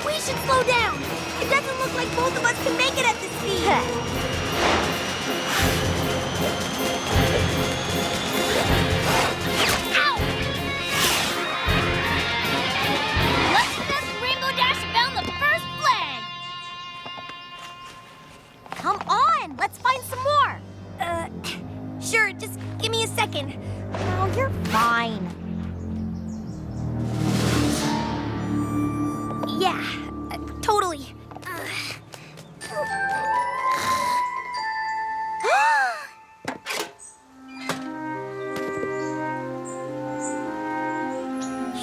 We should slow down. It doesn't look like both of us can make it at this speed. Let's just Rainbow Dash found the first flag. Come on, let's find some more. Sure, just give me a second. Oh, you're fine. Yeah, totally.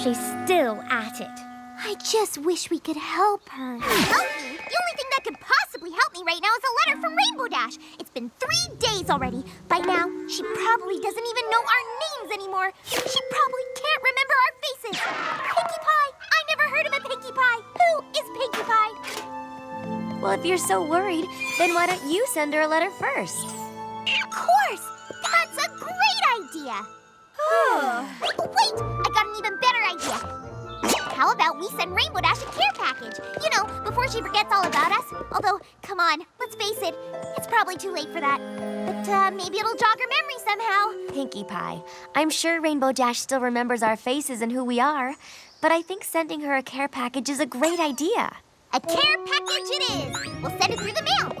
She's still at it. I just wish we could help her. Help me? The only thing that could possibly help me right now is a letter from Rainbow Dash. It's been 3 days already. By now, she probably doesn't even know our names anymore. She probably can't remember our faces. Pinkie Pie! I never heard of a Pinkie Pie. Who is Pinkie Pie? Well, if you're so worried, then why don't you send her a letter first? Of course! That's a great idea! Wait! I got an even better idea. How about we send Rainbow Dash a care package? You know, before she forgets all about us. Although, come on, let's face it, it's probably too late for that. But maybe it'll jog her memory somehow. Pinkie Pie, I'm sure Rainbow Dash still remembers our faces and who we are, but I think sending her a care package is a great idea. A care package it is! We'll send it through the mail.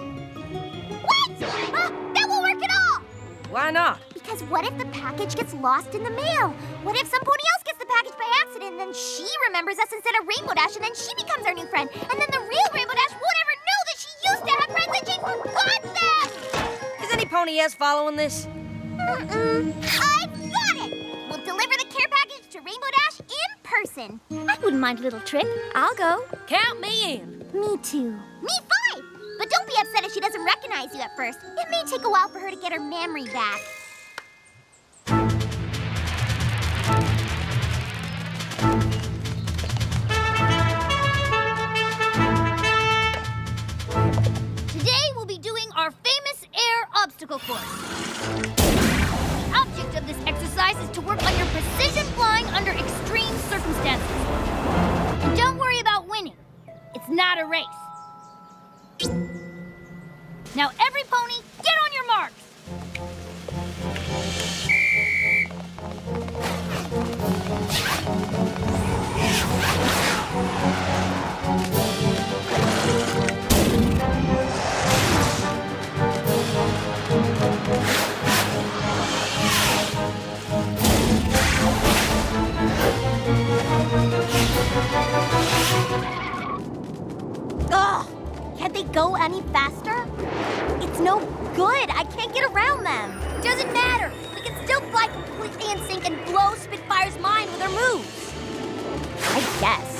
What? That won't work at all! Why not? Because what if the package gets lost in the mail? What if some pony else gets the package by accident and then she remembers us instead of Rainbow Dash and then she becomes our new friend? And then the real Rainbow Dash won't ever know that she used to have friends and she forgot them! Is any pony else following this? I've got it! We'll deliver the care package to Rainbow Dash in person. I wouldn't mind a little trip. I'll go. Count me in. Me too. Me 5! But don't be upset if she doesn't recognize you at first. It may take a while for her to get her memory back. Today we'll be doing our famous air obstacle course. The object of this exercise is to work on your precision flying under extreme circumstances. And don't worry about winning. It's not a race. Now every pony, get on your marks. Ugh! Can't they go any faster? It's no good. I can't get around them. Doesn't matter. We can still fly completely in sync and blow Spitfire's mind with our moves. I guess.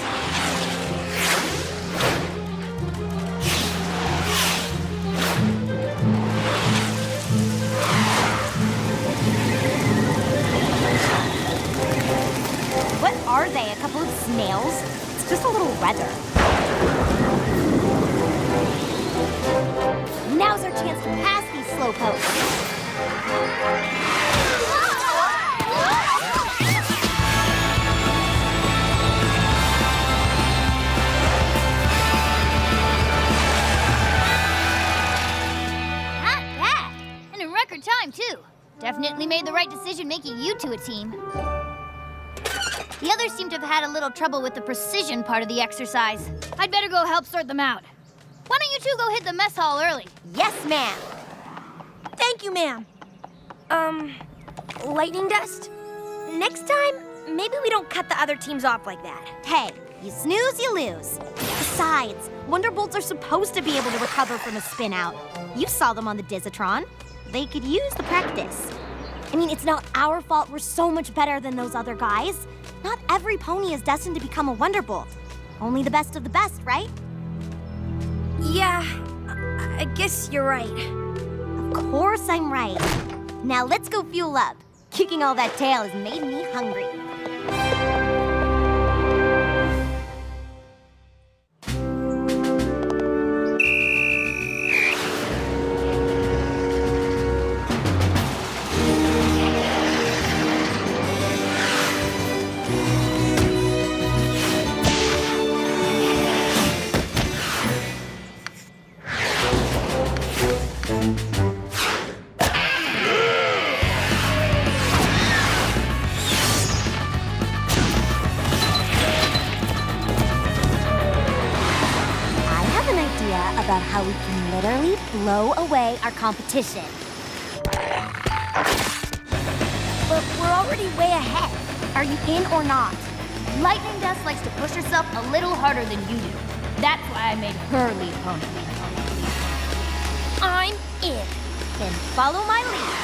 chance to pass these slowpokes. Not bad. And in record time, too. Definitely made the right decision making you two a team. The others seem to have had a little trouble with the precision part of the exercise. I'd better go help sort them out. Why don't you two go hit the mess hall early? Yes, ma'am. Thank you, ma'am. Lightning Dust? Next time, maybe we don't cut the other teams off like that. Hey, you snooze, you lose. Besides, Wonderbolts are supposed to be able to recover from a spin out. You saw them on the Dizatron. They could use the practice. I mean, it's not our fault we're so much better than those other guys. Not every pony is destined to become a Wonderbolt. Only the best of the best, right? Yeah, I guess you're right. Of course I'm right. Now let's go fuel up. Kicking all that tail has made me hungry. About how we can literally blow away our competition. But we're already way ahead. Are you in or not? Lightning Dust likes to push herself a little harder than you do. That's why I made her lead pony. I'm in. Then follow my lead.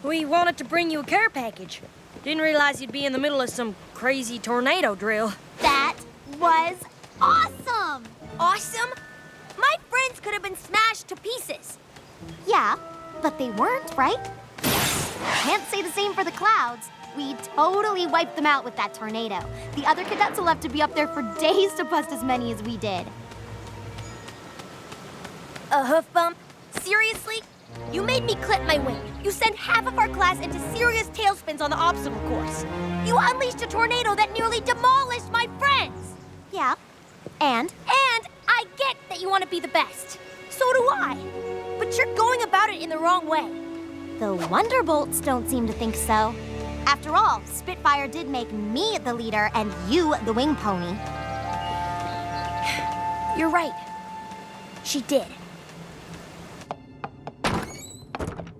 We wanted to bring you a care package. Didn't realize you'd be in the middle of some crazy tornado drill. That was awesome! Awesome? My friends could have been smashed to pieces. Yeah, but they weren't, right? Can't say the same for the clouds. We totally wiped them out with that tornado. The other cadets will have to be up there for days to bust as many as we did. A hoof bump? Seriously? You made me clip my wing. You sent half of our class into serious tailspins on the obstacle course. You unleashed a tornado that nearly demolished my friends. Yeah, and? And I get that you want to be the best. So do I. But you're going about it in the wrong way. The Wonderbolts don't seem to think so. After all, Spitfire did make me the leader and you the wing pony. You're right. She did.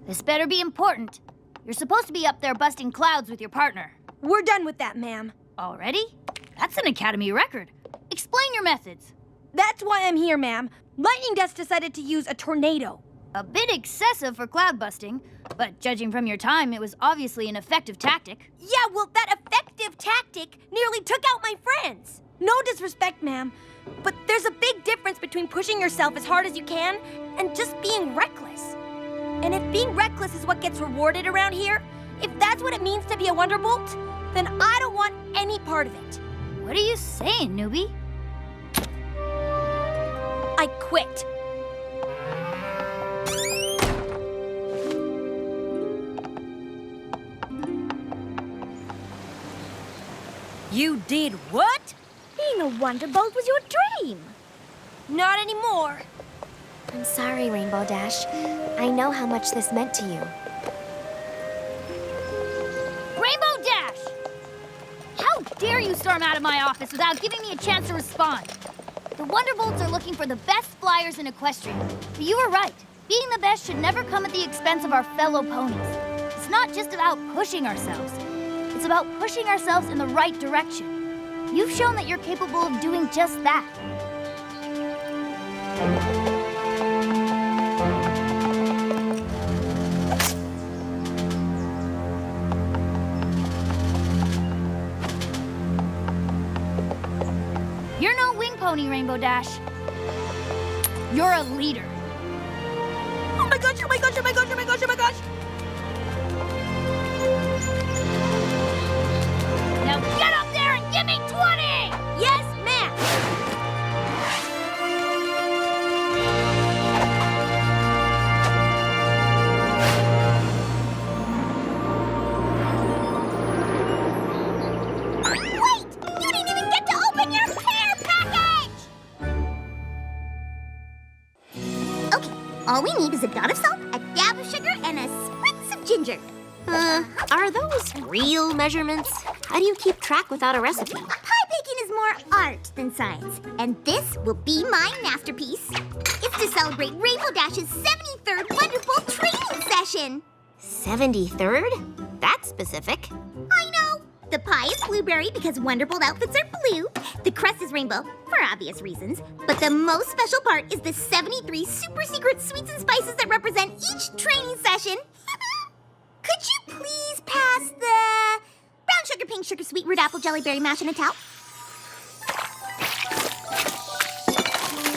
This better be important. You're supposed to be up there busting clouds with your partner. We're done with that, ma'am. Already? That's an Academy record. Explain your methods. That's why I'm here, ma'am. Lightning Dust decided to use a tornado. A bit excessive for cloud busting, but judging from your time, it was obviously an effective tactic. Yeah, well, that effective tactic nearly took out my friends. No disrespect, ma'am, but there's a big difference between pushing yourself as hard as you can and just being reckless. And if being reckless is what gets rewarded around here, If that's what it means to be a Wonderbolt, then I don't want any part of it. What are you saying, newbie? I quit. You did what? Being a Wonderbolt was your dream. Not anymore. I'm sorry, Rainbow Dash. I know how much this meant to you. Rainbow Dash! How dare you storm out of my office without giving me a chance to respond? The Wonderbolts are looking for the best flyers in Equestria. But you were right. Being the best should never come at the expense of our fellow ponies. It's not just about pushing ourselves. It's about pushing ourselves in the right direction. You've shown that you're capable of doing just that. You're no wing pony, Rainbow Dash. You're a leader. Oh my gosh, oh my gosh, oh my gosh, oh my gosh, oh my gosh! Now get up there and give me 20! Yes, ma'am! Wait! You didn't even get to open your care package! Okay, all we need is a dot of salt, a dab of sugar, and a spritz of ginger. Are those real measurements? How do you keep track without a recipe? Pie baking is more art than science, and this will be my masterpiece. It's to celebrate Rainbow Dash's 73rd Wonderbolt training session. 73rd? That's specific. I know. The pie is blueberry because Wonderbolt outfits are blue. The crust is rainbow, for obvious reasons. But the most special part is the 73 super secret sweets and spices that represent each training session. Could you please pass the brown sugar, pink sugar, sweet root apple, jelly, berry mash, and a towel?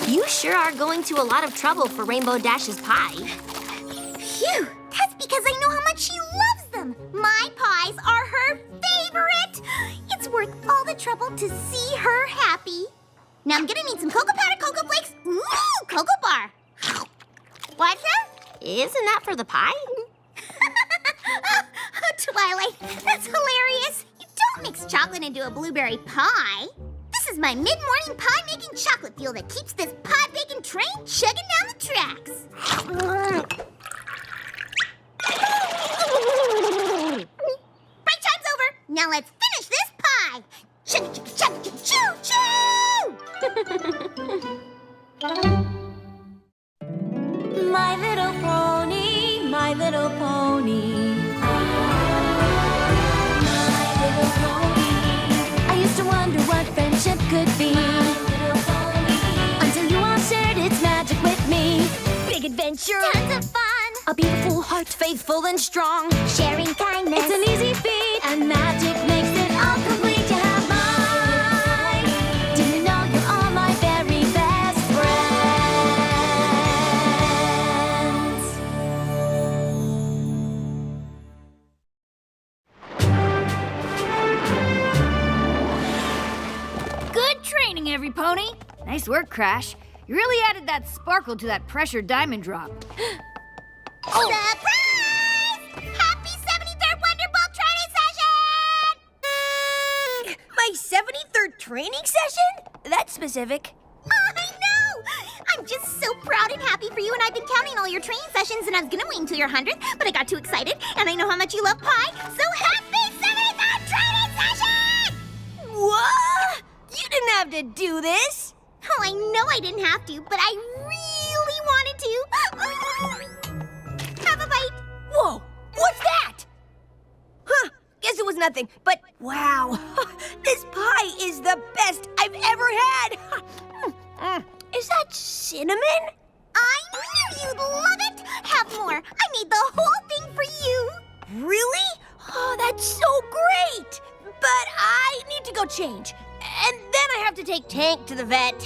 You sure are going to a lot of trouble for Rainbow Dash's pie. Phew, that's because I know how much she loves them. My pies are her favorite. It's worth all the trouble to see her happy. Now I'm gonna need some cocoa powder, cocoa flakes, ooh, cocoa bar. What's that? Isn't that for the pie? Twilight, that's hilarious. You don't mix chocolate into a blueberry pie. This is my mid-morning pie-making chocolate fuel that keeps this pie-baking train chugging down the tracks. Break time's over. Now let's finish this pie. Chug, chug, chug, choo, choo! My little pony, my little pony. I used to wonder what friendship could be. Until you all shared its magic with me. Big adventure. Tons of fun. A beautiful heart, faithful and strong. Sharing kindness. It's an easy feat. And magic makes it all complete to have mine. Do you know you're all my very best friends? Good training, every pony. Nice work, Crash. You really added that sparkle to that pressure diamond drop. Surprise! Happy 73rd Wonderbolt training session! My 73rd training session? That's specific. I know! I'm just so proud and happy for you, and I've been counting all your training sessions, and I was gonna wait until your 100th, but I got too excited, and I know how much you love pie, so happy 73rd training session! What? You didn't have to do this. Oh, I know I didn't have to, but I really wanted to. Have a bite. Whoa, what's that? Huh, guess it was nothing, but wow. This pie is the best I've ever had. Is that cinnamon? I knew you'd love it. Have more. I made the whole thing for you. Really? Oh, that's so great. But I need to go change. And then I have to take Tank to the vet.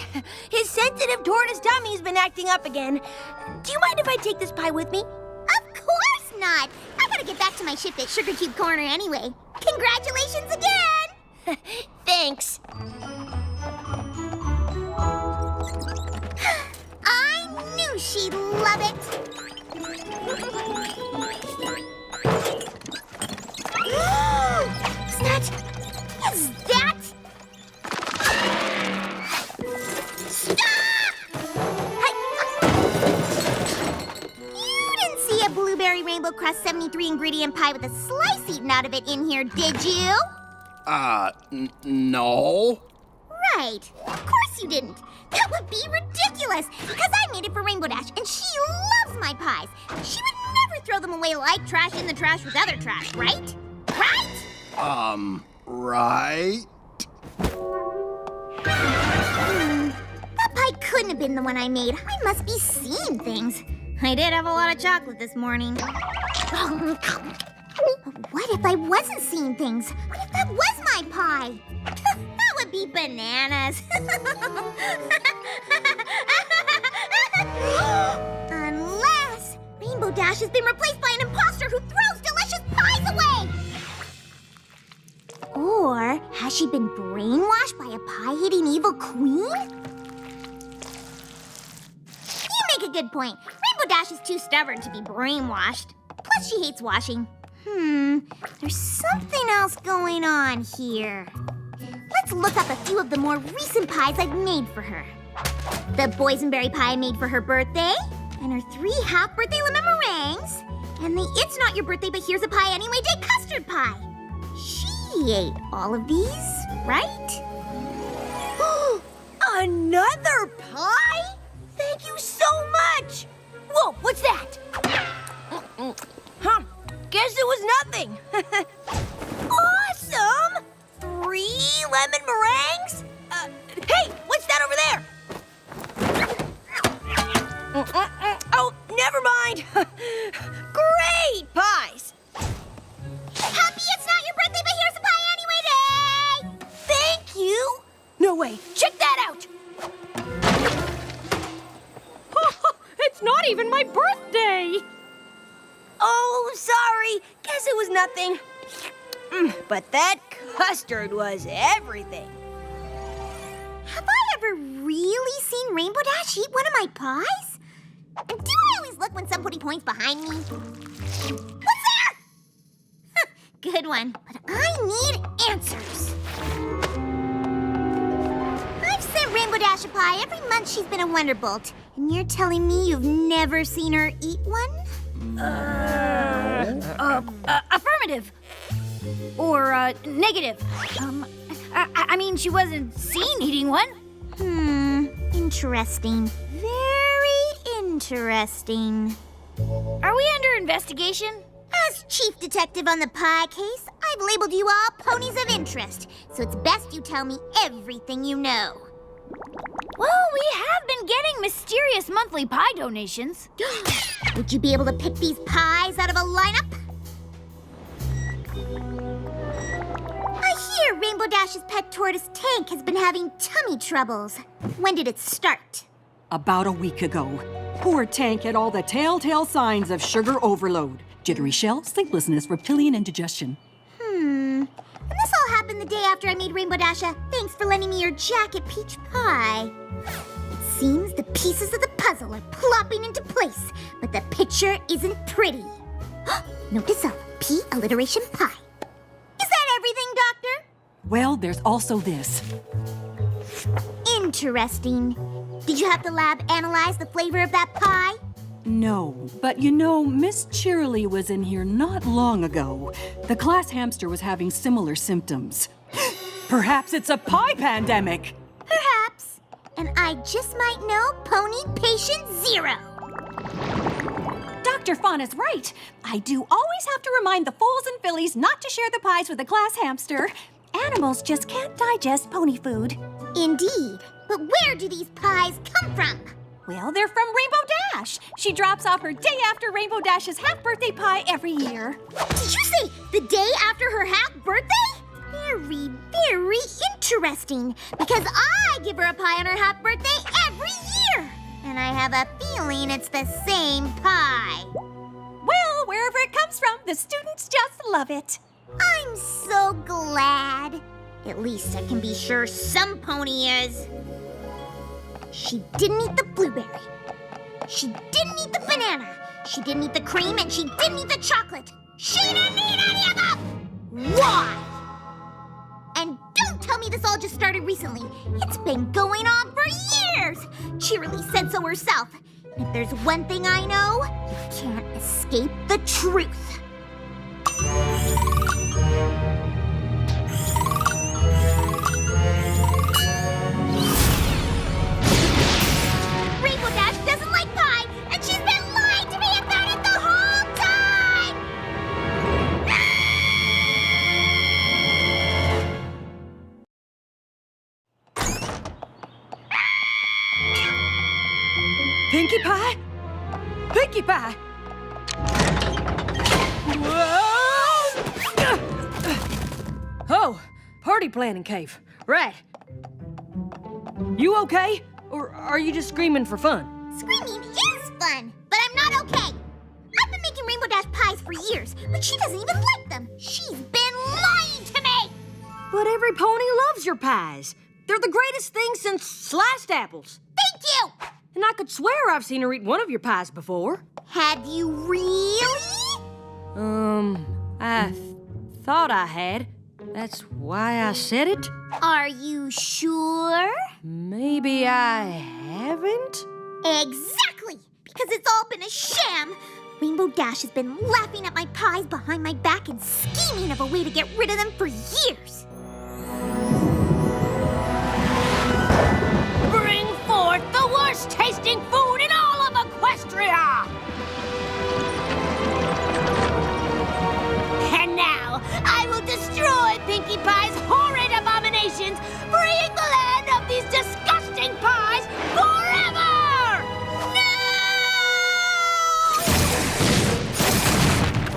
His sensitive tortoise tummy's been acting up again. Do you mind if I take this pie with me? Of course not. I gotta get back to my shift at Sugar Cube Corner anyway. Congratulations again! Thanks. I knew she'd love it. Is that? Stop! You didn't see a blueberry rainbow crust 73 ingredient pie with a slice eaten out of it in here, did you? No. Right. Of course you didn't. That would be ridiculous, because I made it for Rainbow Dash, and she loves my pies. She would never throw them away like trash in the trash with other trash, right? Right? Right? That pie couldn't have been the one I made. I must be seeing things. I did have a lot of chocolate this morning. What if I wasn't seeing things? What if that was my pie? That would be bananas. Unless Rainbow Dash has been replaced by an imposter who throws delicious pies away. Or has she been brainwashed by a pie-eating evil queen? You make a good point. Rainbow Dash is too stubborn to be brainwashed. Plus, she hates washing. There's something else going on here. Let's look up a few of the more recent pies I've made for her. The boysenberry pie I made for her birthday, and her 3 half-birthday lemon meringues, and the It's Not Your Birthday But Here's a Pie Anyway Day custard pie. She ate all of these, right? Another pie? Thank you so much! Whoa, what's that? Huh, guess it was nothing. Awesome! 3 lemon meringues? Hey, what's that over there? Oh, never mind. Great pies! Happy It's Not Your Birthday But Here's a Pie Anyway Day! Thank you! No way, check that out! It's not even my birthday! Oh, sorry. Guess it was nothing. But that custard was everything. Have I ever really seen Rainbow Dash eat one of my pies? Do I always look when somebody points behind me? What's there? Good one, but I need answers. I've sent Rainbow Dash a pie every month she's been a Wonderbolt, and you're telling me you've never seen her eat one? Affirmative. Or, negative. I mean, she wasn't seen eating one. Interesting. Very interesting. Are we under investigation? As chief detective on the pie case, I've labeled you all ponies of interest, so it's best you tell me everything you know. Well, we have been getting mysterious monthly pie donations. Would you be able to pick these pies out of a lineup? I hear Rainbow Dash's pet tortoise Tank has been having tummy troubles. When did it start? About a week ago. Poor Tank had all the telltale signs of sugar overload. Jittery shells, sleeplessness, reptilian indigestion. And this all happened the day after I made Rainbow Dash a thanks for lending me your jacket peach pie. It seems the pieces of the puzzle are plopping into place, but the picture isn't pretty. Note to self, P alliteration pie. Is that everything, Doctor? Well, there's also this. Interesting. Did you have the lab analyze the flavor of that pie? No, but you know, Miss Cheerilee was in here not long ago. The class hamster was having similar symptoms. Perhaps it's a pie pandemic. Perhaps. And I just might know Pony Patient Zero. Dr. Fawn is right. I do always have to remind the foals and fillies not to share the pies with the class hamster. Animals just can't digest pony food. Indeed. But where do these pies come from? Well, they're from Rainbow Dash. She drops off her day after Rainbow Dash's half-birthday pie every year. Did you say the day after her half-birthday? Very, very interesting. Because I give her a pie on her half-birthday every year. And I have a feeling it's the same pie. Well, wherever it comes from, the students just love it. I'm so glad. At least I can be sure some pony is. She didn't eat the blueberry. She didn't eat the banana. She didn't eat the cream, and she didn't eat the chocolate. She didn't eat any of them! Why? And don't tell me this all just started recently. It's been going on for years. Cheerilee said so herself. If there's one thing I know, you can't escape the truth. Rainbow Dash doesn't like pie, and she's been lying to me about it the whole time! Pinkie Pie? Pinkie Pie! Oh, party planning cave. Right. You okay? Or are you just screaming for fun? Screaming is fun, but I'm not okay. I've been making Rainbow Dash pies for years, but she doesn't even like them. She's been lying to me! But every pony loves your pies. They're the greatest thing since sliced apples. Thank you! And I could swear I've seen her eat one of your pies before. Have you really? I thought I had. That's why I said it. Are you sure? Maybe I haven't? Exactly! Because it's all been a sham. Rainbow Dash has been laughing at my pies behind my back and scheming of a way to get rid of them for years. Bring forth the worst tasting food in all of Equestria! And now, I will destroy Pinkie Pie's horrid abominations, freeing the land of these disgusting pies forever!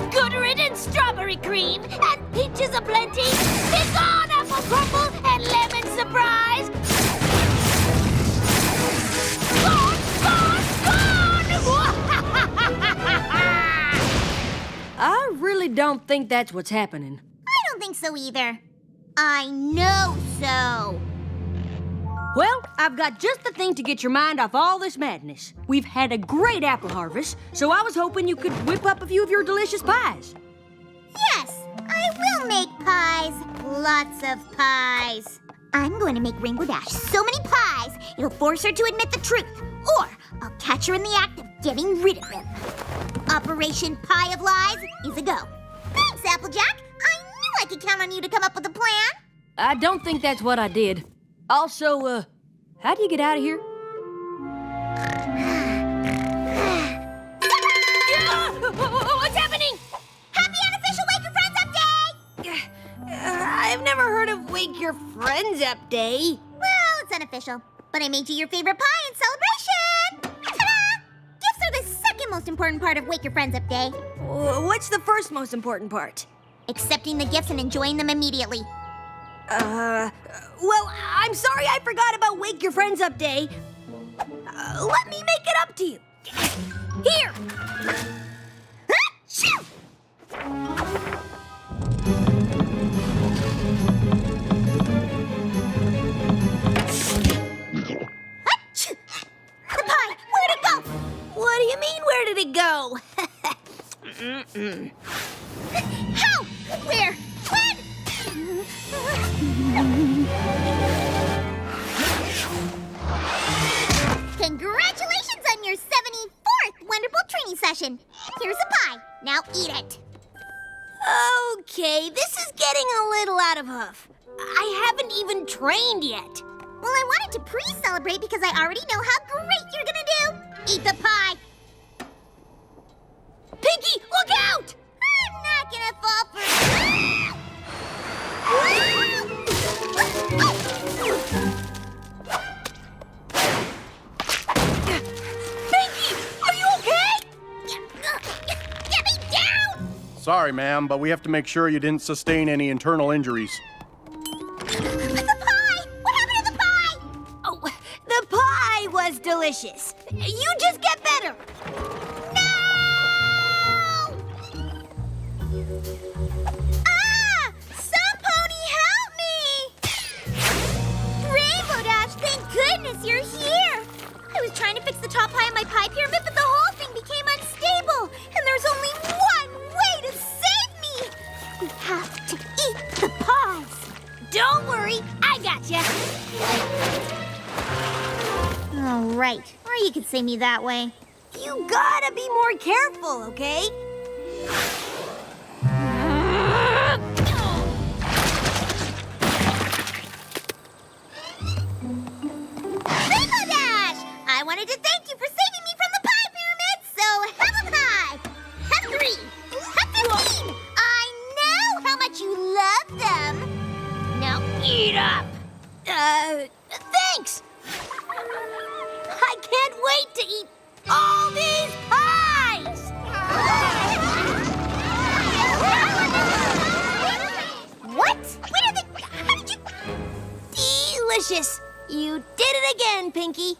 No! Good riddance, strawberry cream, and peaches aplenty. Be gone, apple crumble, and lemon surprise. Gone, gone, gone! I really don't think that's what's happening. I don't think so either. I know so. Well, I've got just the thing to get your mind off all this madness. We've had a great apple harvest, so I was hoping you could whip up a few of your delicious pies. Yes, I will make pies. Lots of pies. I'm going to make Rainbow Dash so many pies, it'll force her to admit the truth. Or I'll catch her in the act of getting rid of them. Operation Pie of Lies is a go. Thanks, Applejack. I knew I could count on you to come up with a plan. I don't think that's what I did. Also, how do you get out of here? What's happening? Happy unofficial Wake Your Friends Up Day! I've never heard of Wake Your Friends Up Day. Well, it's unofficial, but I made you your favorite pie in celebration! Ta-da! Gifts are the second most important part of Wake Your Friends Up Day. What's the first most important part? Accepting the gifts and enjoying them immediately. Well, I'm sorry I forgot about Wake Your Friends Up Day. Let me make it up to you. Here! Achoo! Achoo! The pie! Where'd it go? What do you mean, where did it go? How? Where? When? Congratulations on your 74th Wonderbolt training session. Here's a pie. Now eat it. Okay, this is getting a little out of huff. I haven't even trained yet. Well, I wanted to pre-celebrate because I already know how great you're gonna do. Eat the pie. Pinkie, look out! I'm not gonna fall for... Pinkie, are you okay? Get me down! Sorry, ma'am, but we have to make sure you didn't sustain any internal injuries. The pie! What happened to the pie? Oh, the pie was delicious. You just get better. No! the pies. Don't worry, I gotcha. All right, or you could say me that way. You gotta be more careful, okay? Rainbow Dash! I wanted to thank you for saving me from the pie pyramid, so have a pie. Have 3. Have 15. I know how much you love them. Now eat up. Thanks! I can't wait to eat all these pies! What? Where are they? How did you... Delicious! You did it again, Pinky.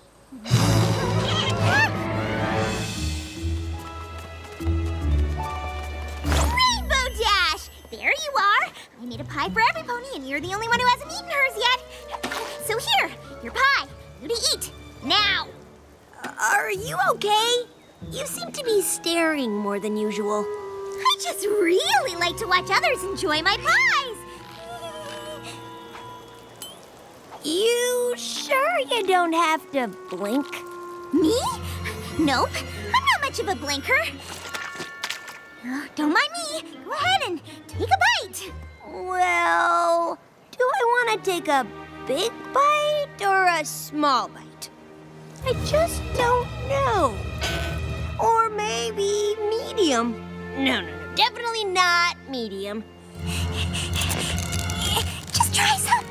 Rainbow Dash! There you are. I made a pie for every pony, and you're the only one who hasn't eaten hers yet. So here, your pie. You to eat. Now. Are you okay? You seem to be staring more than usual. I just really like to watch others enjoy my pies. You sure you don't have to blink? Me? Nope. I'm not much of a blinker. Don't mind me. Go ahead and take a bite. Well, do I want to take a big bite or a small bite? I just don't know. Or maybe medium. No, definitely not medium. Just try some.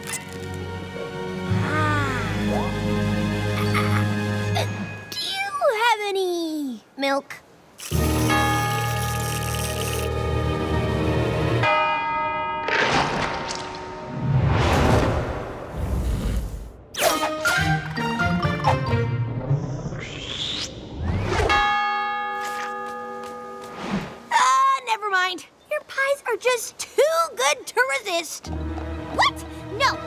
Do you have any milk? Never mind. Your pies are just too good to resist. What? No.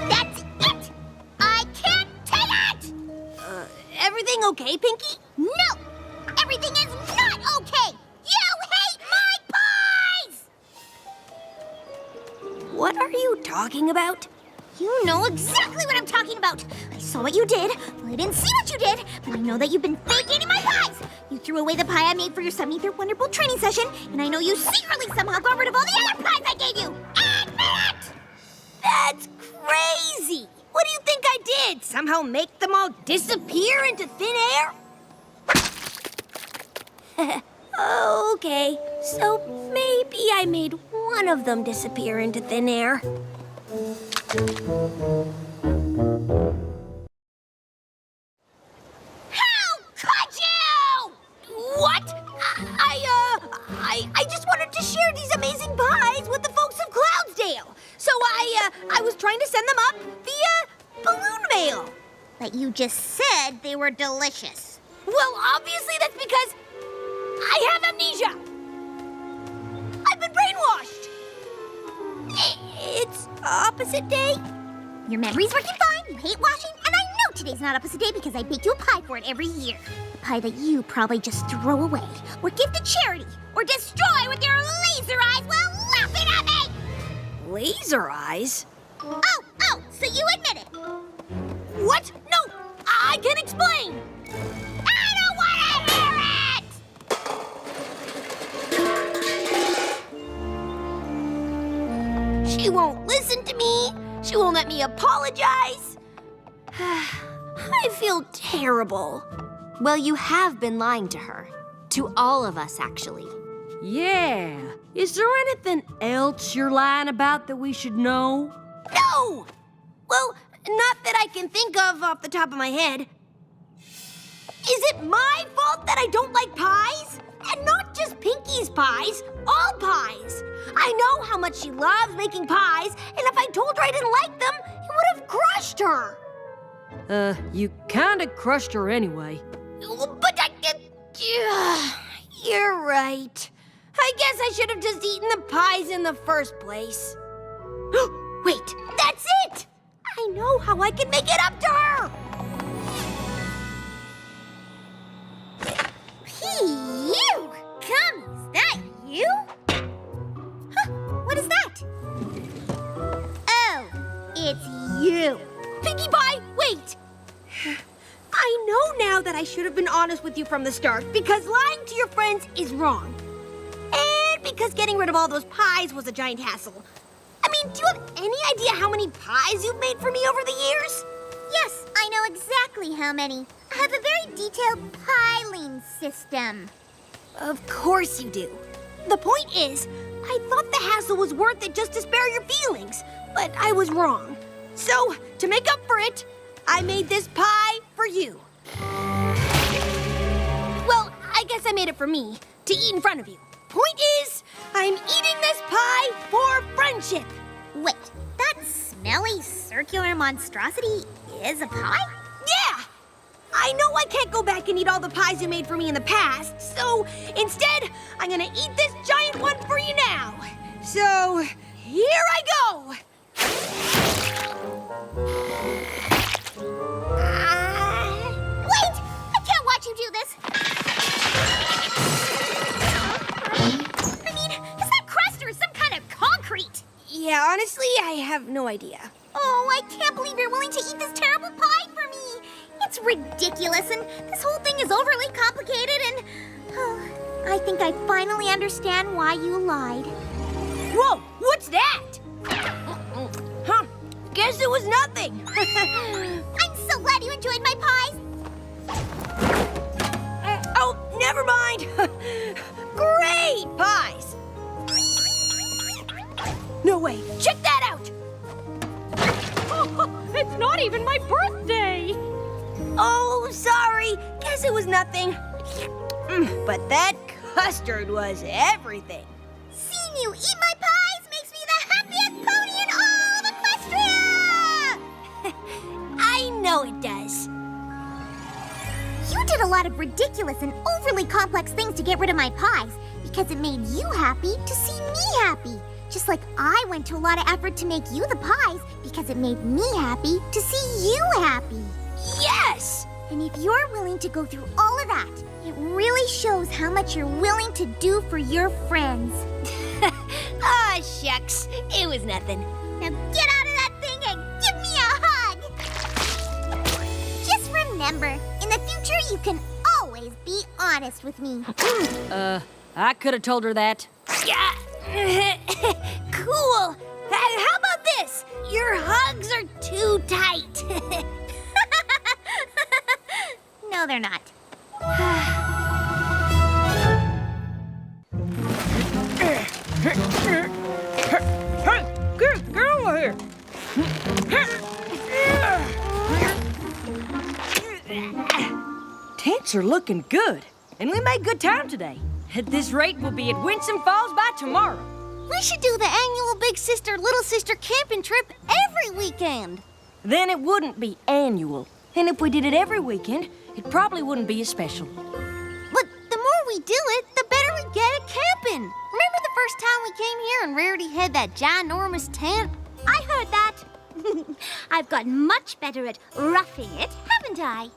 That's it. I can't take it. Everything okay, Pinky? No. Everything is not okay. You hate my pies. What are you talking about? You know exactly what I'm talking about. I saw what you did. Well, I didn't see what you did, but I know that you've been fake eating my pies. You threw away the pie I made for your 73rd Wonderbolt training session, and I know you secretly somehow got rid of all the other pies I gave you. Admit it! That's crazy. What do you think I did? Somehow make them all disappear into thin air? Okay, so maybe I made one of them disappear into thin air. How could you? What? I just wanted to share these amazing pies with the folks of Cloudsdale. So I was trying to send them up via balloon mail. But you just said they were delicious. Well, obviously that's because I have amnesia. I've been brainwashed. It's opposite day. Your memory's working fine, you hate washing, and I know today's not opposite day because I bake you a pie for it every year. A pie that you probably just throw away, or give to charity, or destroy with your laser eyes while laughing at me! Laser eyes? Oh, so you admit it. What? No, I can explain. I don't want to hear it! She won't listen to me. She won't let me apologize. I feel terrible. Well, you have been lying to her. To all of us, actually. Yeah. Is there anything else you're lying about that we should know? No! Well, not that I can think of off the top of my head. Is it my fault that I don't like pies? And not just Pinky's pies, all pies. I know how much she loves making pies, and if I told her I didn't like them, it would have crushed her. You kinda crushed her anyway. But you're right. I guess I should have just eaten the pies in the first place. Wait, that's it! I know how I can make it up to her! You! Come, is that you? Huh, what is that? Oh, it's you. Pinkie Pie, wait! I know now that I should have been honest with you from the start, because lying to your friends is wrong. And because getting rid of all those pies was a giant hassle. I mean, do you have any idea how many pies you've made for me over the years? Yes, I know exactly how many. I have a very detailed piling system. Of course you do. The point is, I thought the hassle was worth it just to spare your feelings, but I was wrong. So, to make up for it, I made this pie for you. Well, I guess I made it for me, to eat in front of you. Point is, I'm eating this pie for friendship. Wait, that smelly circular monstrosity is a pie? Yeah! I know I can't go back and eat all the pies you made for me in the past, so instead, I'm gonna eat this giant one for you now. So, here I go! Wait! I can't watch you do this! I mean, is that crust or some kind of concrete? Yeah, honestly, I have no idea. Oh, I can't believe you're willing to eat this terrible pie for me! It's ridiculous, and this whole thing is overly complicated, and... I think I finally understand why you lied. Whoa! What's that? Huh? Guess it was nothing. I'm so glad you enjoyed my pies! Oh, never mind. Great pies! No way. Check that out! It's not even my birthday! Oh, sorry. Guess it was nothing. But that custard was everything. Seeing you eat my pies makes me the happiest pony in all of Equestria! I know it does. You did a lot of ridiculous and overly complex things to get rid of my pies because it made you happy to see me happy. Just like I went to a lot of effort to make you the pies because it made me happy to see you happy. Yes! And if you're willing to go through all of that, it really shows how much you're willing to do for your friends. Ah, shucks. It was nothing. Now get out of that thing and give me a hug! Just remember, in the future you can always be honest with me. I could have told her that. Yeah. Cool. How about this? Your hugs are too tight. No, they're not. Get over here! Tents are looking good, and we made good time today. At this rate, we'll be at Winsome Falls by tomorrow. We should do the annual Big Sister, Little Sister camping trip every weekend. Then it wouldn't be annual. And if we did it every weekend, it probably wouldn't be as special. But the more we do it, the better we get at camping. Remember the first time we came here and Rarity had that ginormous tent? I heard that. I've gotten much better at roughing it, haven't I?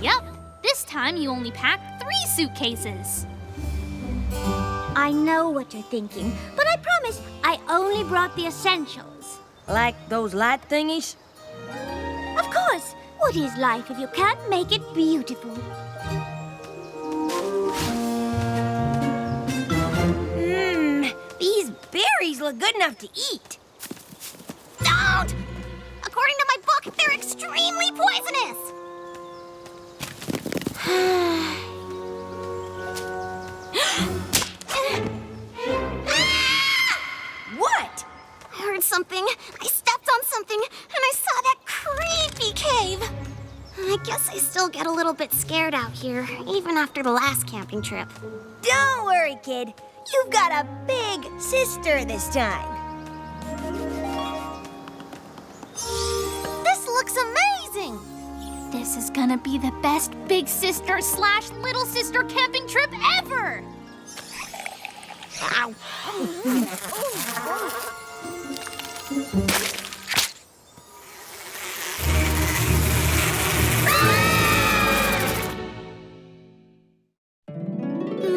Yep. This time you only packed 3 suitcases. I know what you're thinking, but I promise I only brought the essentials. Like those light thingies? Of course. What is life if you can't make it beautiful? These berries look good enough to eat. Don't! According to my book, they're extremely poisonous. What? I heard something. I stepped on something, and I saw that creepy cave. I guess I still get a little bit scared out here, even after the last camping trip. Don't worry, kid. You've got a big sister this time. This looks amazing! This is gonna be the best big sister / little sister camping trip ever! Ow.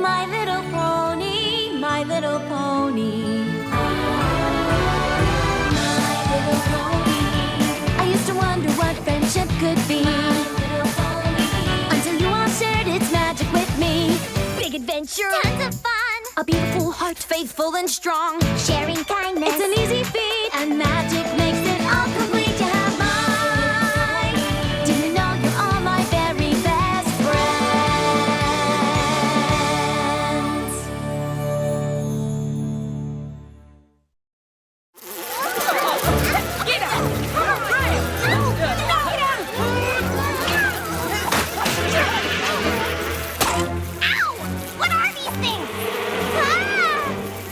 My little pony, my little pony. faithful and strong. Sharing kindness. It's an easy feat, and magic makes it all complete to have mine. Do you know you're all my very best friends? Get out! Ow! What are these things?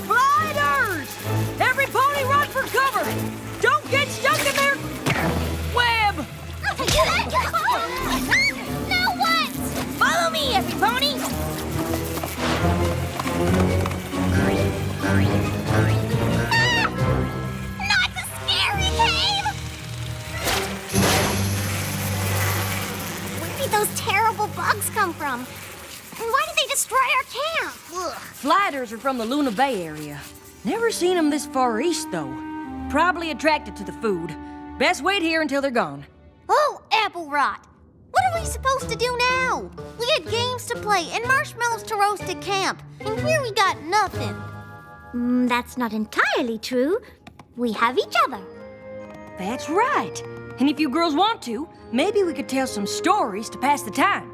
Gliders! Every pony run for cover! Don't get stuck in their web! Now what? Follow me, every pony! Not the scary cave! Where did those terrible bugs come from? And why did they destroy our camp? Ugh. Gliders are from the Luna Bay area. Never seen them this far east, though. Probably attracted to the food. Best wait here until they're gone. Oh, apple rot! What are we supposed to do now? We had games to play and marshmallows to roast at camp, and here we got nothing. That's not entirely true. We have each other. That's right. And if you girls want to, maybe we could tell some stories to pass the time.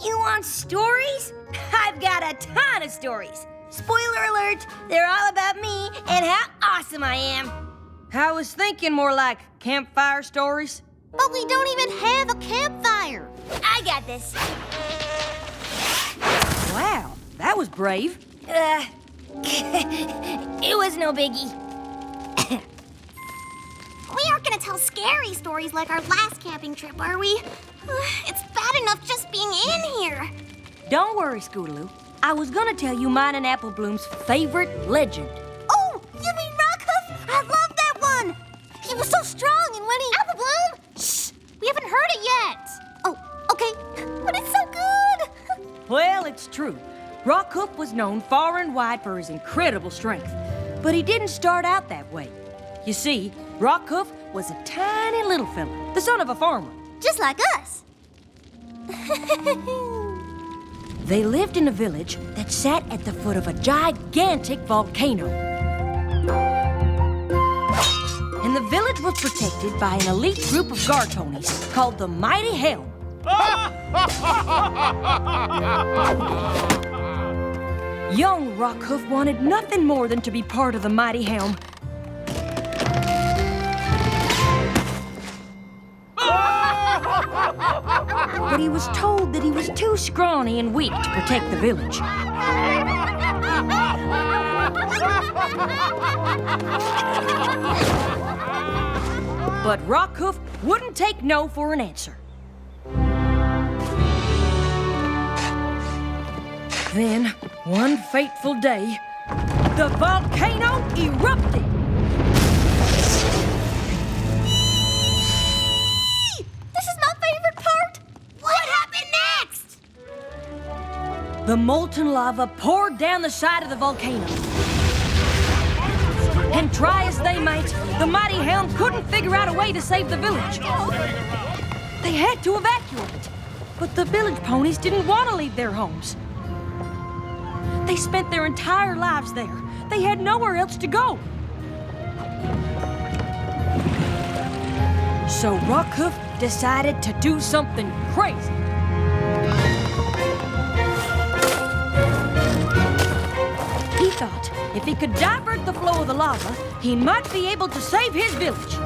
You want stories? I've got a ton of stories. Spoiler alert, they're all about me and how awesome I am. I was thinking more like campfire stories. But we don't even have a campfire. I got this. Wow, that was brave. It was no biggie. We aren't gonna tell scary stories like our last camping trip, are we? It's bad enough just being in here. Don't worry, Scootaloo. I was gonna tell you mine and Apple Bloom's favorite legend. Oh, you mean Rockhoof? I love that one. He was so strong and when he... Apple Bloom! Shh, we haven't heard it yet. Oh, okay, but it's so good. Well, it's true. Rockhoof was known far and wide for his incredible strength. But he didn't start out that way. You see, Rockhoof was a tiny little fella, the son of a farmer. Just like us. They lived in a village that sat at the foot of a gigantic volcano. And the village was protected by an elite group of guard ponies called the Mighty Helm. Young Rockhoof wanted nothing more than to be part of the Mighty Helm. But he was told that he was too scrawny and weak to protect the village. But Rockhoof wouldn't take no for an answer. Then, one fateful day, the volcano erupted. This is my favorite part. What happened next? The molten lava poured down the side of the volcano. And try as they might, the Mighty Helm couldn't figure out a way to save the village. They had to evacuate, but the village ponies didn't want to leave their homes. They spent their entire lives there. They had nowhere else to go. So Rockhoof decided to do something crazy. He thought if he could divert the flow of the lava, he might be able to save his village.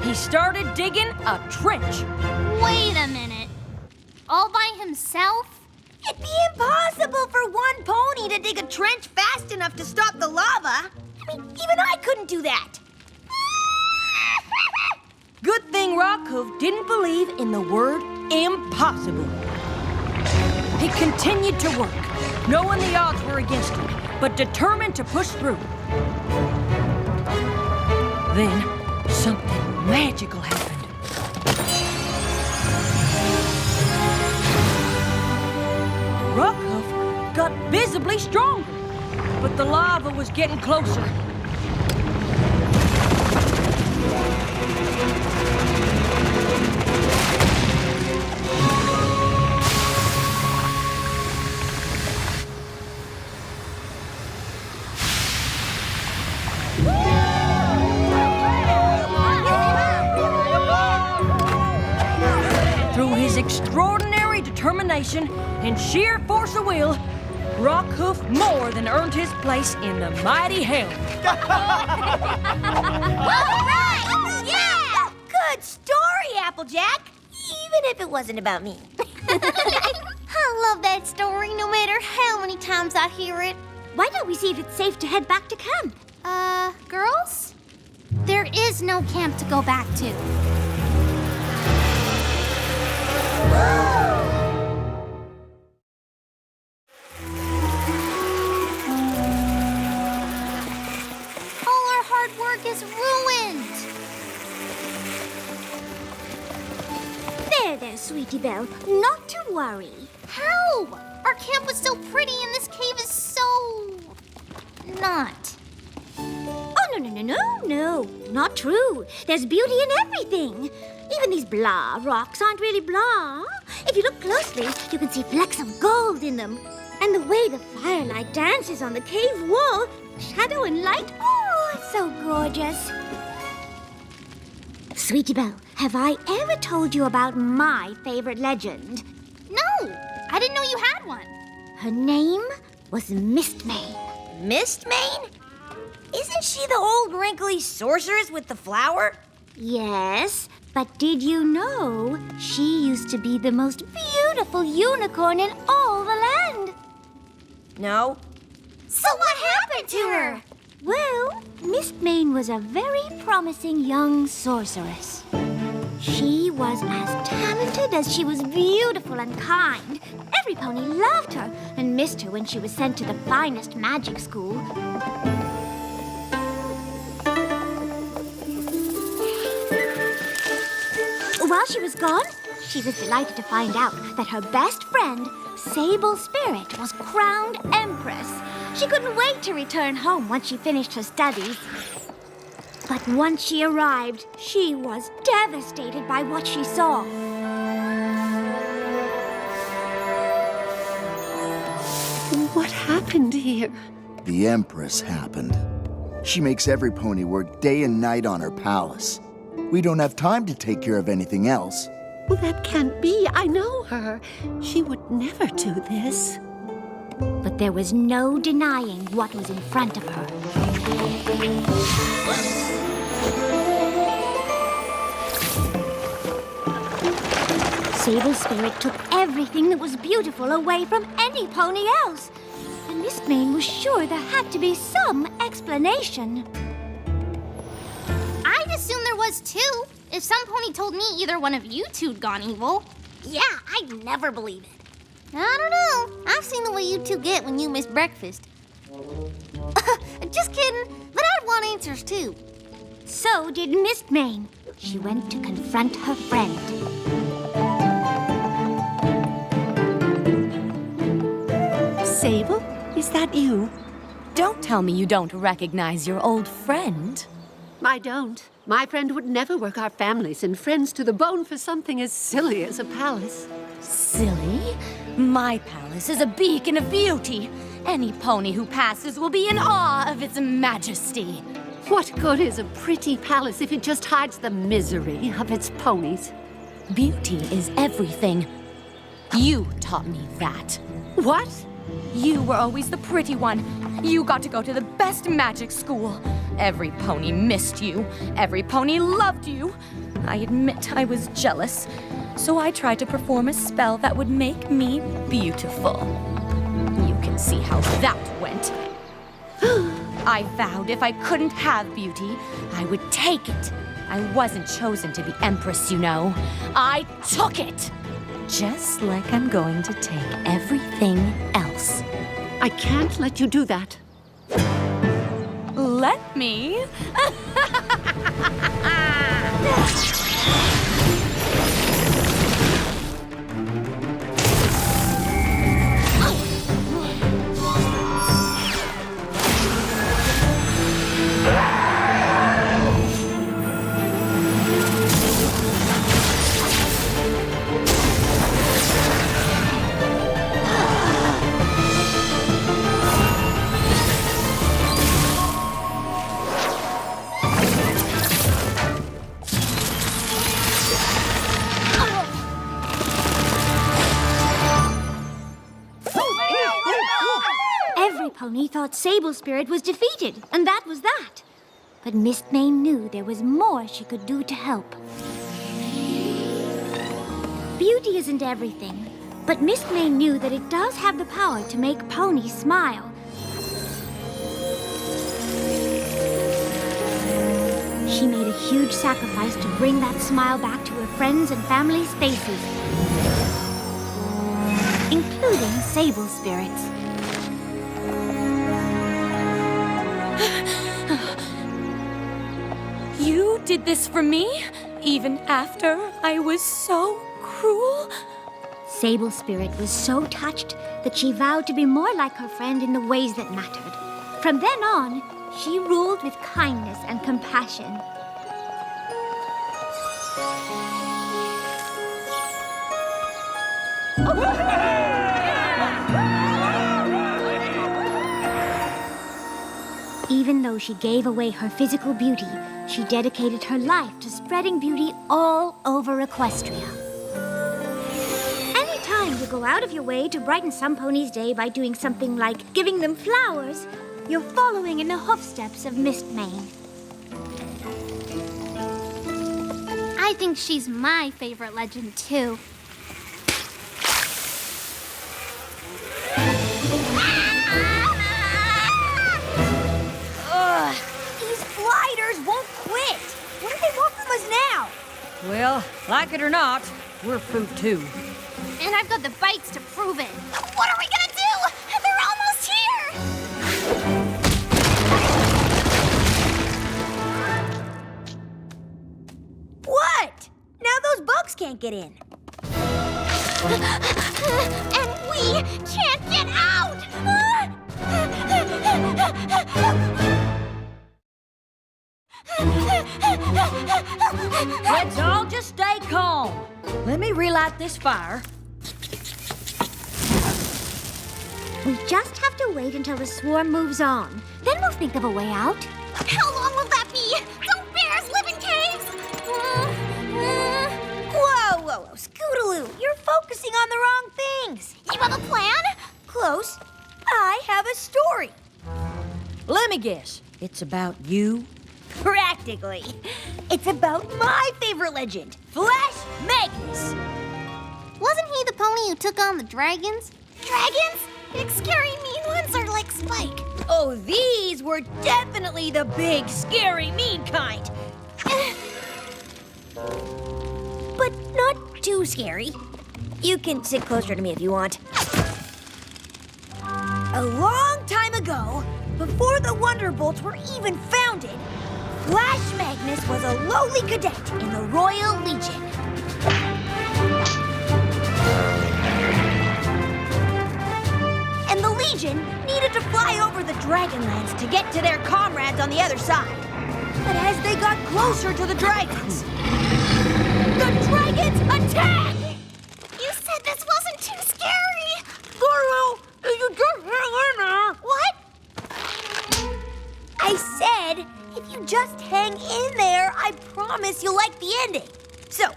He started digging a trench. Wait a minute. All by himself? It'd be impossible for one pony to dig a trench fast enough to stop the lava. I mean, even I couldn't do that. Good thing Rockhoof didn't believe in the word impossible. He continued to work, knowing the odds were against him, but determined to push through. Then, something magical happened. Rockhoof got visibly stronger, but the lava was getting closer. extraordinary determination, and sheer force of will, Rockhoof more than earned his place in the mighty helm. All right! Yeah! Good story, Applejack. Even if it wasn't about me. I love that story no matter how many times I hear it. Why don't we see if it's safe to head back to camp? Girls? There is no camp to go back to. All our hard work is ruined. There, Sweetie Belle. Not to worry. How? Our camp was so pretty and this cave is so... not. Oh, no. Not true. There's beauty in everything. Even these blah rocks aren't really blah. If you look closely, you can see flecks of gold in them. And the way the firelight dances on the cave wall, shadow and light, oh, it's so gorgeous. Sweetie Belle, have I ever told you about my favorite legend? No, I didn't know you had one. Her name was Mistmane. Mistmane? Isn't she the old wrinkly sorceress with the flower? Yes, but did you know she used to be the most beautiful unicorn in all the land? No. So what happened to her? Well, Mistmane was a very promising young sorceress. She was as talented as she was beautiful and kind. Every pony loved her and missed her when she was sent to the finest magic school. While she was gone, she was delighted to find out that her best friend, Sable Spirit, was crowned Empress. She couldn't wait to return home once she finished her studies. But once she arrived, she was devastated by what she saw. What happened here? The Empress happened. She makes every pony work day and night on her palace. We don't have time to take care of anything else. Well, that can't be. I know her. She would never do this. But there was no denying what was in front of her. Sable Spirit took everything that was beautiful away from any pony else. And Mistmane was sure there had to be some explanation. I'd assume there was too. If some pony told me either one of you two'd gone evil. Yeah, I'd never believe it. I don't know. I've seen the way you two get when you miss breakfast. Just kidding, but I'd want answers too. So did Mistmane. She went to confront her friend. Sable, is that you? Don't tell me you don't recognize your old friend. I don't. My friend would never work our families and friends to the bone for something as silly as a palace. Silly? My palace is a beacon of beauty. Any pony who passes will be in awe of its majesty. What good is a pretty palace if it just hides the misery of its ponies? Beauty is everything. You taught me that. What? You were always the pretty one. You got to go to the best magic school. Every pony missed you. Every pony loved you. I admit I was jealous. So I tried to perform a spell that would make me beautiful. You can see how that went. I vowed if I couldn't have beauty, I would take it. I wasn't chosen to be Empress, you know. I took it! Just like I'm going to take everything else. I can't let you do that. Let me. thought Sable Spirit was defeated, and that was that. But Mistmane knew there was more she could do to help. Beauty isn't everything, but Mistmane knew that it does have the power to make ponies smile. She made a huge sacrifice to bring that smile back to her friends' and family's faces, including Sable Spirits. You did this for me, even after I was so cruel? Sable Spirit was so touched that she vowed to be more like her friend in the ways that mattered. From then on, she ruled with kindness and compassion. Even though she gave away her physical beauty, she dedicated her life to spreading beauty all over Equestria. Anytime you go out of your way to brighten some pony's day by doing something like giving them flowers, you're following in the hoofsteps of Mistmane. I think she's my favorite legend, too. Ugh, these gliders won't quit. What do they want from us now? Well, like it or not, we're food too. And I've got the bikes to prove it. What are we gonna do? They're almost here! What? Now those bugs can't get in. And we can't get out! Let's all just stay calm. Let me relight this fire. We just have to wait until the swarm moves on. Then we'll think of a way out. How long will that be? Don't bears live in caves? Whoa, Scootaloo, you're focusing on the wrong things. You have a plan? Close. I have a story. Let me guess. It's about you? Practically. It's about my favorite legend, Flash Magnus. Wasn't he the pony who took on the dragons? Dragons? Big, scary, mean ones are like Spike. Oh, these were definitely the big, scary, mean kind. But not too scary. You can sit closer to me if you want. A long time ago, before the Wonderbolts were even founded, Flash Magnus was a lowly cadet in the Royal Legion. And the Legion needed to fly over the Dragonlands to get to their comrades on the other side. But as they got closer to the dragons attacked! You said this wasn't too scary! Girl, you just hang in there! What? I said, if you just hang in there, I promise you'll like the ending. So,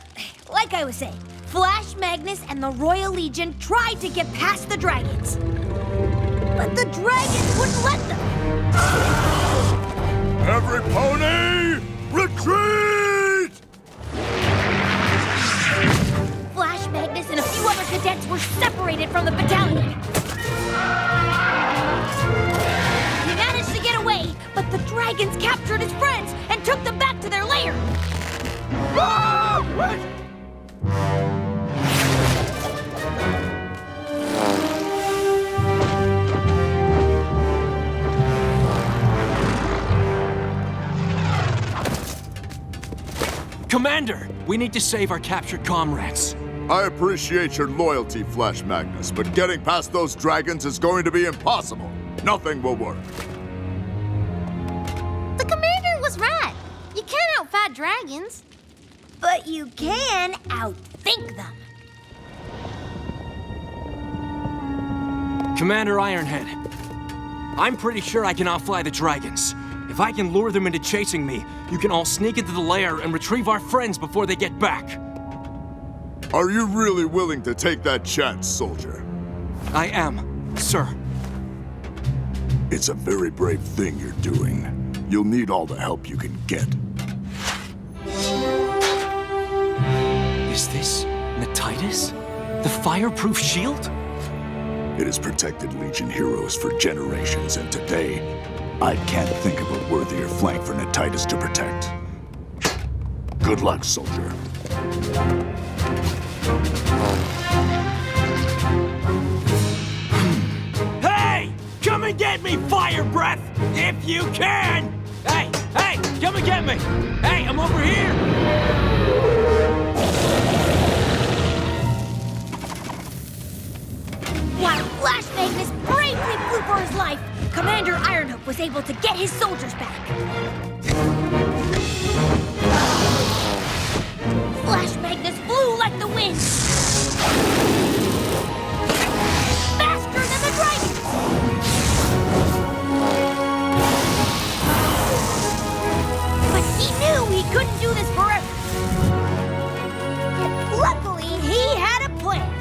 like I was saying, Flash Magnus and the Royal Legion tried to get past the dragons. But the dragons wouldn't let them. Every pony, retreat! Flash Magnus and a few other cadets were separated from the battalion. He managed to get away, but the dragons captured his friends and took them back to their lair. Commander, we need to save our captured comrades. I appreciate your loyalty, Flash Magnus, but getting past those dragons is going to be impossible. Nothing will work. The commander was right. You can't outfight dragons. But you can outthink them. Commander Ironhead, I'm pretty sure I can outfly the dragons. If I can lure them into chasing me, you can all sneak into the lair and retrieve our friends before they get back. Are you really willing to take that chance, soldier? I am, sir. It's a very brave thing you're doing. You'll need all the help you can get. Is this Natitus? The fireproof shield? It has protected Legion heroes for generations, and today, I can't think of a worthier flank for Natitus to protect. Good luck, soldier. Hey! Come and get me, fire breath! If you can! Hey! Hey! Come and get me! Hey, I'm over here! While Flash Magnus bravely flew for his life, Commander Ironhook was able to get his soldiers back. Flash Magnus flew like the wind. Faster than the dragon! But he knew he couldn't do this forever. Luckily, he had a plan.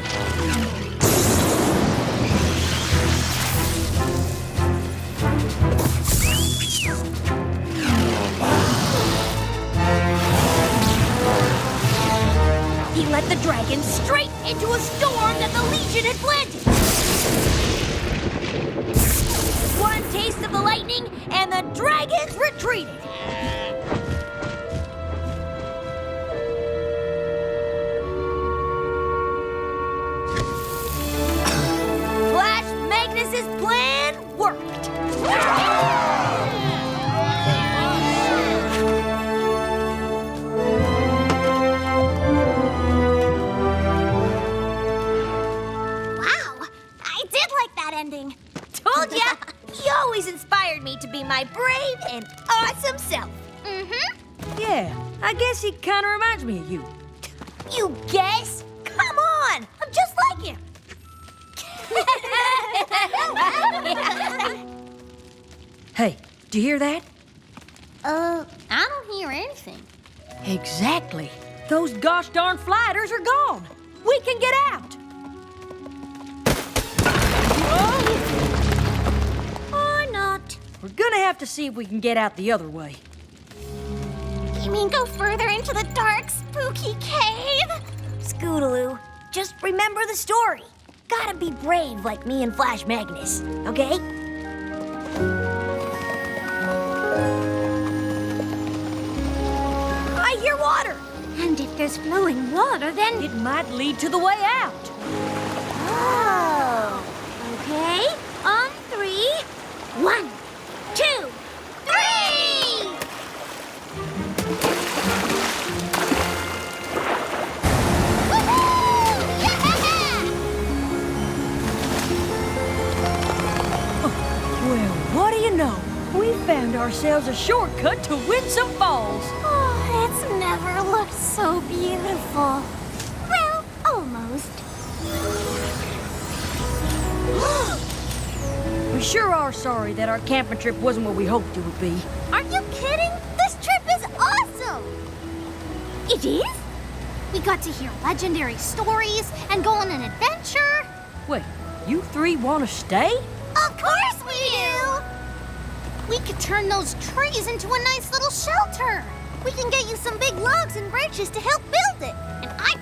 He led the dragon straight into a storm that the Legion had planted. One taste of the lightning, and the dragons retreated. Flash Magnus's plan worked. Ending. Told ya! He always inspired me to be my brave and awesome self. Mm-hmm. Yeah, I guess he kind of reminds me of you. You guess? Come on! I'm just like him. Hey, do you hear that? I don't hear anything. Exactly. Those gosh darn flighters are gone. We can get out. Or not. We're gonna have to see if we can get out the other way. You mean go further into the dark, spooky cave? Scootaloo, just remember the story. Gotta be brave like me and Flash Magnus, okay? I hear water. And if there's flowing water, then it might lead to the way out. Oh. Okay, on 3. 1, 2, 3! Well, what do you know? We found ourselves a shortcut to Winsome Falls. Oh, it's never looked so beautiful. Well, almost. We sure are sorry that our camping trip wasn't what we hoped it would be. Are you kidding? This trip is awesome! It is? We got to hear legendary stories and go on an adventure. Wait, you three want to stay? Of course we do! We could turn those trees into a nice little shelter. We can get you some big logs and branches to help build it. And I